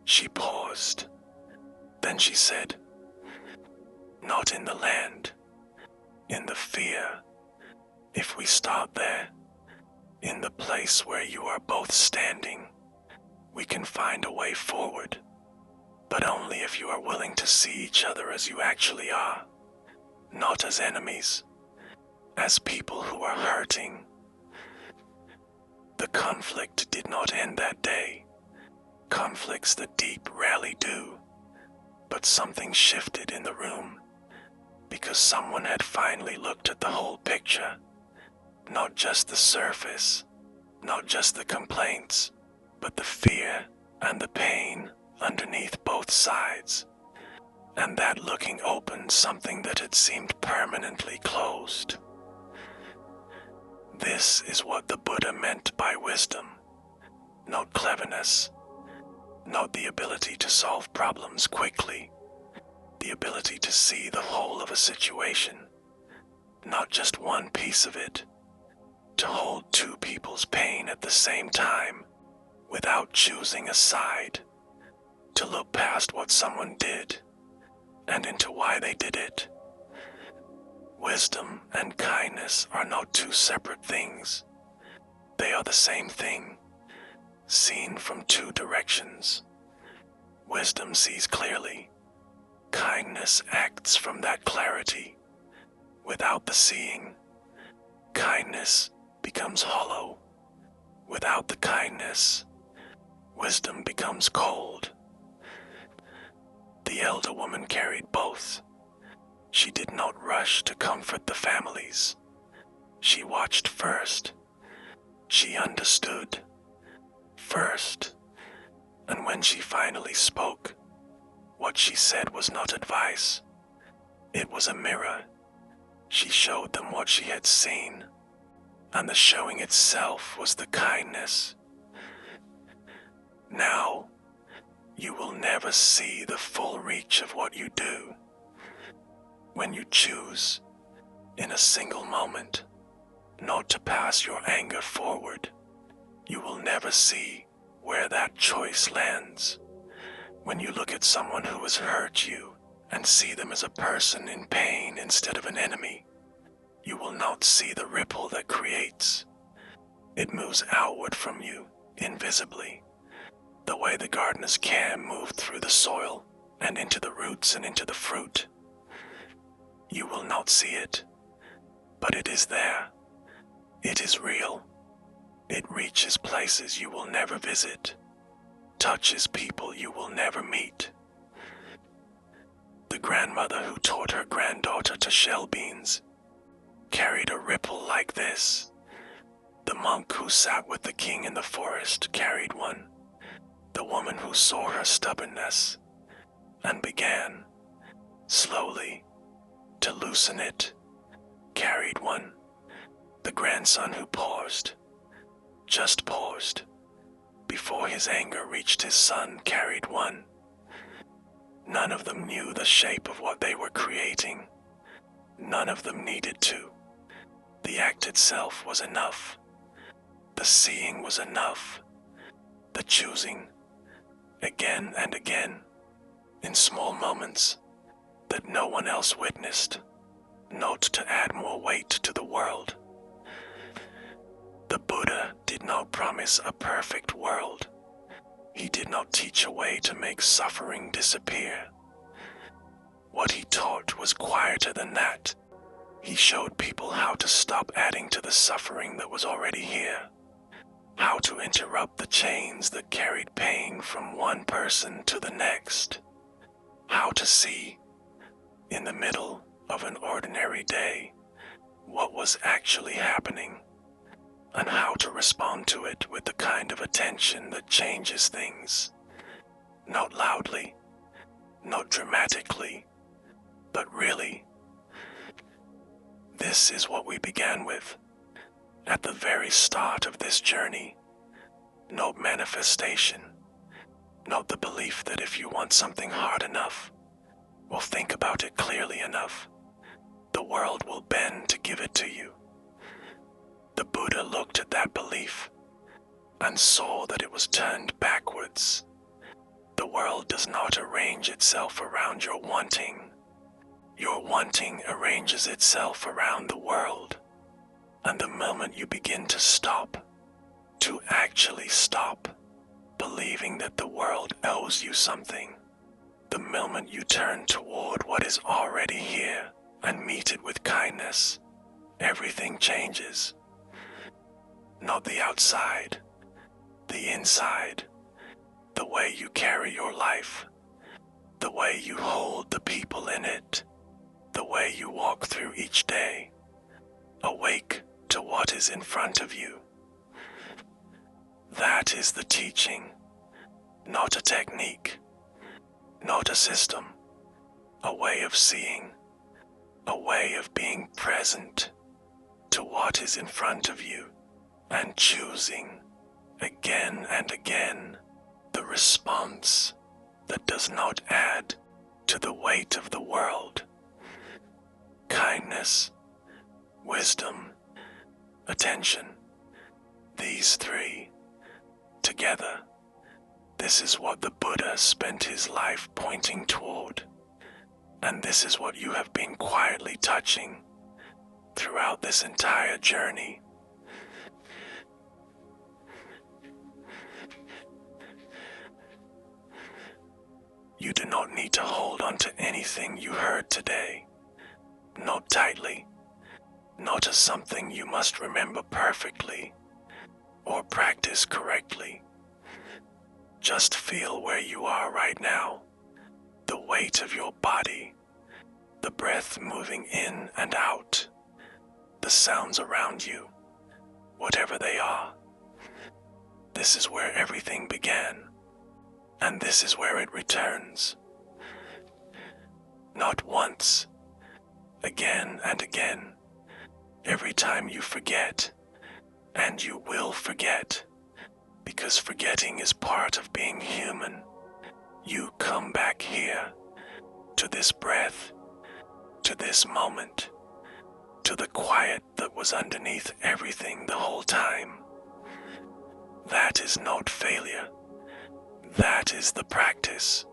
She paused. Then she said, "Not in the land, in the fear. If we start there, in the place where you are both standing, we can find a way forward, but only if you are willing to see each other as you actually are, not as enemies, as people who are hurting." The conflict did not end that day. Conflicts that deep rarely do. But something shifted in the room, because someone had finally looked at the whole picture, not just the surface, not just the complaints, but the fear and the pain underneath both sides. And that looking opened something that had seemed permanently closed. This is what the Buddha meant by wisdom, not cleverness, not the ability to solve problems quickly, the ability to see the whole of a situation, not just one piece of it, to hold two people's pain at the same time without choosing a side, to look past what someone did and into why they did it. Wisdom and kindness are not two separate things. They are the same thing, seen from two directions. Wisdom sees clearly. Kindness acts from that clarity. Without the seeing, kindness becomes hollow. Without the kindness, wisdom becomes cold. The elder woman carried both. She did not rush to comfort the families. She watched first. She understood first. And when she finally spoke, what she said was not advice. It was a mirror. She showed them what she had seen, and the showing itself was the kindness. Now, you will never see the full reach of what you do. When you choose, in a single moment, not to pass your anger forward, you will never see where that choice lands. When you look at someone who has hurt you and see them as a person in pain instead of an enemy, you will not see the ripple that creates. It moves outward from you, invisibly, the way the gardener's care moved through the soil and into the roots and into the fruit. You will not see it, but it is there. It is real. It reaches places you will never visit, touches people you will never meet. The grandmother who taught her granddaughter to shell beans carried a ripple like this. The monk who sat with the king in the forest carried one. The woman who saw her stubbornness and began, slowly, to loosen it, carried one. The grandson who paused, just paused, before his anger reached his son, carried one. None of them knew the shape of what they were creating. None of them needed to. The act itself was enough. The seeing was enough. The choosing, again and again, in small moments that no one else witnessed, not to add more weight to the world. The Buddha did not promise a perfect world. He did not teach a way to make suffering disappear. What he taught was quieter than that. He showed people how to stop adding to the suffering that was already here, how to interrupt the chains that carried pain from one person to the next, how to see, in the middle of an ordinary day, what was actually happening, and how to respond to it with the kind of attention that changes things, not loudly, not dramatically, but really. This is what we began with, at the very start of this journey. No manifestation, not the belief that if you want something hard enough, or think about it clearly enough, the world will bend to give it to you. The Buddha looked at that belief and saw that it was turned backwards. The world does not arrange itself around your wanting. Your wanting arranges itself around the world. And the moment you begin to stop, to actually stop, believing that the world owes you something, the moment you turn toward what is already here and meet it with kindness, everything changes. Not the outside, the inside, the way you carry your life, the way you hold the people in it, the way you walk through each day, awake to what is in front of you. That is the teaching, not a technique, not a system, a way of seeing, a way of being present to what is in front of you and choosing again and again the response that does not add to the weight of the world. Kindness, wisdom, attention, these three, together, this is what the Buddha spent his life pointing toward, and this is what you have been quietly touching throughout this entire journey. You do not need to hold on to anything you heard today, not tightly, not as something you must remember perfectly or practice correctly. Just feel where you are right now, the weight of your body, the breath moving in and out, the sounds around you, whatever they are. This is where everything began, and this is where it returns. Not once, again and again, every time you forget, and you will forget, because forgetting is part of being human, you come back here, to this breath, to this moment, to the quiet that was underneath everything the whole time. That is not failure. That is the practice.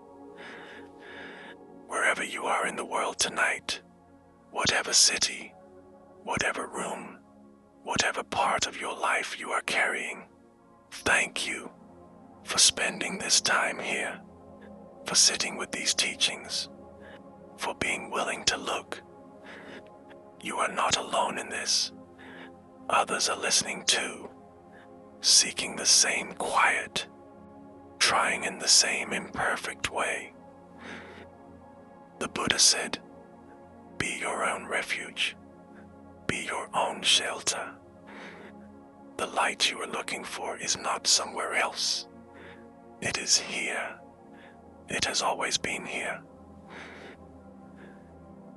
Wherever you are in the world tonight, whatever city, whatever room, whatever part of your life you are carrying, thank you for spending this time here, for sitting with these teachings, for being willing to look. You are not alone in this. Others are listening too, seeking the same quiet, trying in the same imperfect way. The Buddha said, "Be your own refuge. Be your own shelter. The light you are looking for is not somewhere else. It is here. It has always been here.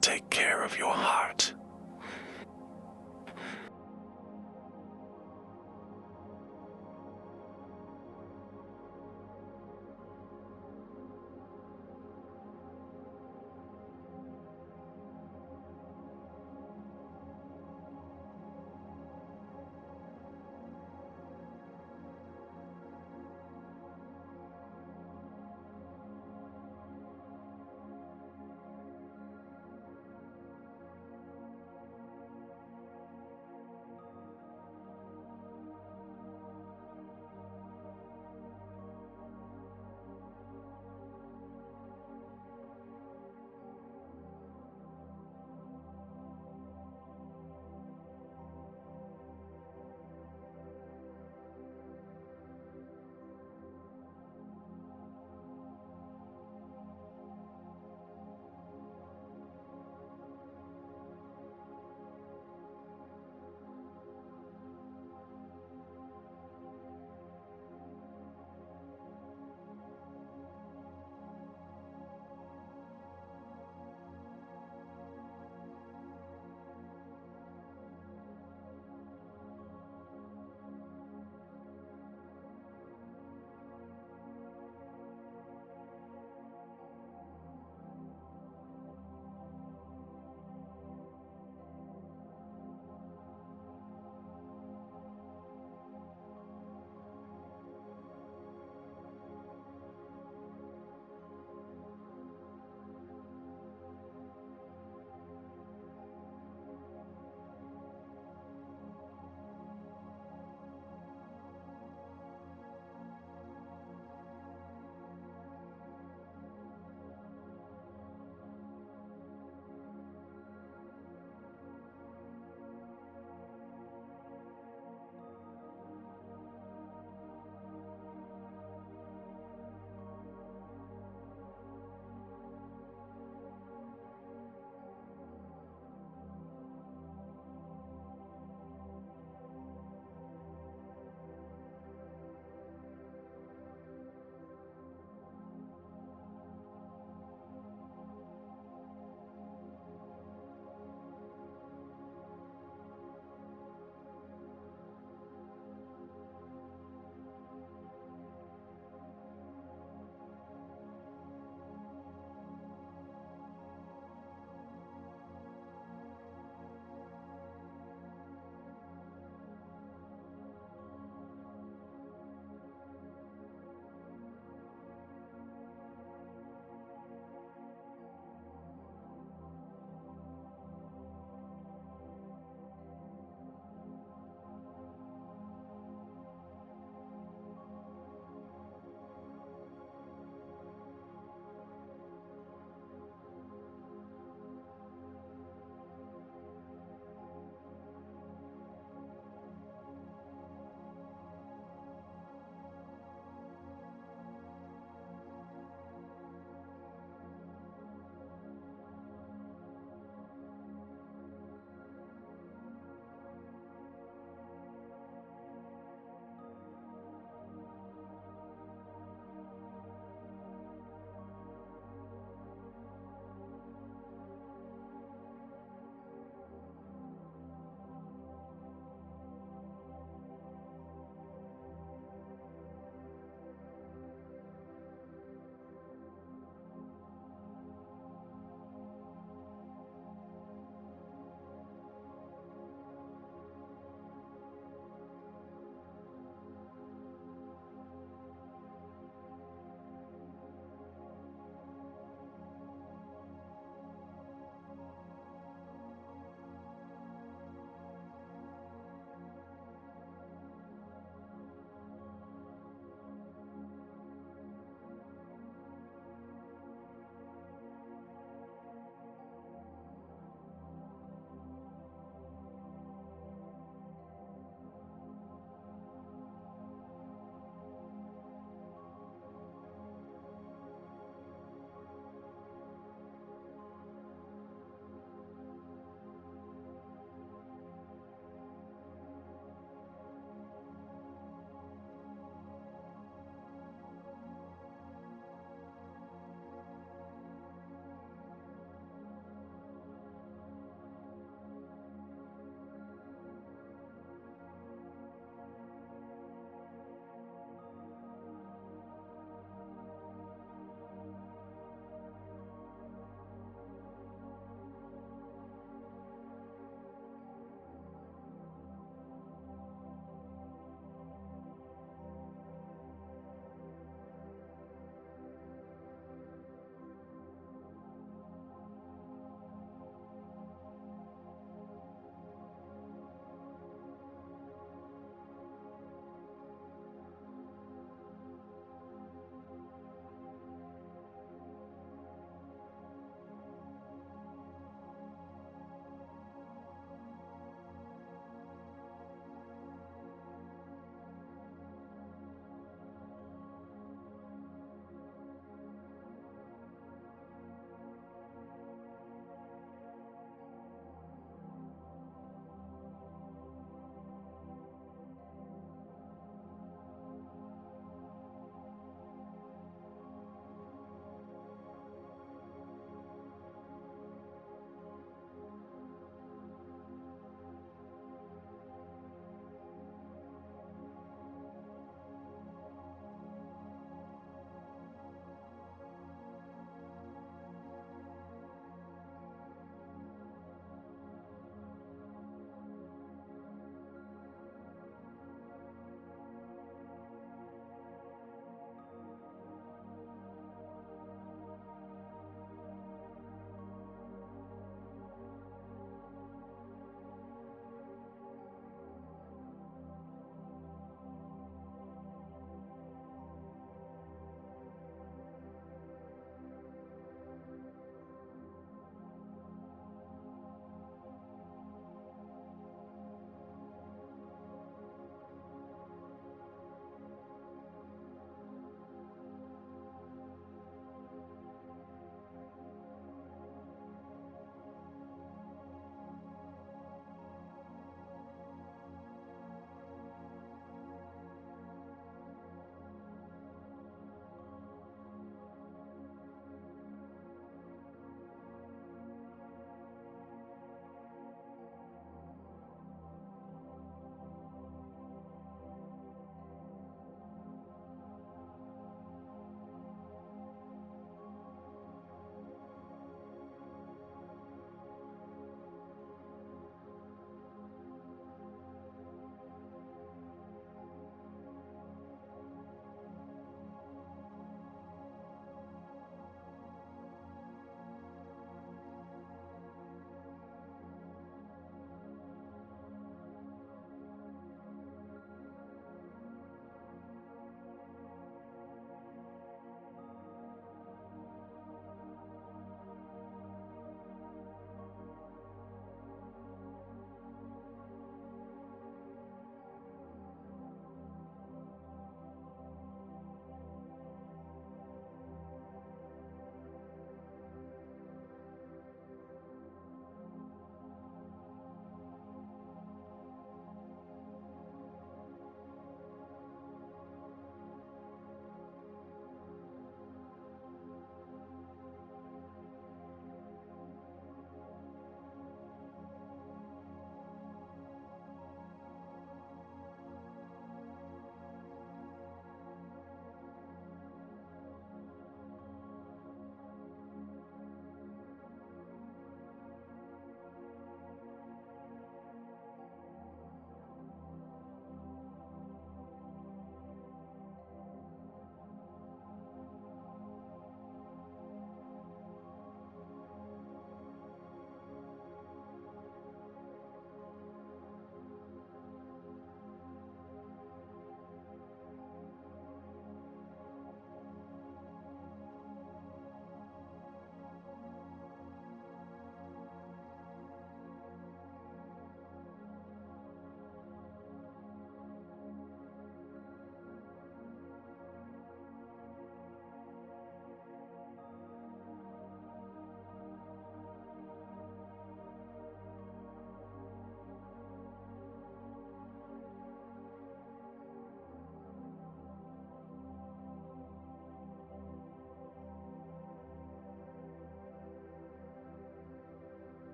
Take care of your heart.